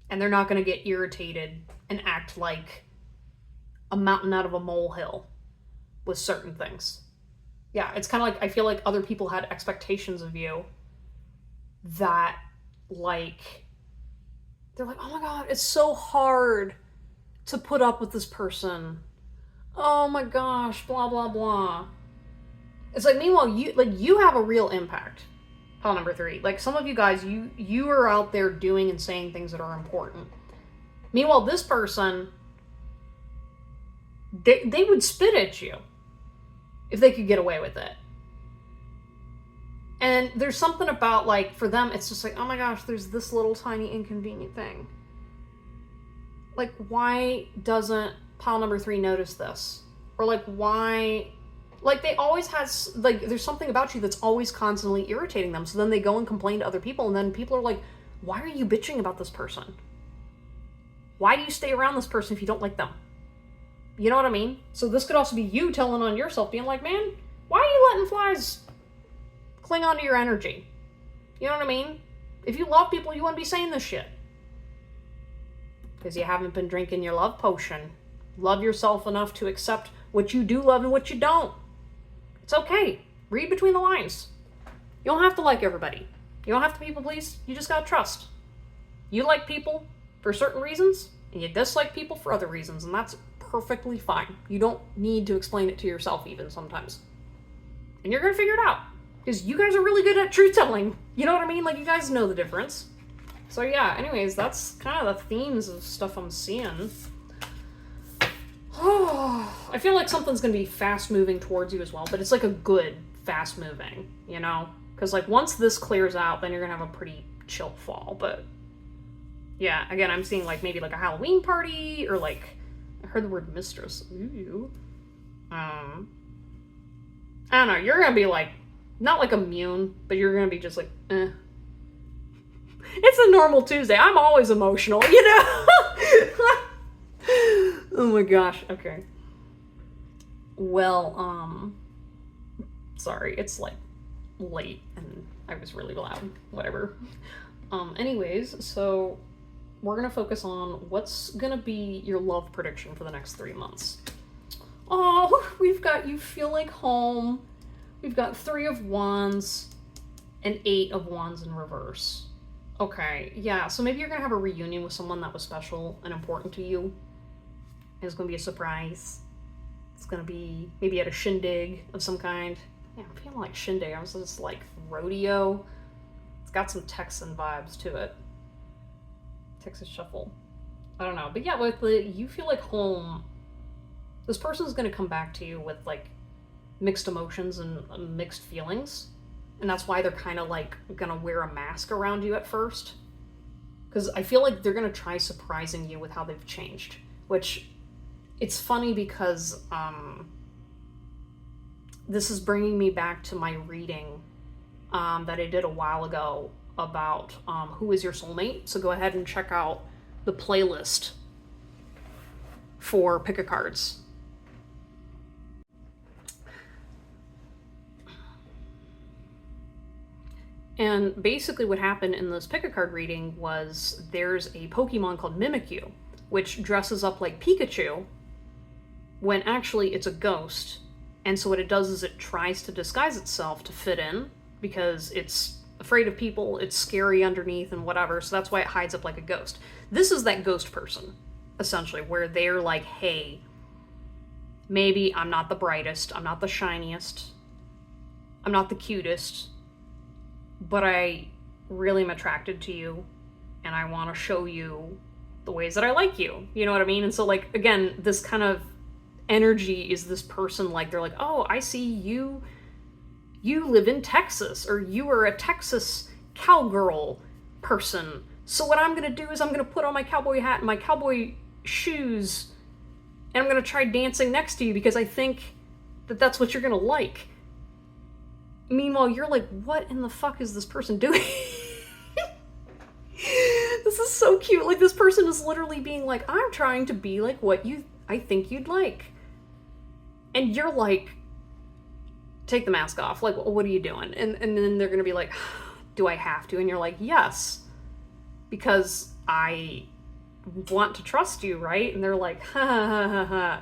And they're not going to get irritated and act like a mountain out of a molehill with certain things. Yeah, it's kind of like, I feel like other people had expectations of you that, like, they're like, oh my God, it's so hard to put up with this person. Oh my gosh, blah, blah, blah. It's like, meanwhile, you have a real impact. Pile number 3. Like, some of you guys, you are out there doing and saying things that are important. Meanwhile, this person, they would spit at you if they could get away with it. And there's something about, like, for them, it's just like, oh my gosh, there's this little tiny inconvenient thing. Like, why doesn't pile number 3 notice this? Or, like, why... Like, they always has, like, there's something about you that's always constantly irritating them. So then they go and complain to other people, and then people are like, why are you bitching about this person? Why do you stay around this person if you don't like them? You know what I mean? So this could also be you telling on yourself, being like, man, why are you letting flies cling onto your energy? You know what I mean? If you love people, you wouldn't be saying this shit. because you haven't been drinking your love potion. Love yourself enough to accept what you do love and what you don't. It's okay. Read between the lines. You don't have to like everybody. You don't have to people please. You just gotta trust. You like people for certain reasons, and you dislike people for other reasons, and that's perfectly fine. You don't need to explain it to yourself even sometimes. And you're gonna figure it out. Because you guys are really good at truth telling. You know what I mean? Like, you guys know the difference. So yeah, anyways, that's kind of the themes of stuff I'm seeing. I feel like something's gonna be fast moving towards you as well, but it's like a good fast moving, you know? Because like once this clears out, then you're gonna have a pretty chill fall. But yeah, again, I'm seeing like maybe like a Halloween party, or like, I heard the word mistress. Ooh. I don't know, you're gonna be like, not like immune, but you're gonna be just like, eh. It's a normal Tuesday. I'm always emotional, you know? Oh my gosh, okay. Well, sorry, it's like late and I was really loud, whatever. Anyways, so we're gonna focus on what's gonna be your love prediction for the next 3 months. Oh, we've got you feel like home. We've got 3 of Wands and 8 of Wands in reverse. Okay, yeah, so maybe you're gonna have a reunion with someone that was special and important to you. It's gonna be a surprise. It's gonna be maybe at a shindig of some kind. Yeah, I'm feeling like shindig. I was just like rodeo. It's got some Texan vibes to it. Texas shuffle. I don't know. But yeah, with the you feel like home, this person's gonna come back to you with like mixed emotions and mixed feelings. And that's why they're kind of like gonna wear a mask around you at first. Because I feel like they're gonna try surprising you with how they've changed. Which, it's funny because this is bringing me back to my reading that I did a while ago about who is your soulmate. So go ahead and check out the playlist for pick a cards. And basically what happened in this pick a card reading was there's a Pokemon called Mimikyu, which dresses up like Pikachu when actually it's a ghost. And so what it does is it tries to disguise itself to fit in because it's afraid of people, it's scary underneath and whatever, so that's why it hides up like a ghost. This is that ghost person, essentially, where they're like, hey, maybe I'm not the brightest, I'm not the shiniest, I'm not the cutest, but I really am attracted to you, and I want to show you the ways that I like you. You know what I mean? And so, like, again, this kind of energy is this person, like, they're like, oh, I see you live in Texas, or you are a Texas cowgirl person. So what I'm going to do is I'm going to put on my cowboy hat and my cowboy shoes, and I'm going to try dancing next to you because I think that that's what you're going to like. Meanwhile, you're like, what in the fuck is this person doing? This is so cute. Like, this person is literally being like, I'm trying to be like what I think you'd like. And you're like, take the mask off. Like, what are you doing? And then they're going to be like, do I have to? And you're like, yes, because I want to trust you, right? And they're like, ha ha ha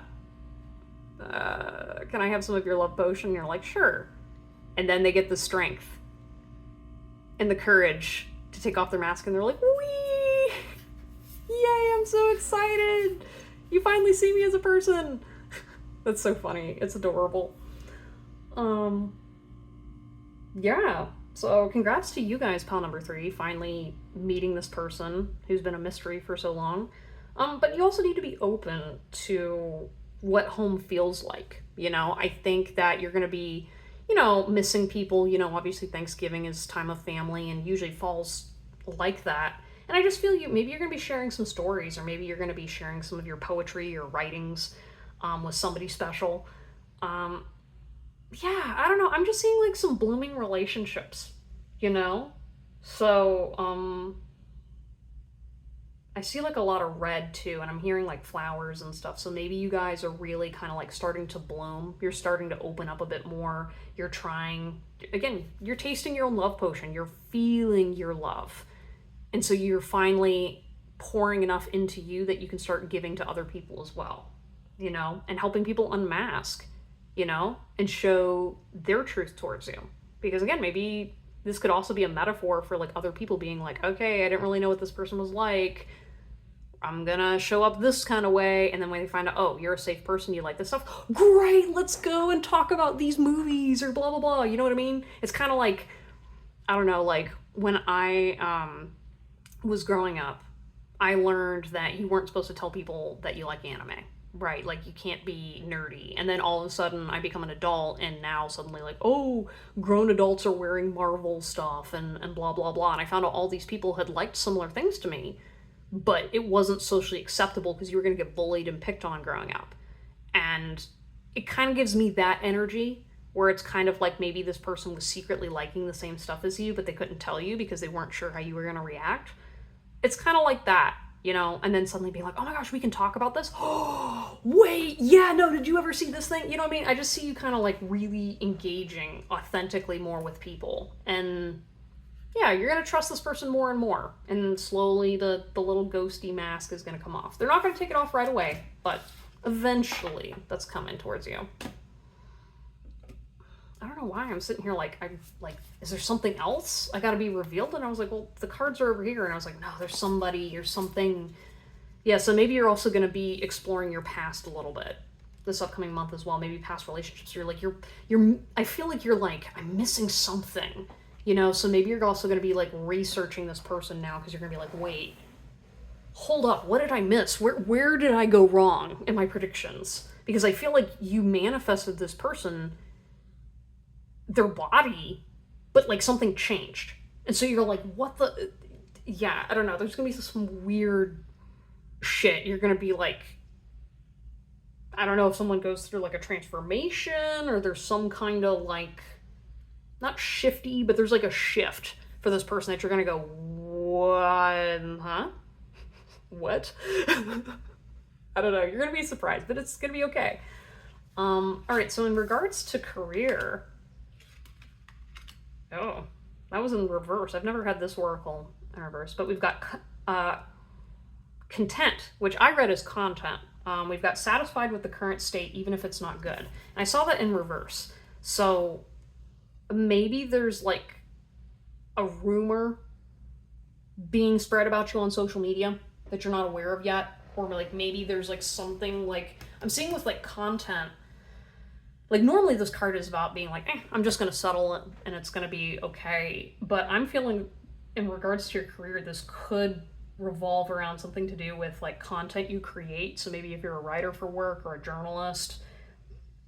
ha. Can I have some of your love potion? And you're like, sure. And then they get the strength and the courage to take off their mask, and they're like, wee! Yay, I'm so excited! You finally see me as a person! That's so funny. It's adorable. Yeah. So congrats to you guys, pal number 3, finally meeting this person who's been a mystery for so long. But you also need to be open to what home feels like. You know, I think that you're going to be, you know, missing people. You know, obviously Thanksgiving is time of family and usually falls like that. And I just feel maybe you're going to be sharing some stories, or maybe you're going to be sharing some of your poetry or writings with somebody special. Yeah, I don't know. I'm just seeing like some blooming relationships, you know? So, I see like a lot of red too, and I'm hearing like flowers and stuff. So maybe you guys are really kind of like starting to bloom. You're starting to open up a bit more. You're trying, again, you're tasting your own love potion. You're feeling your love. And so you're finally pouring enough into you that you can start giving to other people as well, you know, and helping people unmask, you know, and show their truth towards you. Because again, maybe this could also be a metaphor for like other people being like, okay, I didn't really know what this person was like. I'm gonna show up this kind of way. And then when they find out, oh, you're a safe person, you like this stuff, great, let's go and talk about these movies or blah, blah, blah. You know what I mean? It's kind of like, I don't know, like when I was growing up, I learned that you weren't supposed to tell people that you like anime, right? Like you can't be nerdy. And then all of a sudden I become an adult and now suddenly like, oh, grown adults are wearing Marvel stuff and blah, blah, blah. And I found out all these people had liked similar things to me, but it wasn't socially acceptable because you were going to get bullied and picked on growing up. And it kind of gives me that energy where it's kind of like maybe this person was secretly liking the same stuff as you, but they couldn't tell you because they weren't sure how you were going to react. It's kind of like that, you know, and then suddenly being like, oh my gosh, we can talk about this. Oh, wait, yeah, no, did you ever see this thing? You know what I mean? I just see you kind of like really engaging authentically more with people. And yeah, you're going to trust this person more and more. And slowly the little ghosty mask is going to come off. They're not going to take it off right away, but eventually that's coming towards you. I don't know why I'm sitting here like, I'm like, is there something else I gotta be revealed? And I was like, well, the cards are over here. And I was like, no, there's somebody or something. Yeah, so maybe you're also gonna be exploring your past a little bit this upcoming month as well. Maybe past relationships. You're like, I feel like you're like, I'm missing something, you know? So maybe you're also gonna be like researching this person now because you're gonna be like, wait, hold up, what did I miss? Where did I go wrong in my predictions? Because I feel like you manifested this person, their body, but like something changed. And so you're like, what the, yeah, I don't know. There's gonna be some weird shit. You're gonna be like, I don't know if someone goes through like a transformation or there's some kind of like, not shifty, but there's like a shift for this person that you're gonna go, what, huh? What? I don't know. You're gonna be surprised, but it's gonna be okay. All right, so in regards to career, oh, that was in reverse. I've never had this oracle in reverse, but we've got content, which I read as content. We've got satisfied with the current state, even if it's not good. And I saw that in reverse. So maybe there's like a rumor being spread about you on social media that you're not aware of yet. Or like maybe there's like something like, I'm seeing with like content, like normally this card is about being like, I'm just going to settle it and it's going to be okay. But I'm feeling in regards to your career, this could revolve around something to do with like content you create. So maybe if you're a writer for work or a journalist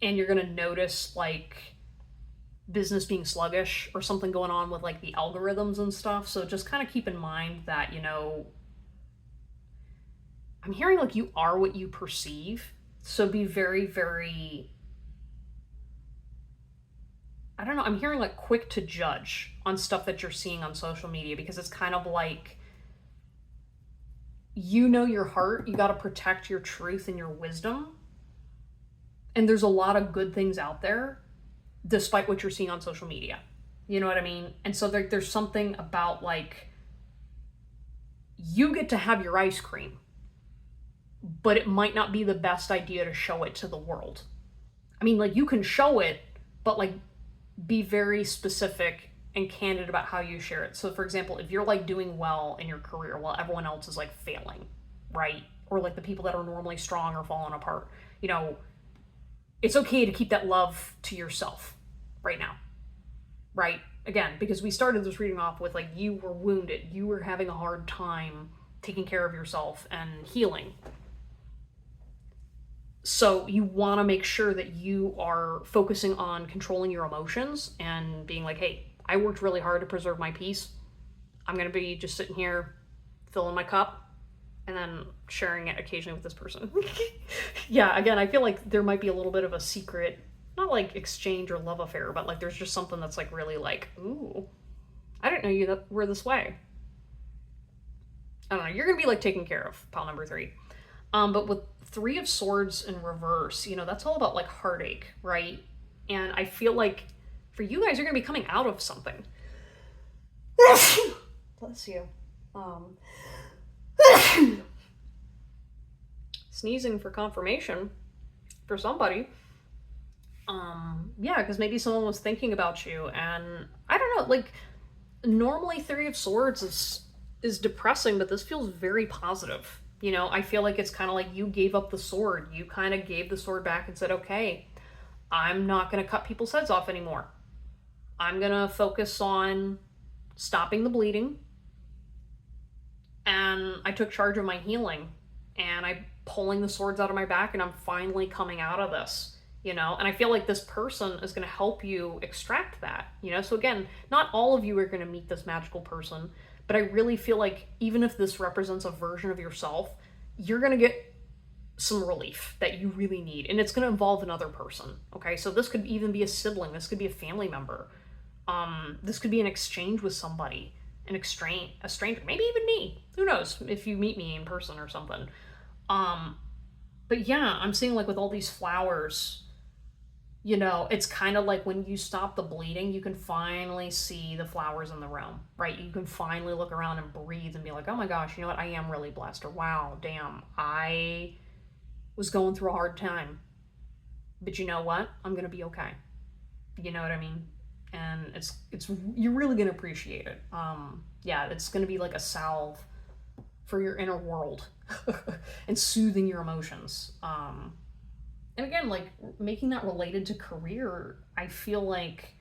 and you're going to notice like business being sluggish or something going on with like the algorithms and stuff. So just kind of keep in mind that, you know, I'm hearing like you are what you perceive. So be very, very, I don't know, I'm hearing like quick to judge on stuff that you're seeing on social media because it's kind of like, you know your heart, you got to protect your truth and your wisdom. And there's a lot of good things out there despite what you're seeing on social media. You know what I mean? And so there's something about like, you get to have your ice cream, but it might not be the best idea to show it to the world. I mean, like you can show it, but like, be very specific and candid about how you share it. So for example, if you're like doing well in your career while everyone else is like failing, right? Or like the people that are normally strong are falling apart, you know, it's okay to keep that love to yourself right now, right? Again, because we started this reading off with like, you were wounded, you were having a hard time taking care of yourself and healing. So you want to make sure that you are focusing on controlling your emotions and being like, hey, I worked really hard to preserve my peace. I'm going to be just sitting here filling my cup and then sharing it occasionally with this person. Yeah, again, I feel like there might be a little bit of a secret, not like exchange or love affair, but like there's just something that's like really like, ooh, I didn't know you were this way. I don't know, you're going to be like taken care of, pile number 3. But with 3 of Swords in reverse, you know, that's all about like heartache, right? And I feel like for you guys, you're going to be coming out of something. Bless you. Sneezing for confirmation for somebody. Yeah, because maybe someone was thinking about you, and I don't know, like, normally Three of Swords is depressing, but this feels very positive. You know, I feel like it's kind of like you gave up the sword. You kind of gave the sword back and said, okay, I'm not going to cut people's heads off anymore. I'm going to focus on stopping the bleeding. And I took charge of my healing. And I'm pulling the swords out of my back, and I'm finally coming out of this. You know, and I feel like this person is going to help you extract that. You know, so again, not all of you are going to meet this magical person, but I really feel like even if this represents a version of yourself, you're going to get some relief that you really need, and it's going to involve another person. Okay, so this could even be a sibling, this could be a family member, this could be an exchange with somebody, a stranger, maybe even me. Who knows if you meet me in person or something. But yeah, I'm seeing like with all these flowers, you know, it's kind of like when you stop the bleeding, you can finally see the flowers in the room, right? You can finally look around and breathe and be like, oh my gosh, you know what? I am really blessed. Or wow, damn, I was going through a hard time. But you know what? I'm going to be okay. You know what I mean? And it's you're really going to appreciate it. Yeah, it's going to be like a salve for your inner world and soothing your emotions. And again, like making that related to career, I feel like,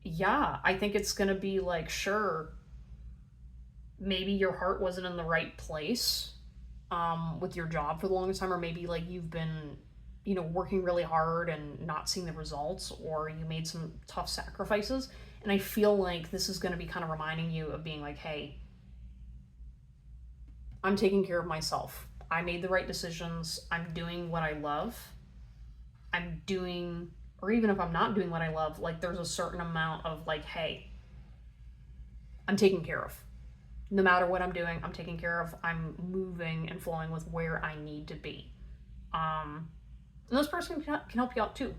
yeah, I think it's going to be like, sure, maybe your heart wasn't in the right place with your job for the longest time, or maybe like you've been, you know, working really hard and not seeing the results, or you made some tough sacrifices. And I feel like this is going to be kind of reminding you of being like, hey, I'm taking care of myself. I made the right decisions. I'm doing what I love. I'm doing, or even if I'm not doing what I love, like there's a certain amount of like, hey, I'm taken care of. No matter what I'm doing, I'm taken care of. I'm moving and flowing with where I need to be. And this person can help you out too.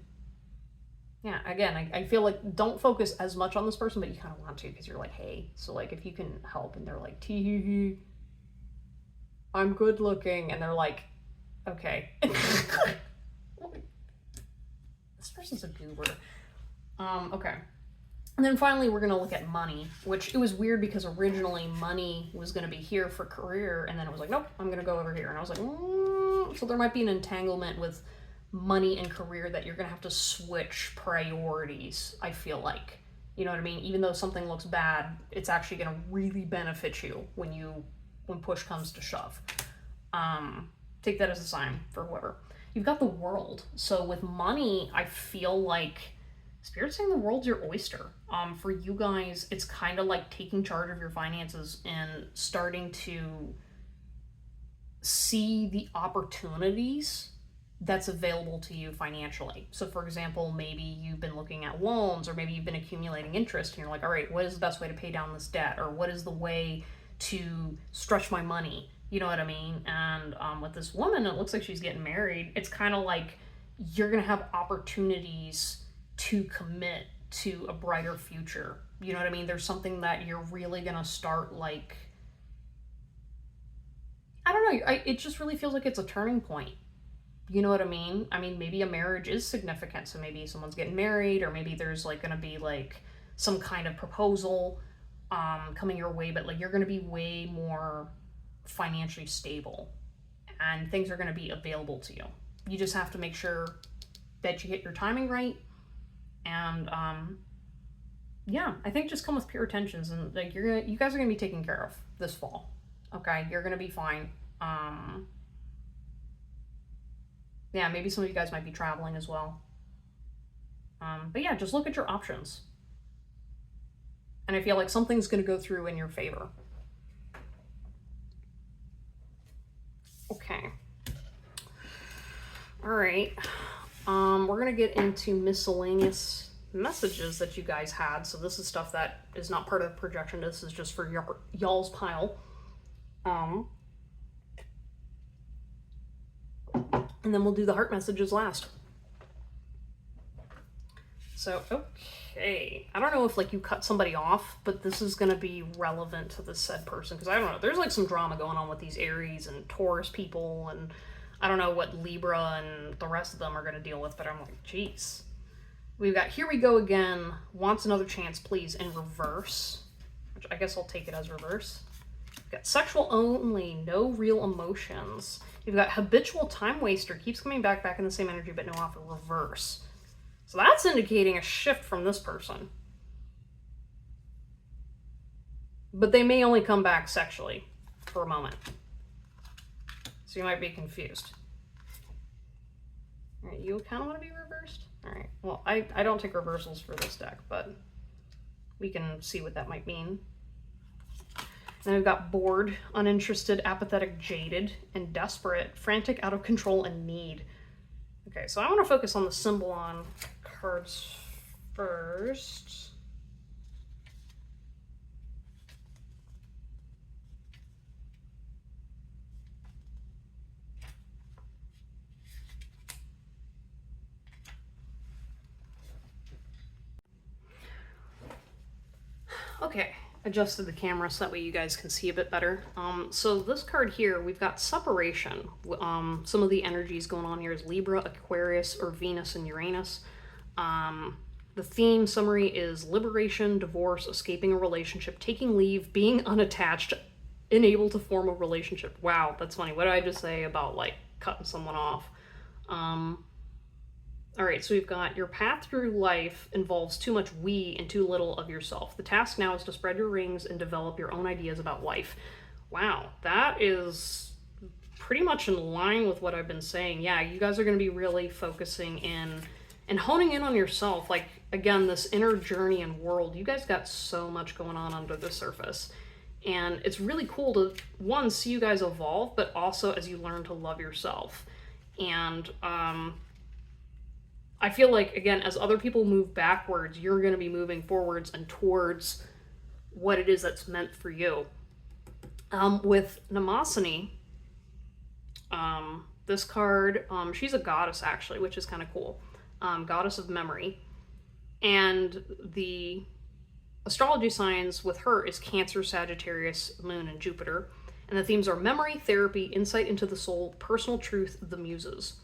Yeah, again, I feel like don't focus as much on this person, but you kind of want to because you're like, hey, so like if you can help, and they're like, tee hee hee, I'm good looking, and they're like, okay. This person's a goober. Okay. And then finally, we're going to look at money, which it was weird because originally money was going to be here for career, and then it was like, nope, I'm going to go over here. And I was like, so there might be an entanglement with money and career that you're going to have to switch priorities, I feel like. You know what I mean? Even though something looks bad, it's actually going to really benefit you when push comes to shove. Take that as a sign for whoever. You've got the world. So with money, I feel like Spirit's saying the world's your oyster. For you guys, it's kind of like taking charge of your finances and starting to see the opportunities that's available to you financially. So for example, maybe you've been looking at loans, or maybe you've been accumulating interest, and you're like, all right, what is the best way to pay down this debt? Or what is the way to stretch my money? You know what I mean? And with this woman, it looks like she's getting married. It's kind of like you're going to have opportunities to commit to a brighter future. You know what I mean? There's something that you're really going to start like, I don't know. It just really feels like it's a turning point. You know what I mean? I mean, maybe a marriage is significant. So maybe someone's getting married, or maybe there's like going to be like some kind of proposal coming your way, but like you're going to be way more financially stable, and things are going to be available to you. You just have to make sure that you hit your timing right. And yeah, I think just come with pure intentions, and like you guys are going to be taken care of this fall. Okay, you're going to be fine. Yeah, maybe some of you guys might be traveling as well. But yeah, just look at your options. And I feel like something's going to go through in your favor. Okay. All right. We're going to get into miscellaneous messages that you guys had. So this is stuff that is not part of the projection. This is just for y'all's pile. And then we'll do the heart messages last. So, okay. I don't know if, like, you cut somebody off, but this is going to be relevant to the said person. Because I don't know. There's, like, some drama going on with these Aries and Taurus people. And I don't know what Libra and the rest of them are going to deal with. But I'm like, geez. We've got Here We Go Again. Wants Another Chance, Please, in reverse. Which I guess I'll take it as reverse. We've got Sexual Only. No Real Emotions. You've got Habitual Time Waster. Keeps coming back in the same energy, but no offer, reverse. So that's indicating a shift from this person. But they may only come back sexually for a moment. So you might be confused. All right, you kind of want to be reversed? All right, well, I don't take reversals for this deck, but we can see what that might mean. Then we've got Bored, Uninterested, Apathetic, Jaded, and Desperate, Frantic, Out of Control, and Need. Okay, so I want to focus on the symbol on cards first. Okay, adjusted the camera so that way you guys can see a bit better. So this card here, we've got Separation. Some of the energies going on here is Libra, Aquarius, or Venus and Uranus. The theme summary is liberation, divorce, escaping a relationship, taking leave, being unattached, unable to form a relationship. Wow, that's funny. What did I just say about, like, cutting someone off? All right, so we've got your path through life involves too much we and too little of yourself. The task now is to spread your wings and develop your own ideas about life. Wow, that is pretty much in line with what I've been saying. Yeah, you guys are going to be really focusing in and honing in on yourself. Like, again, this inner journey and world. You guys got so much going on under the surface. And it's really cool to, one, see you guys evolve, but also as you learn to love yourself. And, I feel like, again, as other people move backwards, you're going to be moving forwards and towards what it is that's meant for you. With Mnemosyne, this card, she's a goddess, actually, which is kind of cool. Goddess of memory. And the astrology signs with her is Cancer, Sagittarius, Moon, and Jupiter. And the themes are memory, therapy, insight into the soul, personal truth, the muses.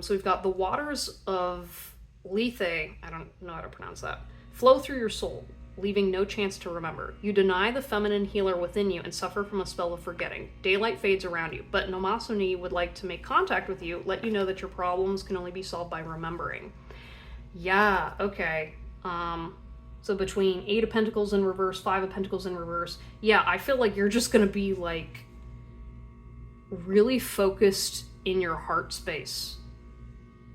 So we've got the waters of Lethe, I don't know how to pronounce that, flow through your soul, leaving no chance to remember. You deny the feminine healer within you and suffer from a spell of forgetting. Daylight fades around you, but Mnemosyne would like to make contact with you, let you know that your problems can only be solved by remembering. Yeah, okay. So between 8 of Pentacles in reverse, 5 of Pentacles in reverse, yeah, I feel like you're just gonna be, like, really focused in your heart space,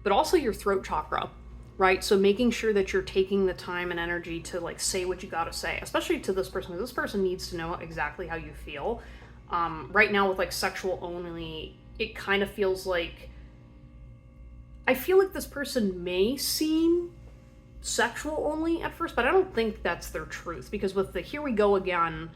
but also your throat chakra, right? So making sure that you're taking the time and energy to, like, say what you gotta say, especially to this person, because this person needs to know exactly how you feel. Right now with, like, Sexual Only, it kind of feels like, I feel like this person may seem sexual only at first, but I don't think that's their truth, because with the Here We Go Again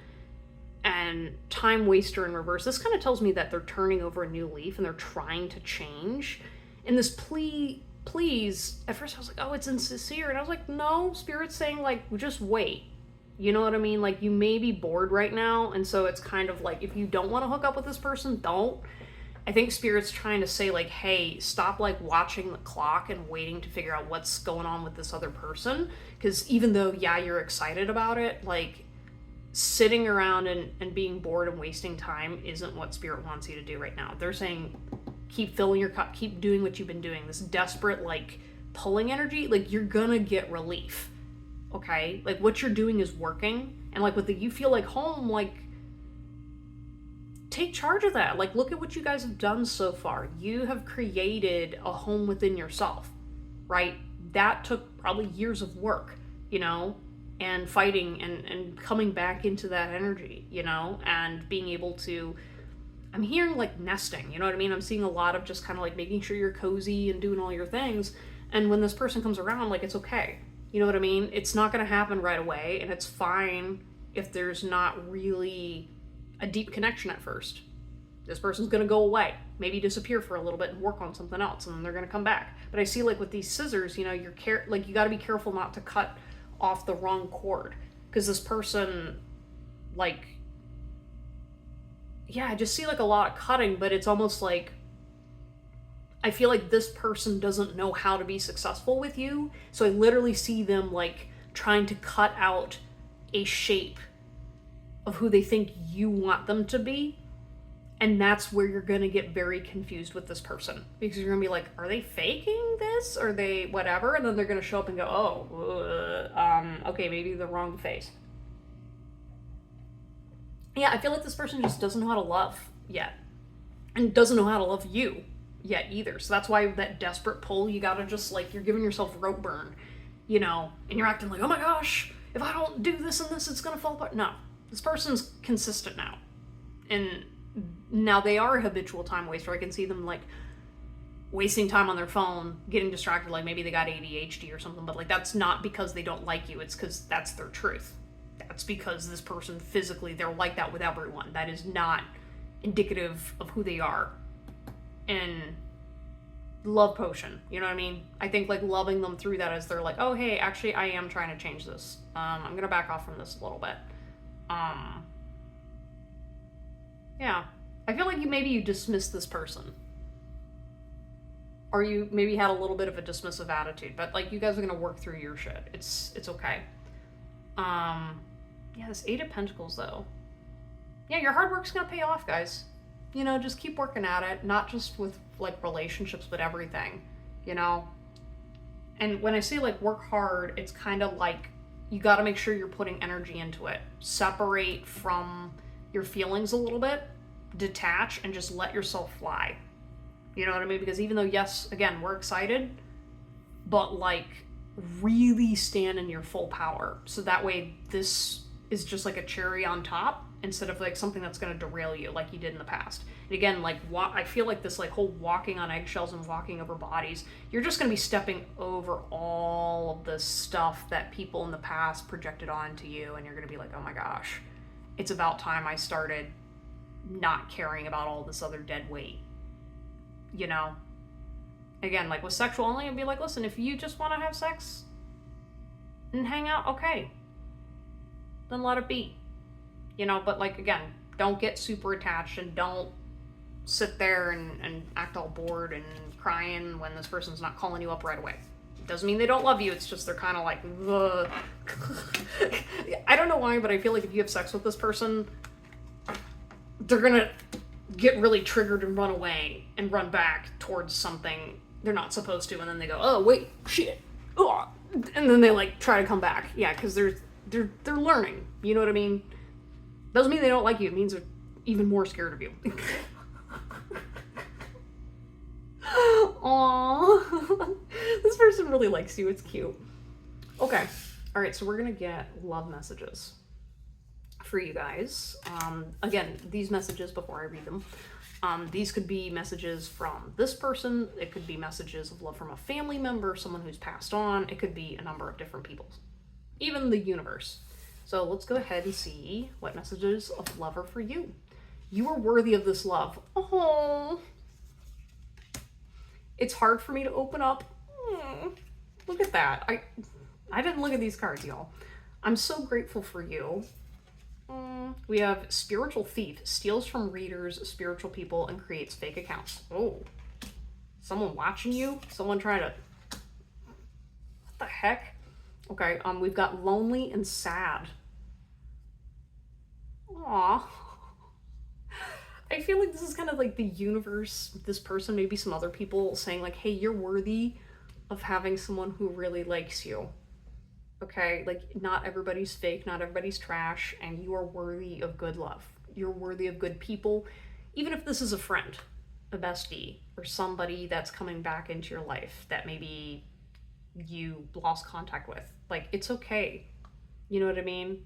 and Time Waster in reverse, this kind of tells me that they're turning over a new leaf and they're trying to change. And this please, at first I was like, oh, it's insincere. And I was like, no, Spirit's saying, like, just wait. You know what I mean? Like, you may be bored right now. And so it's kind of like, if you don't want to hook up with this person, don't. I think Spirit's trying to say, like, hey, stop, like, watching the clock and waiting to figure out what's going on with this other person. Because even though, yeah, you're excited about it, like, sitting around and being bored and wasting time isn't what Spirit wants you to do right now. They're saying, keep filling your cup, keep doing what you've been doing. This desperate, like, pulling energy, like, you're gonna get relief, okay? Like, what you're doing is working. And, like, with the you feel like home, like, take charge of that. Like, look at what you guys have done so far. You have created a home within yourself, right? That took probably years of work, you know, and fighting and coming back into that energy, you know, and being able to, I'm hearing, like, nesting, you know what I mean? I'm seeing a lot of just kind of, like, making sure you're cozy and doing all your things. And when this person comes around, like, it's okay. You know what I mean? It's not going to happen right away, and it's fine if there's not really a deep connection at first. This person's going to go away, maybe disappear for a little bit and work on something else, and then they're going to come back. But I see, like, with these scissors, you know, you got to be careful not to cut off the wrong cord, because this person, like, yeah, I just see, like, a lot of cutting, but it's almost like, I feel like this person doesn't know how to be successful with you, so I literally see them, like, trying to cut out a shape of who they think you want them to be. And that's where you're going to get very confused with this person. Because you're going to be like, are they faking this? Are they whatever? And then they're going to show up and go, okay, maybe the wrong face. Yeah, I feel like this person just doesn't know how to love yet. And doesn't know how to love you yet either. So that's why that desperate pull, you got to just, like, you're giving yourself rope burn, you know? And you're acting like, oh my gosh, if I don't do this and this, it's going to fall apart. No, this person's consistent now. And now they are a habitual time waster. I can see them, like, wasting time on their phone, getting distracted, like maybe they got ADHD or something, but, like, that's not because they don't like you, it's because that's their truth. That's because this person physically, they're like that with everyone. That is not indicative of who they are. And love potion, you know what I mean? I think, like, loving them through that as they're like, oh, hey, actually, I am trying to change this. I'm gonna back off from this a little bit. Yeah. I feel like you dismissed this person. Or you maybe had a little bit of a dismissive attitude, but, like, you guys are gonna work through your shit. It's okay. Yeah, this 8 of Pentacles, though. Yeah, your hard work's gonna pay off, guys. You know, just keep working at it, not just with, like, relationships, but everything, you know? And when I say, like, work hard, it's kind of like you gotta make sure you're putting energy into it. Separate from your feelings a little bit, detach, and just let yourself fly. You know what I mean? Because even though, yes, again, we're excited, but, like, really stand in your full power. So that way this is just like a cherry on top instead of, like, something that's going to derail you like you did in the past. And again, like, I feel like this, like, whole walking on eggshells and walking over bodies, you're just going to be stepping over all of the stuff that people in the past projected onto you, and you're going to be like, oh my gosh, it's about time I started not caring about all this other dead weight, you know? Again, like, with sexual only, I'd be like, listen, if you just want to have sex and hang out, okay, then let it be, you know? But, like, again, don't get super attached, and don't sit there and act all bored and crying when this person's not calling you up right away. It doesn't mean they don't love you, it's just they're kind of like, ugh. I don't know why, but I feel like if you have sex with this person, they're gonna get really triggered and run away and run back towards something they're not supposed to, and then they go, oh wait, shit, oh, and then they, like, try to come back. Yeah, because they're learning, you know what I mean? Doesn't mean they don't like you, it means they're even more scared of you. Aww. This person really likes you, it's cute. Okay, all right, so we're gonna get love messages for you guys. Again, these messages, before I read them, these could be messages from this person, it could be messages of love from a family member, someone who's passed on, it could be a number of different people, even the universe. So let's go ahead and see what messages of love are for you. You are worthy of this love. Oh, it's hard for me to open up. Look at that. I didn't look at these cards, y'all. I'm so grateful for you. We have spiritual thief, steals from readers, spiritual people, and creates fake accounts. Oh, someone watching you? Someone trying to... What the heck? Okay, we've got lonely and sad. Aww. I feel like this is kind of like the universe, this person, maybe some other people saying, like, hey, you're worthy of having someone who really likes you. Okay, like, not everybody's fake, not everybody's trash, and you are worthy of good love. You're worthy of good people, even if this is a friend, a bestie, or somebody that's coming back into your life that maybe you lost contact with. Like, it's okay. You know what I mean?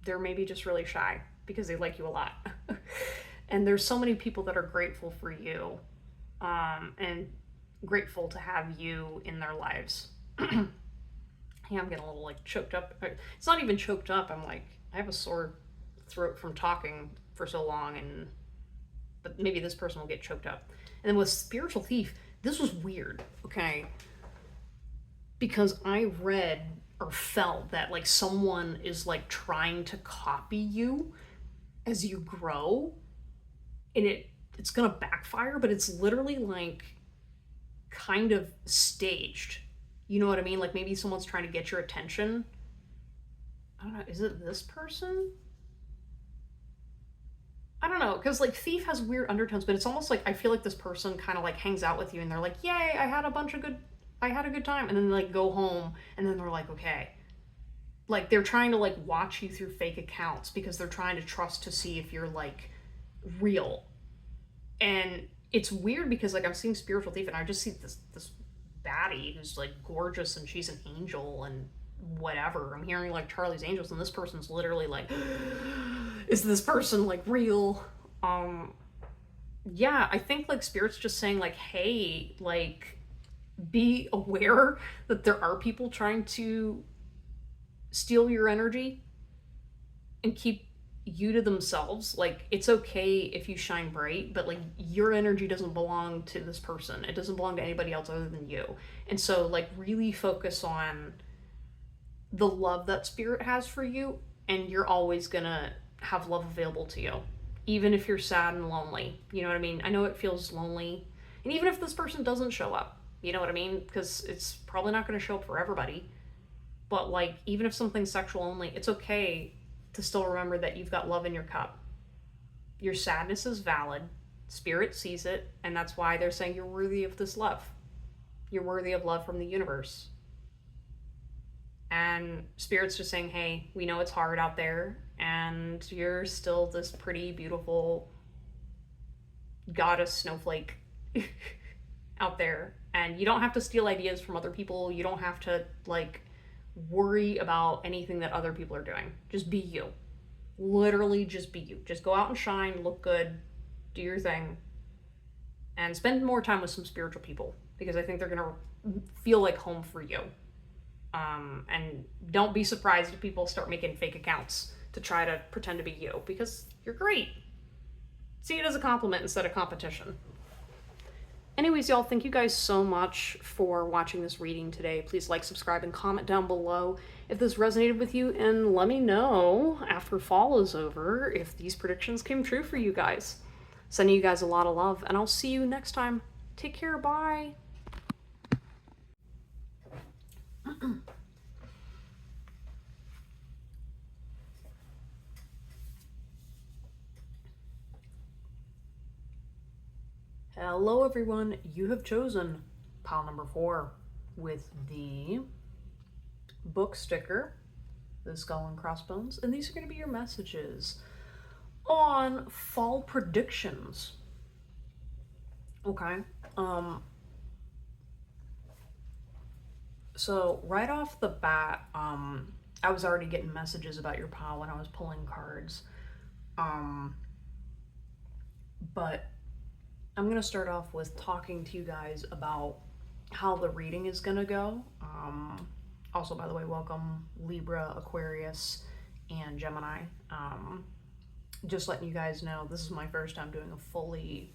They're maybe just really shy because they like you a lot. And there's so many people that are grateful for you, and grateful to have you in their lives. Yeah, I'm getting a little, like, choked up. It's not even choked up. I'm like, I have a sore throat from talking for so long, and but maybe this person will get choked up. And then with spiritual thief, this was weird, okay? Because I read or felt that like someone is like trying to copy you as you grow, and it's gonna backfire, but it's literally like kind of staged. You know what I mean? Like maybe someone's trying to get your attention. I don't know, is it this person? I don't know, because like thief has weird undertones, but it's almost like I feel like this person kind of like hangs out with you and they're like, yay, I had a good time, and then they like go home and then they're like, okay. Like they're trying to like watch you through fake accounts because they're trying to trust to see if you're like real. And it's weird because like I'm seeing spiritual thief and I just see this baddie who's like gorgeous and she's an angel and whatever. I'm hearing like Charlie's Angels and this person's literally like, is this person like real? Yeah, I think like spirit's just saying like, hey, like be aware that there are people trying to steal your energy and keep you to themselves. Like it's okay if you shine bright, but like your energy doesn't belong to this person. It doesn't belong to anybody else other than you. And so like really focus on the love that spirit has for you, and you're always gonna have love available to you, even if you're sad and lonely. You know what I mean? I know it feels lonely, and even if this person doesn't show up, you know what I mean? Because it's probably not going to show up for everybody. But like even if something's sexual only, it's okay to still remember that you've got love in your cup. Your sadness is valid. Spirit sees it, and that's why they're saying you're worthy of this love. You're worthy of love from the universe. And spirit's just saying, hey, we know it's hard out there, and you're still this pretty, beautiful goddess snowflake out there. And you don't have to steal ideas from other people. You don't have to, like, worry about anything that other people are doing. Just be you. Literally just be you. Just go out and shine, look good, do your thing, and spend more time with some spiritual people, because I think they're going to feel like home for you. And don't be surprised if people start making fake accounts to try to pretend to be you, because you're great. See it as a compliment instead of competition. Anyways, y'all, thank you guys so much for watching this reading today. Please like, subscribe, and comment down below if this resonated with you, and let me know after fall is over if these predictions came true for you guys. Sending you guys a lot of love, and I'll see you next time. Take care, bye. Hello everyone, you have chosen pile number 4 with the book sticker, the skull and crossbones, and these are going to be your messages on fall predictions. Okay, so right off the bat, I was already getting messages about your pile when I was pulling cards, but I'm going to start off with talking to you guys about how the reading is going to go. Also, by the way, welcome Libra, Aquarius, and Gemini. Just letting you guys know, this is my first time doing a fully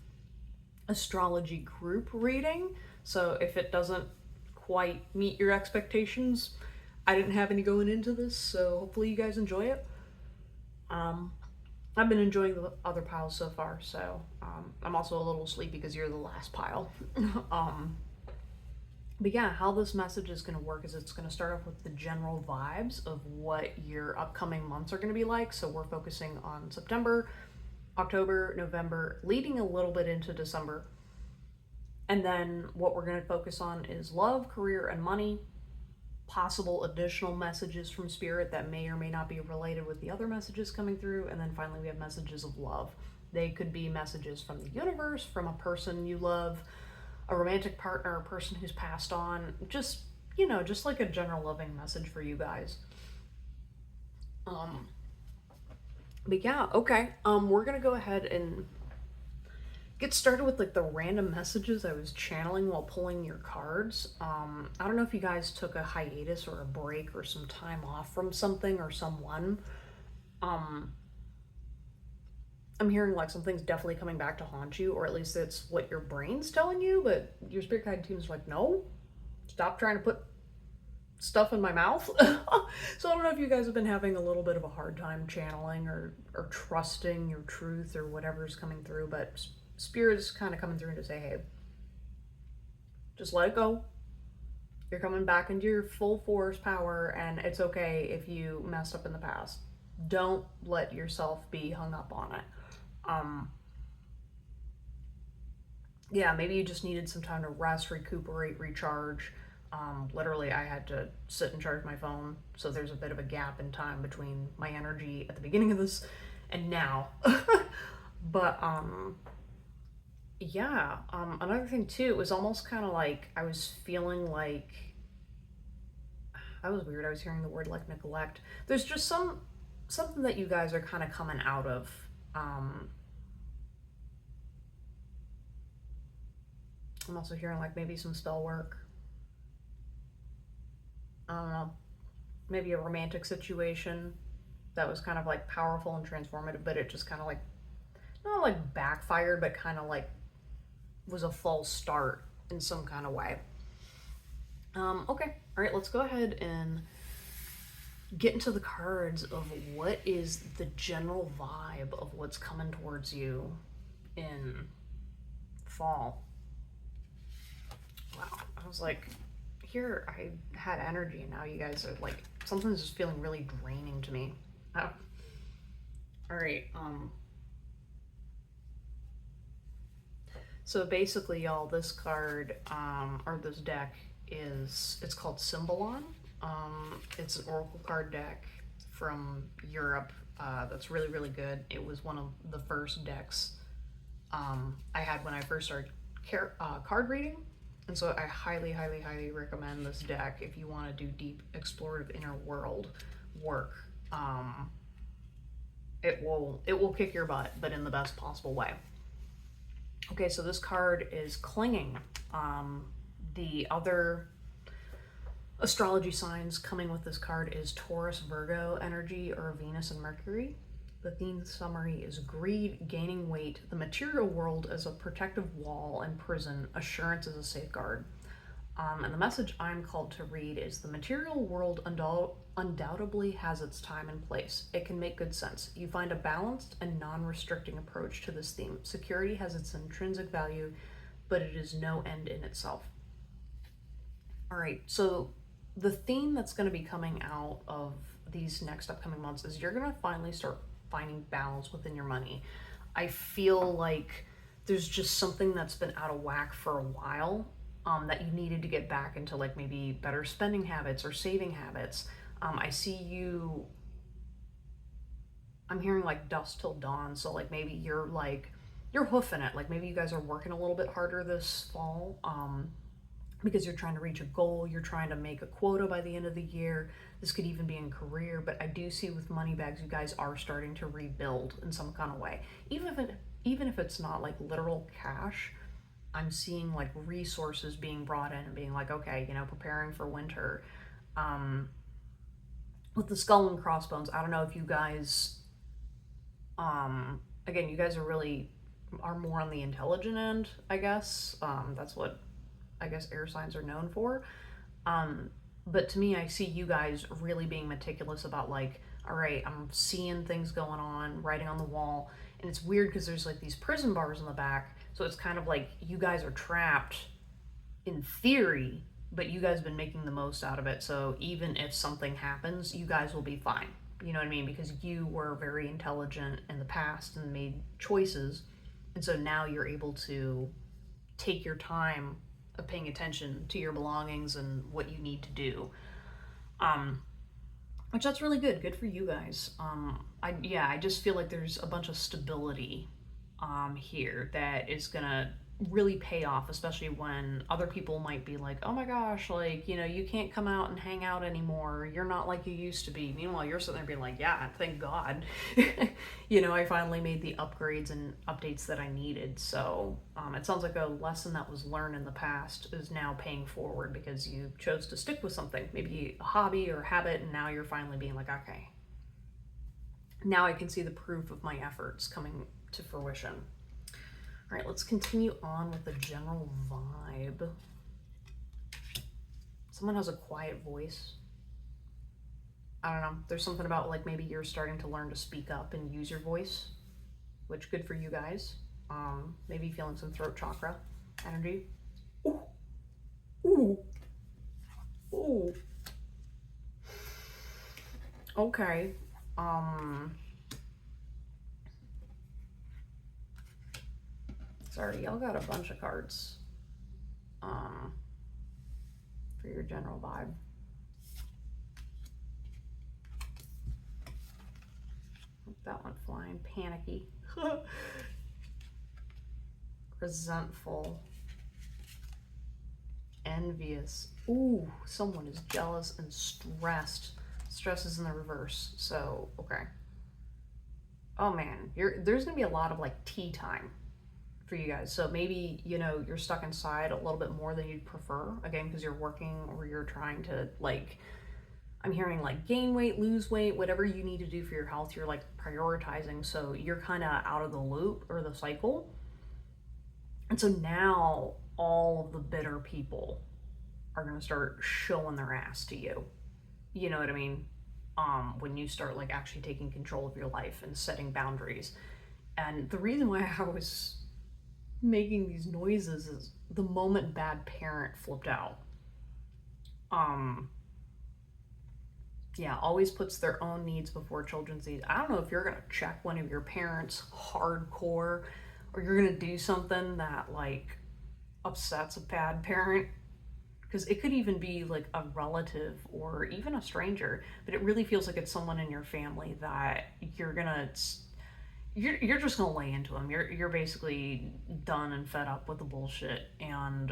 astrology group reading. So if it doesn't quite meet your expectations, I didn't have any going into this, so hopefully you guys enjoy it. I've been enjoying the other piles so far, so I'm also a little sleepy because you're the last pile. But yeah, how this message is going to work is it's going to start off with the general vibes of what your upcoming months are going to be like. So we're focusing on September, October, November, leading a little bit into December. And then what we're going to focus on is love, career, and money. Possible additional messages from spirit that may or may not be related with the other messages coming through. And then finally we have messages of love. They could be messages from the universe, from a person you love, a romantic partner, a person who's passed on, just, you know, just like a general loving message for you guys. But yeah, okay, we're gonna go ahead and get started with like the random messages I was channeling while pulling your cards. I don't know if you guys took a hiatus or a break or some time off from something or someone. I'm hearing like something's definitely coming back to haunt you, or at least it's what your brain's telling you, but your spirit guide team's like, no, stop trying to put stuff in my mouth. So I don't know if you guys have been having a little bit of a hard time channeling or trusting your truth or whatever's coming through, but spirit is kind of coming through to say, hey, just let it go. You're coming back into your full force power, and it's okay if you messed up in the past. Don't let yourself be hung up on it. Yeah, maybe you just needed some time to rest, recuperate, recharge. Literally, I had to sit and charge my phone, so there's a bit of a gap in time between my energy at the beginning of this and now. But yeah, another thing too, it was almost kind of like I was feeling like that was weird. I was hearing the word like neglect. There's just something that you guys are kind of coming out of. I'm also hearing like maybe some spell work. I don't know, maybe a romantic situation that was kind of like powerful and transformative, but it just kind of like not like backfired, but kind of like was a false start in some kind of way. Okay, all right, let's go ahead and get into the cards of what is the general vibe of what's coming towards you in fall. Wow, I was like, here I had energy, and now you guys are like, something's just feeling really draining to me. Oh. All right, so basically, y'all, this card, or this deck it's called Symbolon. It's an oracle card deck from Europe that's really, really good. It was one of the first decks I had when I first started card reading. And so I highly, highly, highly recommend this deck if you want to do deep explorative inner world work. It will kick your butt, but in the best possible way. Okay, so this card is clinging. The other astrology signs coming with this card is Taurus, Virgo energy, or Venus and Mercury. The theme summary is greed gaining weight, the material world as a protective wall and prison, assurance as a safeguard. And the message I'm called to read is the material world undoubtedly has its time and place. It can make good sense. You find a balanced and non-restricting approach to this theme. Security has its intrinsic value, but it is no end in itself. All right, so the theme that's going to be coming out of these next upcoming months is you're going to finally start finding balance within your money. I feel like there's just something that's been out of whack for a while, that you needed to get back into, like maybe better spending habits or saving habits. I see you, I'm hearing like dusk till dawn, so like maybe you're hoofing it, like maybe you guys are working a little bit harder this fall, because you're trying to reach a goal, you're trying to make a quota by the end of the year. This could even be in career, but I do see with money bags, you guys are starting to rebuild in some kind of way. Even if it's not like literal cash, I'm seeing like resources being brought in and being like, okay, preparing for winter. With the skull and crossbones, I don't know if you guys, again, you guys are more on the intelligent end, I guess. That's what I guess air signs are known for. But to me, I see you guys really being meticulous about like, all right, I'm seeing things going on, writing on the wall. And it's weird because there's like these prison bars in the back. So it's kind of like you guys are trapped in theory, but you guys have been making the most out of it. So even if something happens, you guys will be fine. You know what I mean? Because you were very intelligent in the past and made choices. And so now you're able to take your time of paying attention to your belongings and what you need to do. Which that's really good. Good for you guys. I just feel like there's a bunch of stability here that is gonna really pay off, especially when other people might be like, oh my gosh, like, you can't come out and hang out anymore. You're not like you used to be. Meanwhile, you're sitting there being like, yeah, thank God. I finally made the upgrades and updates that I needed. So it sounds like a lesson that was learned in the past is now paying forward because you chose to stick with something, maybe a hobby or habit, and now you're finally being like, okay, now I can see the proof of my efforts coming to fruition. All right, let's continue on with the general vibe. Someone has a quiet voice. I don't know. There's something about like maybe you're starting to learn to speak up and use your voice, which good for you guys. Maybe feeling some throat chakra energy. Ooh, ooh, ooh. Okay. Sorry, y'all got a bunch of cards. For your general vibe. That went flying. Panicky. Resentful. Envious. Ooh, someone is jealous and stressed. Stress is in the reverse. So, okay. Oh man, there's gonna be a lot of like tea time for you guys. So maybe, you know, you're stuck inside a little bit more than you'd prefer. Again, because you're working or you're trying to like, I'm hearing like gain weight, lose weight, whatever you need to do for your health, you're like prioritizing. So you're kind of out of the loop or the cycle. And so now all of the bitter people are going to start showing their ass to you. You know what I mean? When you start like actually taking control of your life and setting boundaries. And the reason why I was making these noises is the moment bad parent flipped out. Yeah, always puts their own needs before children's needs. I don't know if you're gonna check one of your parents hardcore, or you're gonna do something that like upsets a bad parent, because it could even be like a relative or even a stranger, but it really feels like it's someone in your family that you're just gonna lay into them. You're basically done and fed up with the bullshit, and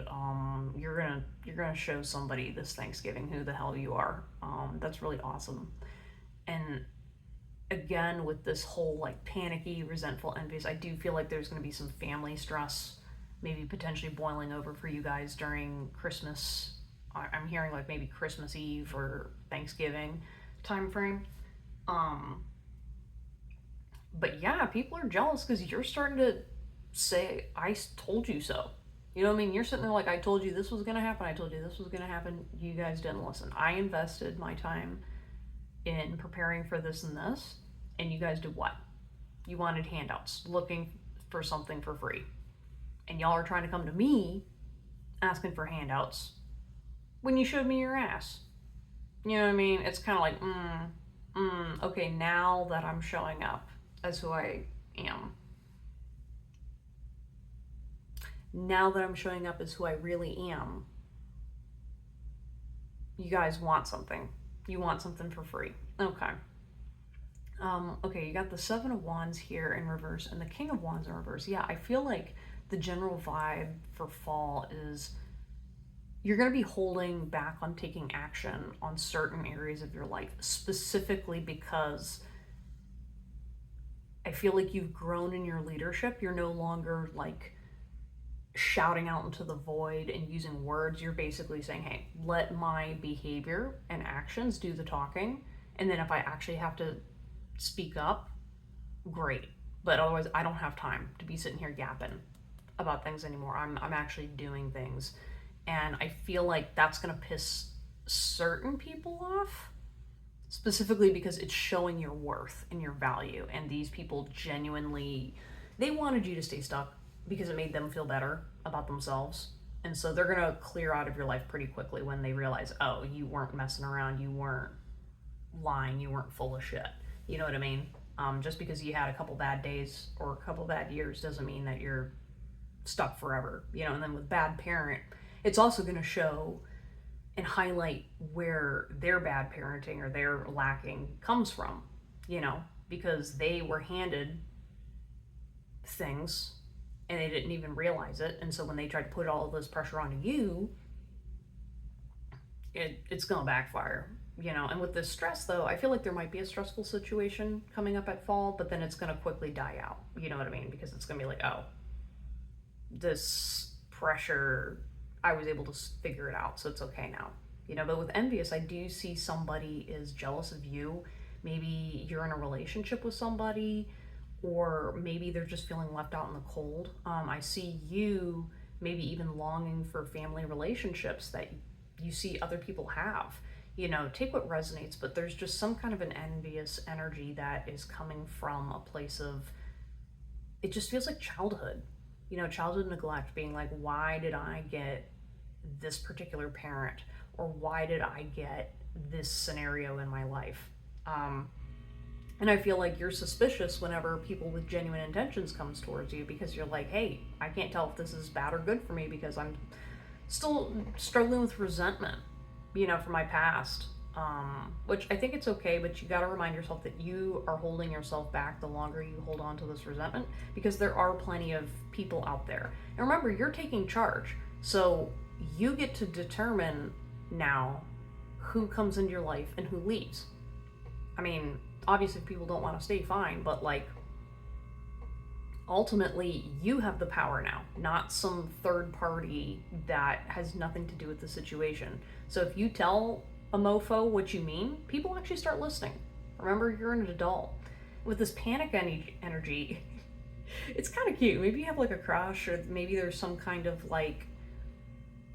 you're gonna show somebody this Thanksgiving who the hell you are. That's really awesome. And again, with this whole like panicky, resentful, envious, I do feel like there's gonna be some family stress, maybe potentially boiling over for you guys during Christmas. I'm hearing like maybe Christmas Eve or Thanksgiving time frame. But yeah, people are jealous because you're starting to say, I told you so. You know what I mean? You're sitting there like, I told you this was going to happen. I told you this was going to happen. You guys didn't listen. I invested my time in preparing for this and this. And you guys did what? You wanted handouts, looking for something for free. And y'all are trying to come to me asking for handouts when you showed me your ass. You know what I mean? It's kind of like, okay, now that I'm showing up as who I am. Now that I'm showing up as who I really am, you guys want something. You want something for free. Okay. Okay, you got the Seven of Wands here in reverse and the King of Wands in reverse. Yeah, I feel like the general vibe for fall is you're going to be holding back on taking action on certain areas of your life, specifically because I feel like you've grown in your leadership. You're no longer like shouting out into the void and using words. You're basically saying, hey, let my behavior and actions do the talking. And then if I actually have to speak up, great. But otherwise, I don't have time to be sitting here yapping about things anymore. I'm actually doing things. And I feel like that's going to piss certain people off, specifically because it's showing your worth and your value. And these people genuinely, they wanted you to stay stuck because it made them feel better about themselves. And so they're going to clear out of your life pretty quickly when they realize, oh, you weren't messing around, you weren't lying, you weren't full of shit. You know what I mean? Just because you had a couple bad days or a couple bad years doesn't mean that you're stuck forever. You know, and then with bad parent, it's also going to show and highlight where their bad parenting or their lacking comes from, you know, because they were handed things and they didn't even realize it. And so when they tried to put all of this pressure onto you, it's going to backfire, you know. And with this stress, though, I feel like there might be a stressful situation coming up at fall, but then it's going to quickly die out. You know what I mean? Because it's going to be like, oh, this pressure, I was able to figure it out, so it's okay now. You know, but with envious, I do see somebody is jealous of you. Maybe you're in a relationship with somebody, or maybe they're just feeling left out in the cold. I see you maybe even longing for family relationships that you see other people have. Take what resonates, but there's just some kind of an envious energy that is coming from a place of, it just feels like childhood. Childhood neglect, being like, why did I get this particular parent? Or why did I get this scenario in my life? And I feel like you're suspicious whenever people with genuine intentions comes towards you, because you're like, hey, I can't tell if this is bad or good for me because I'm still struggling with resentment, from my past. Which I think it's okay, but you got to remind yourself that you are holding yourself back the longer you hold on to this resentment, because there are plenty of people out there. And remember, you're taking charge. So you get to determine now who comes into your life and who leaves. I mean, obviously, if people don't want to stay, fine, but like, ultimately, you have the power now, not some third party that has nothing to do with the situation. So if you tell a mofo what you mean, people actually start listening. Remember, you're an adult. With this panic energy, it's kind of cute. Maybe you have like a crush, or maybe there's some kind of like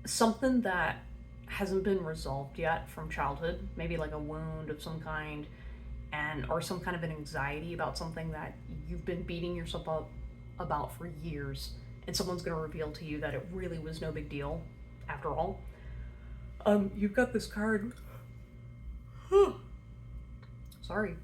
something that hasn't been resolved yet from childhood, maybe like a wound of some kind, or some kind of an anxiety about something that you've been beating yourself up about for years, and someone's going to reveal to you that it really was no big deal after all. You've got this card. Sorry.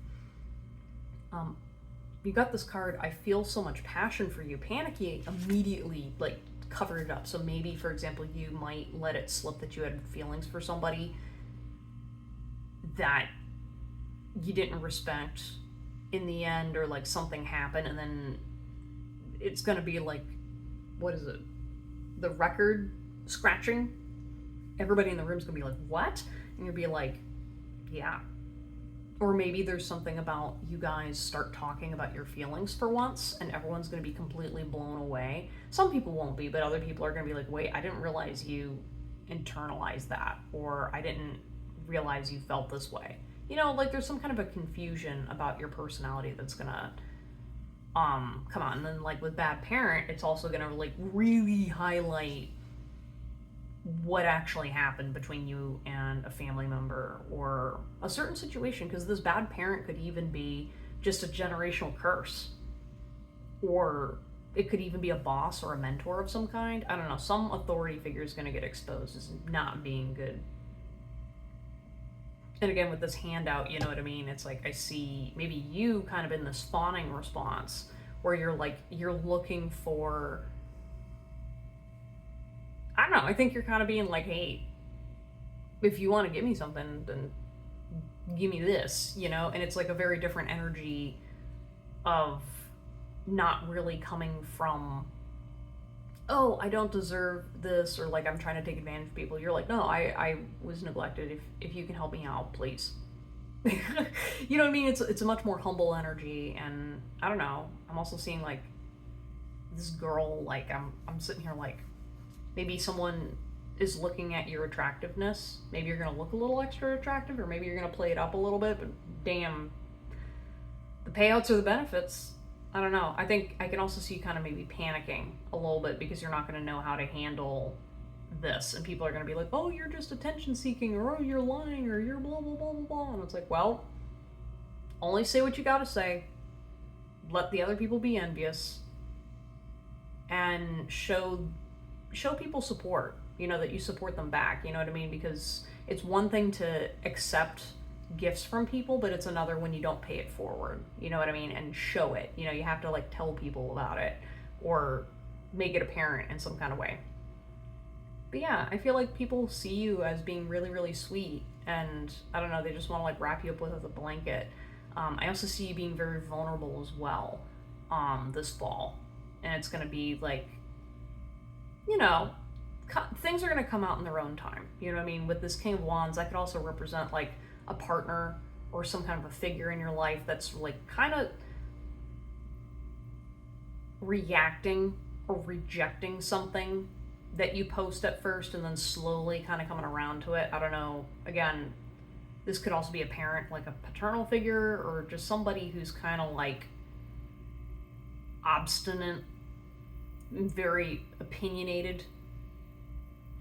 You got this card, I feel so much passion for you. Panicky immediately, like, covered it up. So maybe, for example, you might let it slip that you had feelings for somebody that you didn't respect in the end, or like something happened, and then it's gonna be like, what is it? The record scratching. Everybody in the room's gonna be like, what? And you'll be like, yeah. Or maybe there's something about you guys start talking about your feelings for once, and everyone's going to be completely blown away. Some people won't be, but other people are going to be like, wait, I didn't realize you internalized that, or I didn't realize you felt this way. Like there's some kind of a confusion about your personality that's going to come on. And then like with bad parent, it's also going to like really highlight what actually happened between you and a family member or a certain situation, because this bad parent could even be just a generational curse, or it could even be a boss or a mentor of some kind. I don't know, some authority figure is going to get exposed as not being good. And again, with this handout, you know what I mean? It's like I see maybe you kind of in this fawning response where you're looking for, I don't know, I think you're kind of being like, hey, if you want to give me something, then give me this, And it's like a very different energy of not really coming from, oh, I don't deserve this, or like I'm trying to take advantage of people. You're like, no, I was neglected. If you can help me out, please. You know what I mean? It's a much more humble energy, and I don't know. I'm also seeing like this girl, like I'm sitting here like, maybe someone is looking at your attractiveness. Maybe you're going to look a little extra attractive, or maybe you're going to play it up a little bit, but damn, the payouts or the benefits, I don't know. I think I can also see you kind of maybe panicking a little bit because you're not going to know how to handle this. And people are going to be like, oh, you're just attention seeking, or oh, you're lying, or you're blah, blah, blah, blah, blah. And it's like, well, only say what you got to say. Let the other people be envious. And show people support, that you support them back, you know what I mean? Because it's one thing to accept gifts from people, but it's another when you don't pay it forward, you know what I mean? And show it, you have to like tell people about it or make it apparent in some kind of way. But yeah, I feel like people see you as being really, really sweet, and I don't know, they just want to like wrap you up with a blanket. I also see you being very vulnerable as well this fall, and it's going to be like, things are going to come out in their own time. You know what I mean? With this King of Wands, that could also represent like a partner or some kind of a figure in your life that's like kind of reacting or rejecting something that you post at first, and then slowly kind of coming around to it. I don't know. Again, this could also be a parent, like a paternal figure, or just somebody who's kind of like obstinate, very opinionated.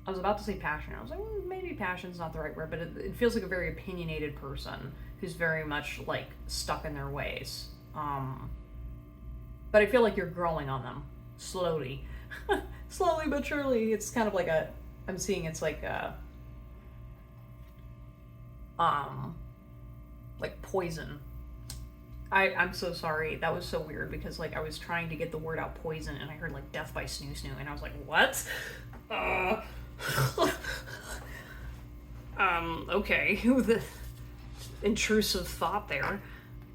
I was about to say passionate. I was like, maybe passion's not the right word, but it feels like a very opinionated person who's very much like stuck in their ways. But I feel like you're growing on them slowly. Slowly but surely. It's kind of like I'm seeing it's like like poison. I'm so sorry. That was so weird because like I was trying to get the word out poison and I heard like death by snoo snoo and I was like, what? Okay. The intrusive thought there.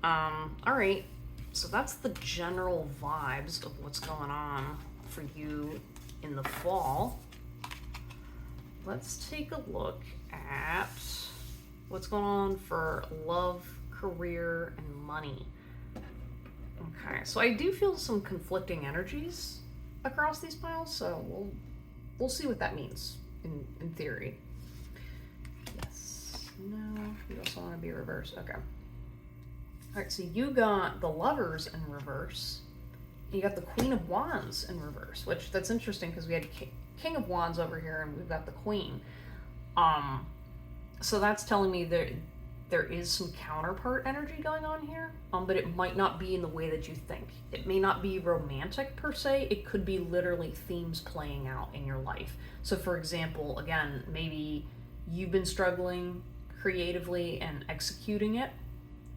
Alright. So that's the general vibes of what's going on for you in the fall. Let's take a look at what's going on for love, career, and money. Okay, so I do feel some conflicting energies across these piles, so we'll see what that means in theory. Yes. No, you also want to be reversed. Okay. Alright, so you got the Lovers in reverse. And you got the Queen of Wands in reverse, which that's interesting because we had King of Wands over here and we've got the Queen. So that's telling me that there is some counterpart energy going on here, but it might not be in the way that you think. It may not be romantic per se. It could be literally themes playing out in your life. So for example, again, maybe you've been struggling creatively and executing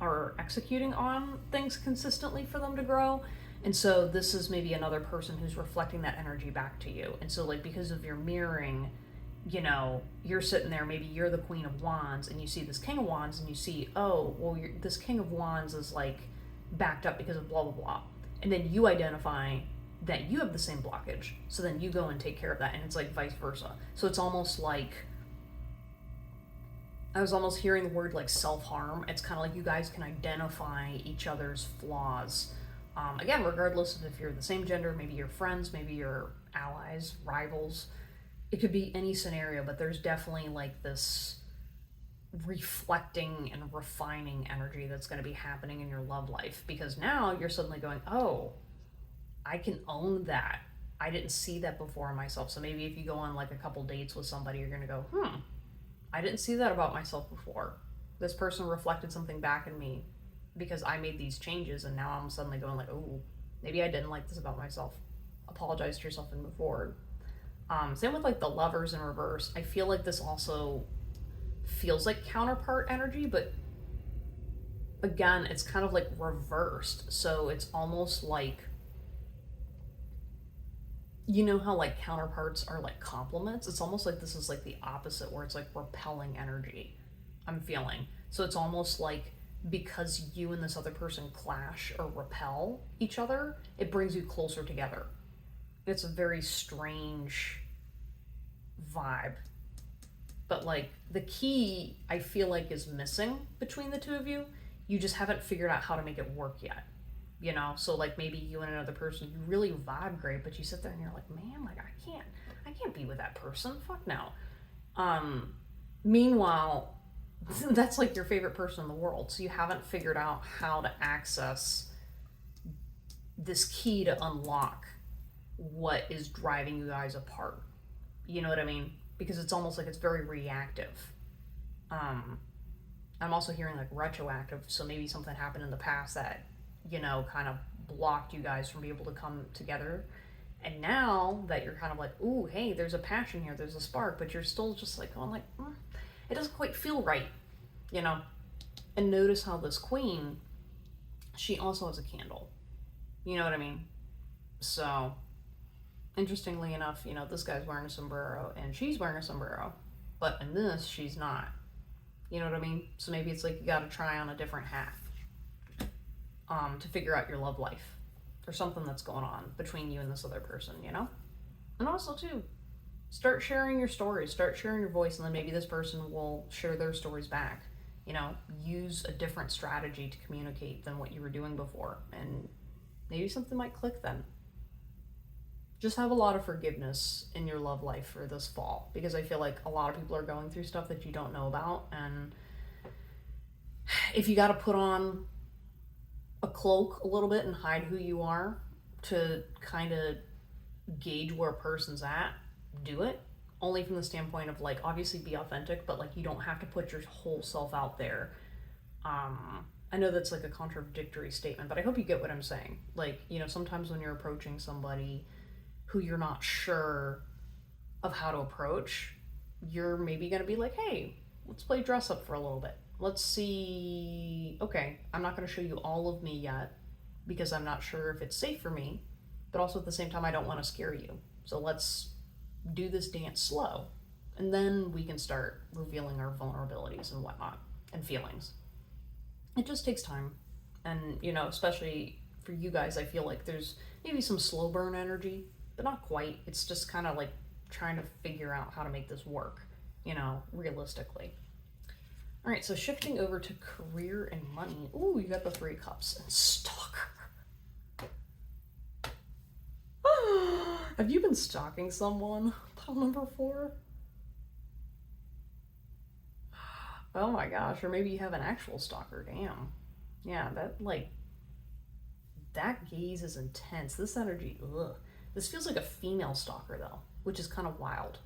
on things consistently for them to grow. And so this is maybe another person who's reflecting that energy back to you. And so like because of your mirroring, you know, you're sitting there, maybe you're the Queen of Wands and you see this King of Wands and you see, oh, well, this King of Wands is like backed up because of blah, blah, blah. And then you identify that you have the same blockage. So then you go and take care of that. And it's like vice versa. So it's almost like, I was almost hearing the word like self-harm. It's kind of like you guys can identify each other's flaws. Again, regardless of if you're the same gender, maybe you're friends, maybe you're allies, rivals. It could be any scenario, but there's definitely like this reflecting and refining energy that's going to be happening in your love life. Because now you're suddenly going, oh, I can own that. I didn't see that before in myself. So maybe if you go on like a couple dates with somebody, you're going to go, I didn't see that about myself before. This person reflected something back in me because I made these changes, and now I'm suddenly going like, oh, maybe I didn't like this about myself. Apologize to yourself and move forward. Same with like the Lovers in reverse. I feel like this also feels like counterpart energy, but again, it's kind of like reversed. So it's almost like, you know how like counterparts are like compliments? It's almost like this is like the opposite, where it's like repelling energy, I'm feeling. So it's almost like because you and this other person clash or repel each other, it brings you closer together. It's a very strange vibe. But like the key, I feel like, is missing between the two of you. You just haven't figured out how to make it work yet. You know, so like maybe you and another person, you really vibe great, but you sit there and you're like, man, like I can't be with that person. Fuck no. Meanwhile, that's like your favorite person in the world. So you haven't figured out how to access this key to unlock what is driving you guys apart. You know what I mean? Because it's almost like it's very reactive. I'm also hearing like retroactive. So maybe something happened in the past that, you know, kind of blocked you guys from being able to come together. And now that you're kind of like, ooh, hey, there's a passion here, there's a spark, but you're still just like going like, it doesn't quite feel right, you know? And notice how this Queen, she also has a candle. You know what I mean? So, interestingly enough, you know, this guy's wearing a sombrero and she's wearing a sombrero, but in this, she's not. You know what I mean? So maybe it's like you gotta try on a different hat to figure out your love life or something that's going on between you and this other person, you know? And also, too, start sharing your stories, start sharing your voice, and then maybe this person will share their stories back. You know, use a different strategy to communicate than what you were doing before, and maybe something might click then. Just have a lot of forgiveness in your love life for this fall, because I feel like a lot of people are going through stuff that you don't know about, and if you got to put on a cloak a little bit and hide who you are, to kind of gauge where a person's at, do it. Only from the standpoint of like, obviously be authentic, but like you don't have to put your whole self out there. I know that's like a contradictory statement, but I hope you get what I'm saying. Like, sometimes when you're approaching somebody who you're not sure of how to approach, you're maybe going to be like, hey, let's play dress up for a little bit. Let's see. Okay, I'm not going to show you all of me yet because I'm not sure if it's safe for me, but also at the same time, I don't want to scare you. So let's do this dance slow. And then we can start revealing our vulnerabilities and whatnot and feelings. It just takes time. And, especially for you guys, I feel like there's maybe some slow burn energy, but not quite. It's just kind of like trying to figure out how to make this work, realistically. All right, so shifting over to career and money. Ooh, you got the 3 cups and stalker. Have you been stalking someone? Pile number 4. Oh my gosh, or maybe you have an actual stalker. Damn. Yeah, that gaze is intense. This energy, ugh. This feels like a female stalker though, which is kind of wild.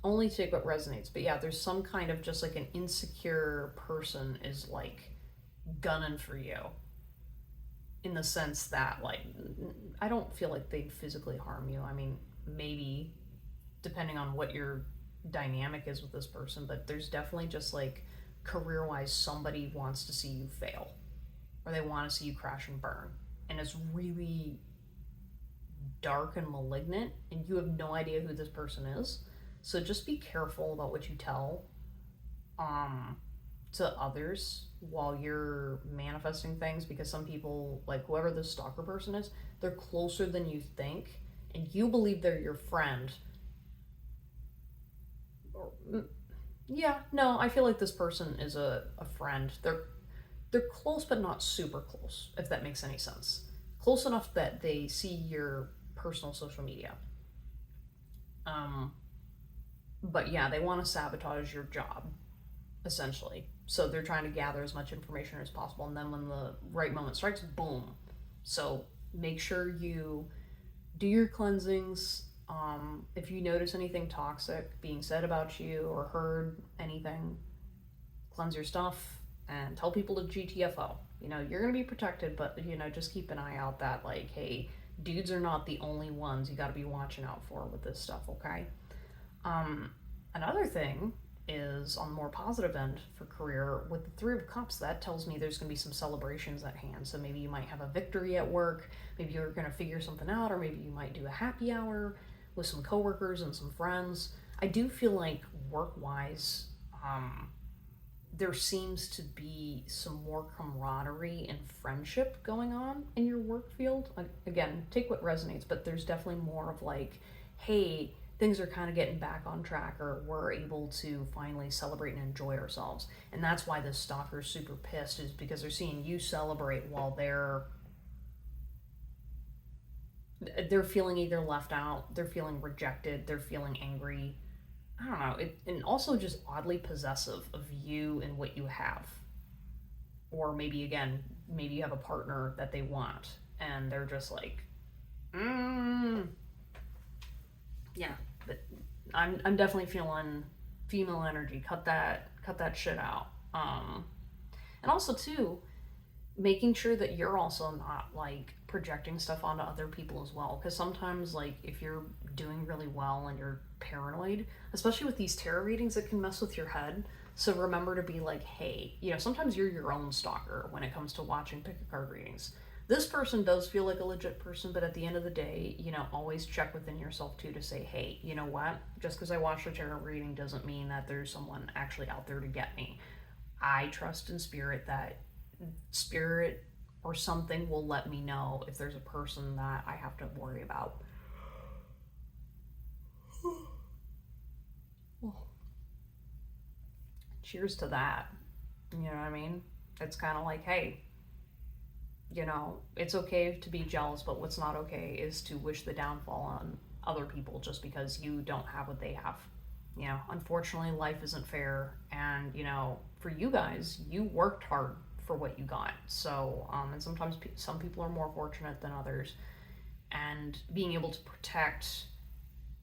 Only take what resonates, but yeah, there's some kind of just like an insecure person is like gunning for you. In the sense that, like, I don't feel like they'd physically harm you. I mean, maybe, depending on what your dynamic is with this person, but there's definitely just, like, career-wise, somebody wants to see you fail. Or they want to see you crash and burn. And it's really dark and malignant, and you have no idea who this person is. So just be careful about what you tell to others while you're manifesting things, because some people, like whoever the stalker person is, they're closer than you think, and you believe they're your friend. Yeah, no, I feel like this person is a friend. They're close, but not super close, if that makes any sense. Close enough that they see your personal social media. But yeah, they want to sabotage your job, essentially. So they're trying to gather as much information as possible, and then when the right moment strikes, boom. So make sure you do your cleansings. If you notice anything toxic being said about you or heard anything, cleanse your stuff and tell people to GTFO. You're going to be protected, but, just keep an eye out that, like, hey, dudes are not the only ones you got to be watching out for with this stuff, okay? Another thing is on the more positive end for career with the 3 of Cups. That tells me there's going to be some celebrations at hand. So maybe you might have a victory at work, maybe you're going to figure something out, or maybe you might do a happy hour with some coworkers and some friends. I do feel like work-wise, there seems to be some more camaraderie and friendship going on in your work field. Again, take what resonates, but there's definitely more of like, hey, things are kind of getting back on track, or we're able to finally celebrate and enjoy ourselves. And that's why this stalker's super pissed, is because they're seeing you celebrate while they're feeling either left out, they're feeling rejected, they're feeling angry. I don't know. And also just oddly possessive of you and what you have. Or maybe you have a partner that they want, and they're just like, yeah. But I'm definitely feeling female energy. Cut that shit out. And also too, making sure that you're also not like projecting stuff onto other people as well, because sometimes, like, if you're doing really well and you're paranoid, especially with these tarot readings, it can mess with your head. So remember to be like, hey, sometimes you're your own stalker when it comes to watching pick a card readings. This person does feel like a legit person, but at the end of the day, always check within yourself too, to say, hey, you know what? Just because I watched a tarot reading doesn't mean that there's someone actually out there to get me. I trust in spirit that spirit or something will let me know if there's a person that I have to worry about. Cheers to that. You know what I mean? It's kind of like, hey, it's okay to be jealous, but what's not okay is to wish the downfall on other people just because you don't have what they have. Unfortunately, life isn't fair. And, for you guys, you worked hard for what you got. So, and sometimes some people are more fortunate than others. And being able to protect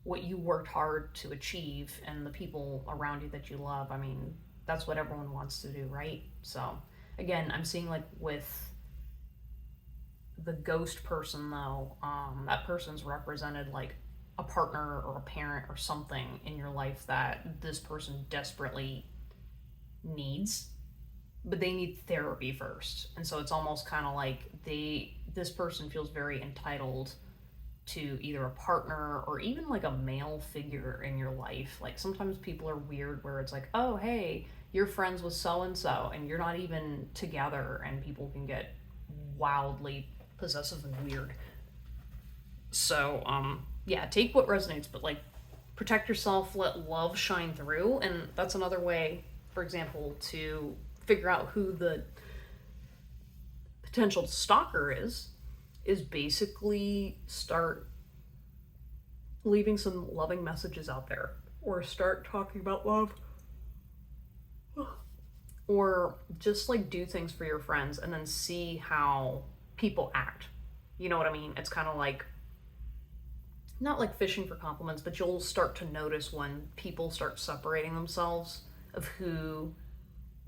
what you worked hard to achieve and the people around you that you love, I mean, that's what everyone wants to do, right? So, again, I'm seeing like with the ghost person though, that person's represented like a partner or a parent or something in your life that this person desperately needs, but they need therapy first. And so it's almost kind of like this person feels very entitled to either a partner or even like a male figure in your life. Like sometimes people are weird where it's like, oh, hey, you're friends with so and so and you're not even together, and people can get wildly possessive and weird. So, yeah, take what resonates, but like protect yourself, let love shine through. And that's another way, for example, to figure out who the potential stalker is basically start leaving some loving messages out there, or start talking about love, or just like do things for your friends and then see how people act. You know what I mean? It's kind of like, not like fishing for compliments, but you'll start to notice when people start separating themselves of who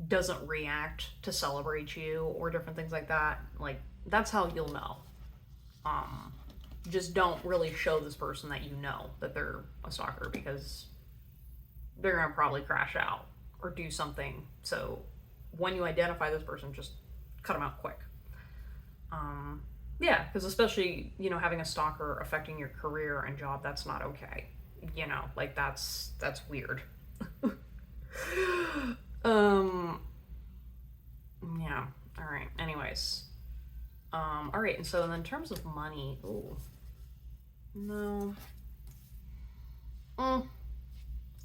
doesn't react to celebrate you or different things like that. Like, that's how you'll know. Just don't really show this person that you know that they're a stalker, because they're gonna probably crash out or do something. So when you identify this person, just cut them out quick. Yeah, because especially, having a stalker affecting your career and job, that's not okay. Like that's weird. Yeah. All right. Anyways. All right. And so in terms of money, ooh, no.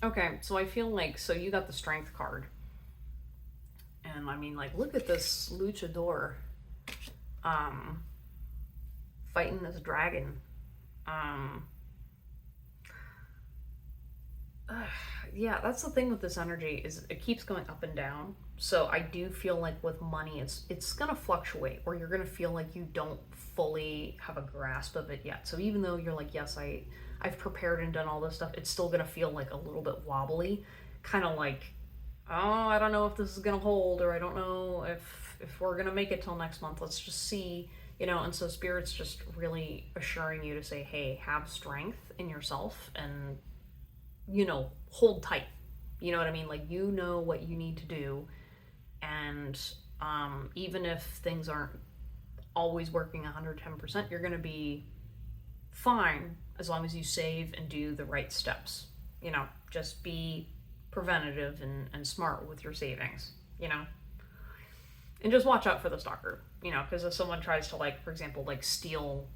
Okay. So I feel like, so you got the strength card, and I mean, like, look at this luchador, fighting this dragon. Yeah, that's the thing with this energy, is it keeps going up and down. So I do feel like with money, it's gonna fluctuate, or you're gonna feel like you don't fully have a grasp of it yet. So even though you're like, yes, I've prepared and done all this stuff, it's still gonna feel like a little bit wobbly, kind of like, oh, I don't know if this is gonna hold, or I don't know if we're gonna make it till next month. Let's just see. And so Spirit's just really assuring you to say, hey, have strength in yourself and, hold tight. You know what I mean? Like, you know what you need to do. And even if things aren't always working 110%, you're going to be fine as long as you save and do the right steps. Just be preventative and smart with your savings, And just watch out for the stalker, because if someone tries to, like, for example, like, steal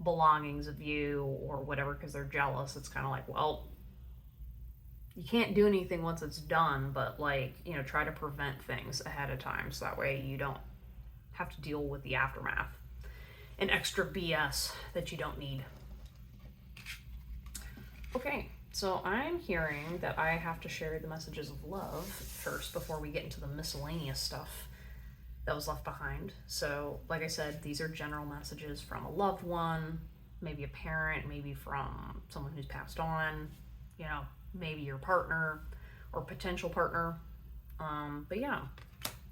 belongings of you or whatever because they're jealous, it's kind of like, well, you can't do anything once it's done, but, like, try to prevent things ahead of time so that way you don't have to deal with the aftermath and extra BS that you don't need. Okay, so I'm hearing that I have to share the messages of love first before we get into the miscellaneous stuff that was left behind. So, like I said, these are general messages from a loved one, maybe a parent, maybe from someone who's passed on, maybe your partner or potential partner. But yeah,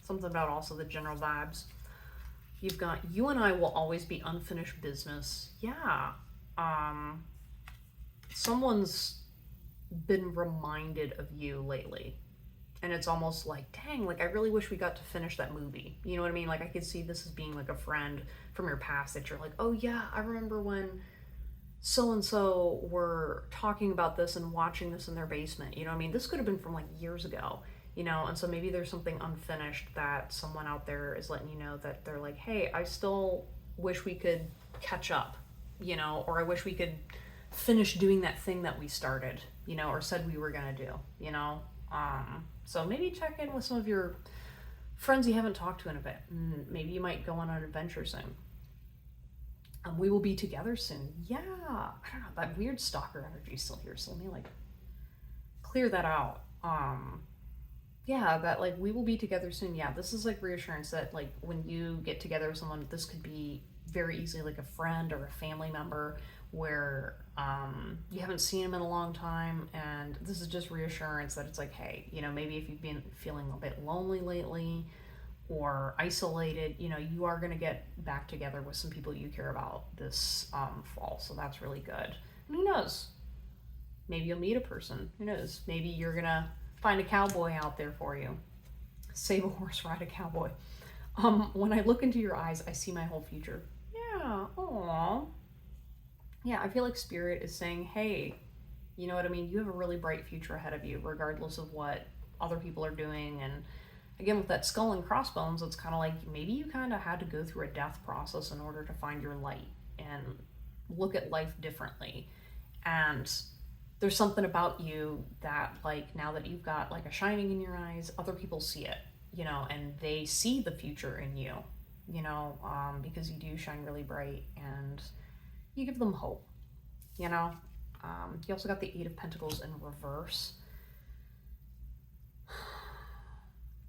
something about also the general vibes. You've got, you and I will always be unfinished business. Yeah. Someone's been reminded of you lately. And it's almost like, dang, like, I really wish we got to finish that movie. You know what I mean? Like, I could see this as being like a friend from your past that you're like, oh yeah, I remember when so-and-so were talking about this and watching this in their basement. You know what I mean? This could have been from like years ago, and so maybe there's something unfinished that someone out there is letting you know, that they're like, hey, I still wish we could catch up, or I wish we could finish doing that thing that we started, or said we were gonna do, so maybe check in with some of your friends you haven't talked to in a bit. Maybe you might go on an adventure soon. We will be together soon. Yeah, I don't know, that weird stalker energy is still here, so let me, like, clear that out. yeah, that like we will be together soon. Yeah, this is like reassurance that like when you get together with someone, this could be very easily like a friend or a family member where you haven't seen them in a long time, and this is just reassurance that it's like, hey, maybe if you've been feeling a bit lonely lately or isolated, you are going to get back together with some people you care about this fall. So that's really good. And who knows? Maybe you'll meet a person. Who knows? Maybe you're going to find a cowboy out there for you. Save a horse, ride a cowboy. When I look into your eyes, I see my whole future. Yeah, aww. Yeah, I feel like Spirit is saying, hey, you know what I mean? You have a really bright future ahead of you, regardless of what other people are doing. And again, with that skull and crossbones, it's kind of like maybe you kind of had to go through a death process in order to find your light and look at life differently. And there's something about you that, like, now that you've got like a shining in your eyes, other people see it, and they see the future in you, because you do shine really bright and you give them hope, you know. You also got the Eight of Pentacles in reverse.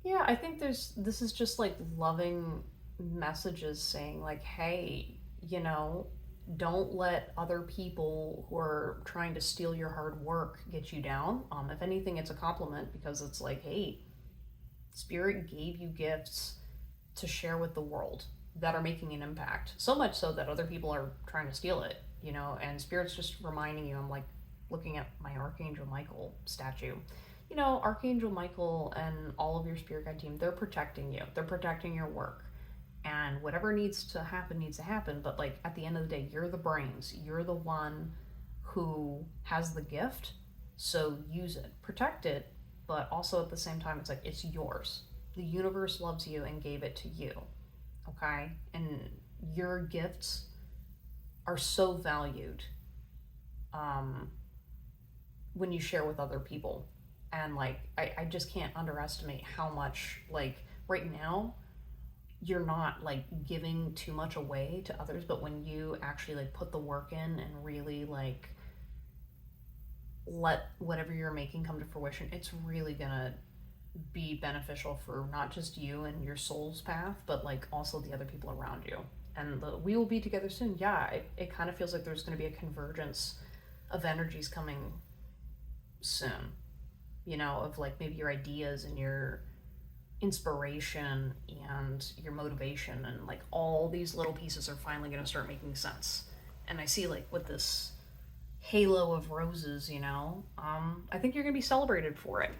Yeah, I think this is just like loving messages saying like, hey, don't let other people who are trying to steal your hard work get you down. If anything, it's a compliment because it's like, hey, Spirit gave you gifts to share with the world that are making an impact. So much so that other people are trying to steal it, and Spirit's just reminding you. I'm like looking at my Archangel Michael statue. Archangel Michael and all of your spirit guide team, they're protecting you. They're protecting your work. And whatever needs to happen. But like at the end of the day, you're the brains. You're the one who has the gift. So use it. Protect it. But also at the same time, it's like it's yours. The universe loves you and gave it to you. Okay? And your gifts are so valued when you share with other people. And like I just can't underestimate how much, like, right now you're not like giving too much away to others, but when you actually like put the work in and really like let whatever you're making come to fruition, it's really gonna be beneficial for not just you and your soul's path, but like also the other people around you. And we will be together soon. Yeah, it kind of feels like there's going to be a convergence of energies coming soon, of like maybe your ideas and your inspiration and your motivation, and like all these little pieces are finally going to start making sense. And I see like with this halo of roses, I think you're going to be celebrated for it.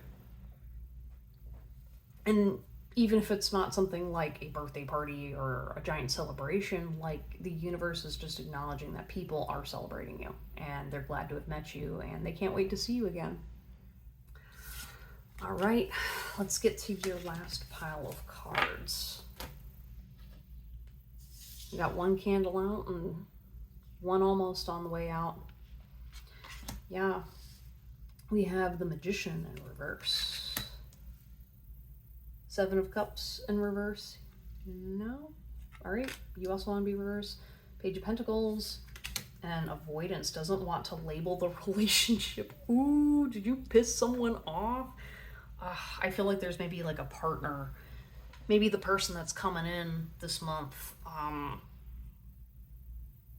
And even if it's not something like a birthday party or a giant celebration, like the universe is just acknowledging that people are celebrating you and they're glad to have met you and they can't wait to see you again. All right, let's get to your last pile of cards. You got one candle out and one almost on the way out. Yeah, we have the Magician in reverse. Seven of Cups in reverse. No. All right, you also want to be reverse. Page of Pentacles. And Avoidance doesn't want to label the relationship. Ooh, did you piss someone off? I feel like there's maybe like a partner, maybe the person that's coming in this month.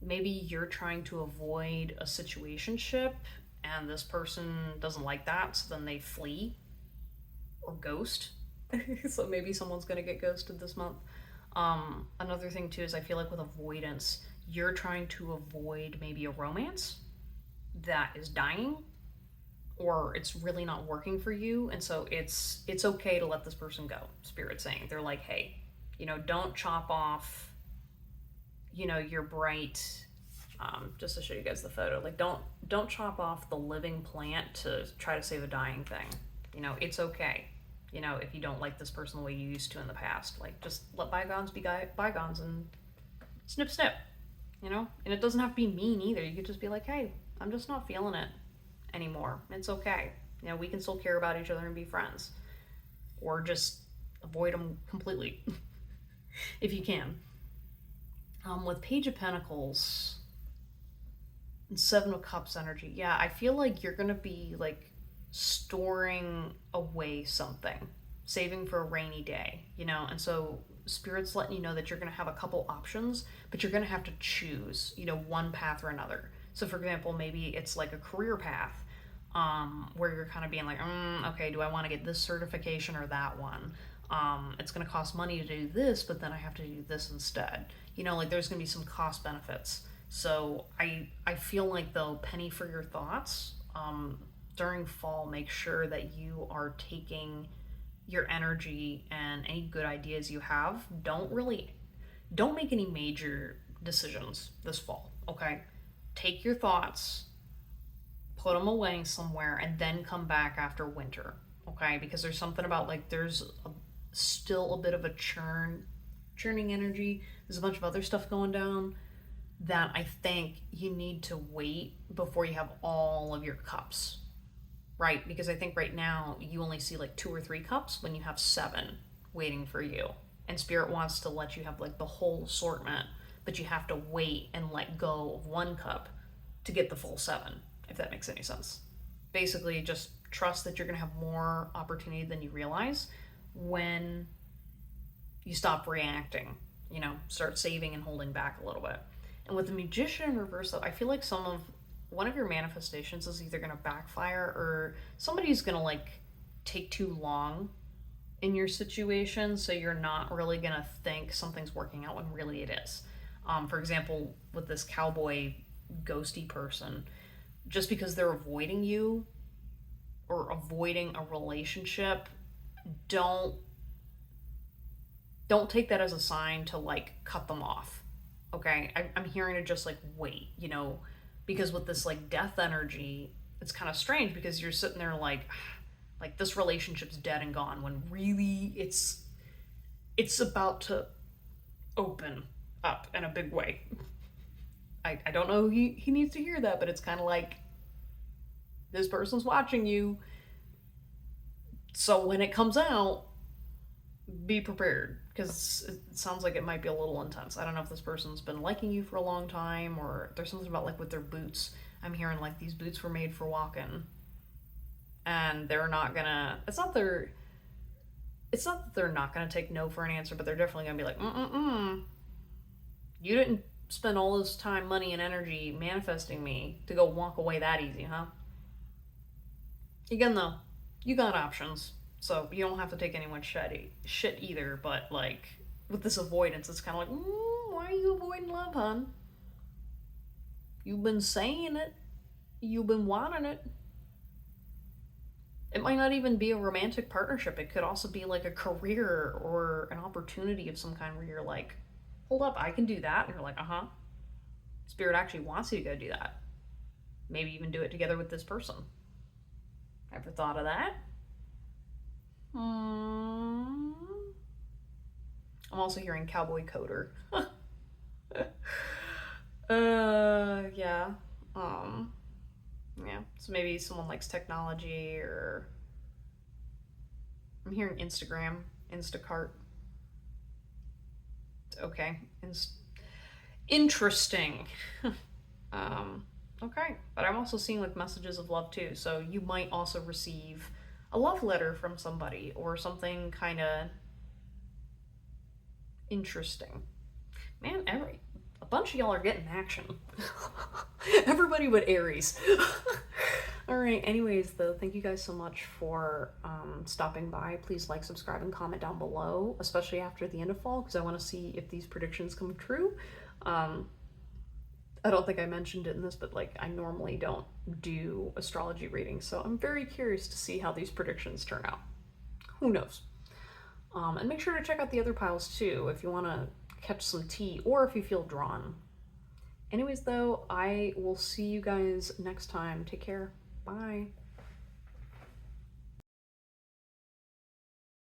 Maybe you're trying to avoid a situationship and this person doesn't like that, so then they flee or ghost. So maybe someone's going to get ghosted this month. Another thing too is I feel like with avoidance, you're trying to avoid maybe a romance that is dying, or it's really not working for you, and so it's okay to let this person go. Spirit's saying, they're like, hey, don't chop off, your bright, just to show you guys the photo, like don't chop off the living plant to try to save a dying thing. It's okay, if you don't like this person the way you used to in the past. Like, just let bygones be bygones and snip snip, and it doesn't have to be mean either. You could just be like, hey, I'm just not feeling it anymore. It's okay. We can still care about each other and be friends, or just avoid them completely if you can. With Page of Pentacles and Seven of Cups energy, yeah, I feel like you're gonna be like storing away something. saving for a rainy day, you know? And so Spirit's letting you know that you're going to have a couple options, but you're going to have to choose, you know, one path or another. So, for example, maybe it's like a career path where you're kind of being like, okay, do I want to get this certification or that one? It's going to cost money to do this, but then I have to do this instead. You know, like there's going to be some cost benefits. So I feel like, though, penny for your thoughts. During fall, make sure that you are taking your energy and any good ideas you have. Don't make any major decisions this fall, okay? Take your thoughts, put them away somewhere, and then come back after winter, okay? Because there's something about, like, still a bit of a churning energy. There's a bunch of other stuff going down that I think you need to wait before you have all of your cups, right? Because I think right now you only see like 2 or 3 cups when you have 7 waiting for you. And Spirit wants to let you have like the whole assortment, but you have to wait and let go of 1 cup to get the full 7, if that makes any sense. Basically, just trust that you're going to have more opportunity than you realize when you stop reacting, you know, start saving and holding back a little bit. And with the Magician in reverse, though, I feel like one of your manifestations is either going to backfire or somebody's going to like take too long in your situation, so you're not really going to think something's working out when really it is. For example, with this cowboy ghosty person, just because they're avoiding you or avoiding a relationship, don't take that as a sign to like cut them off. Okay, I'm hearing to just like wait, you know, because with this like death energy, it's kind of strange because you're sitting there like this relationship's dead and gone, when really it's about to open up in a big way. I don't know, he needs to hear that, but it's kind of like this person's watching you, so when it comes out, be prepared, because it sounds like it might be a little intense. I don't know if this person's been liking you for a long time, or there's something about like with their boots. I'm hearing like these boots were made for walking, and they're not gonna. It's not that they're not gonna take no for an answer, but they're definitely gonna be like, you didn't spend all this time, money, and energy manifesting me to go walk away that easy, huh? Again, though, you got options. So you don't have to take anyone's shit either, but like with this avoidance, it's kind of like, why are you avoiding love, hon? You've been saying it. You've been wanting it. It might not even be a romantic partnership. It could also be like a career or an opportunity of some kind where you're like, hold up, I can do that. And you're like, Spirit actually wants you to go do that. Maybe even do it together with this person. Ever thought of that? I'm also hearing cowboy coder. Yeah. Yeah. So maybe someone likes technology, or I'm hearing Instagram, Instacart. Okay. Interesting. Okay. But I'm also seeing like messages of love too. So you might also receive a love letter from somebody or something kind of interesting. Man, a bunch of y'all are getting action. Everybody but Aries. All right, anyways, though, thank you guys so much for stopping by. Please like, subscribe, and comment down below, especially after the end of fall, because I want to see if these predictions come true. I don't think I mentioned it in this, but like I normally don't do astrology readings, so I'm very curious to see how these predictions turn out. Who knows? And make sure to check out the other piles too if you want to catch some tea, or if you feel drawn. Anyways, though, I will see you guys next time. Take care. Bye.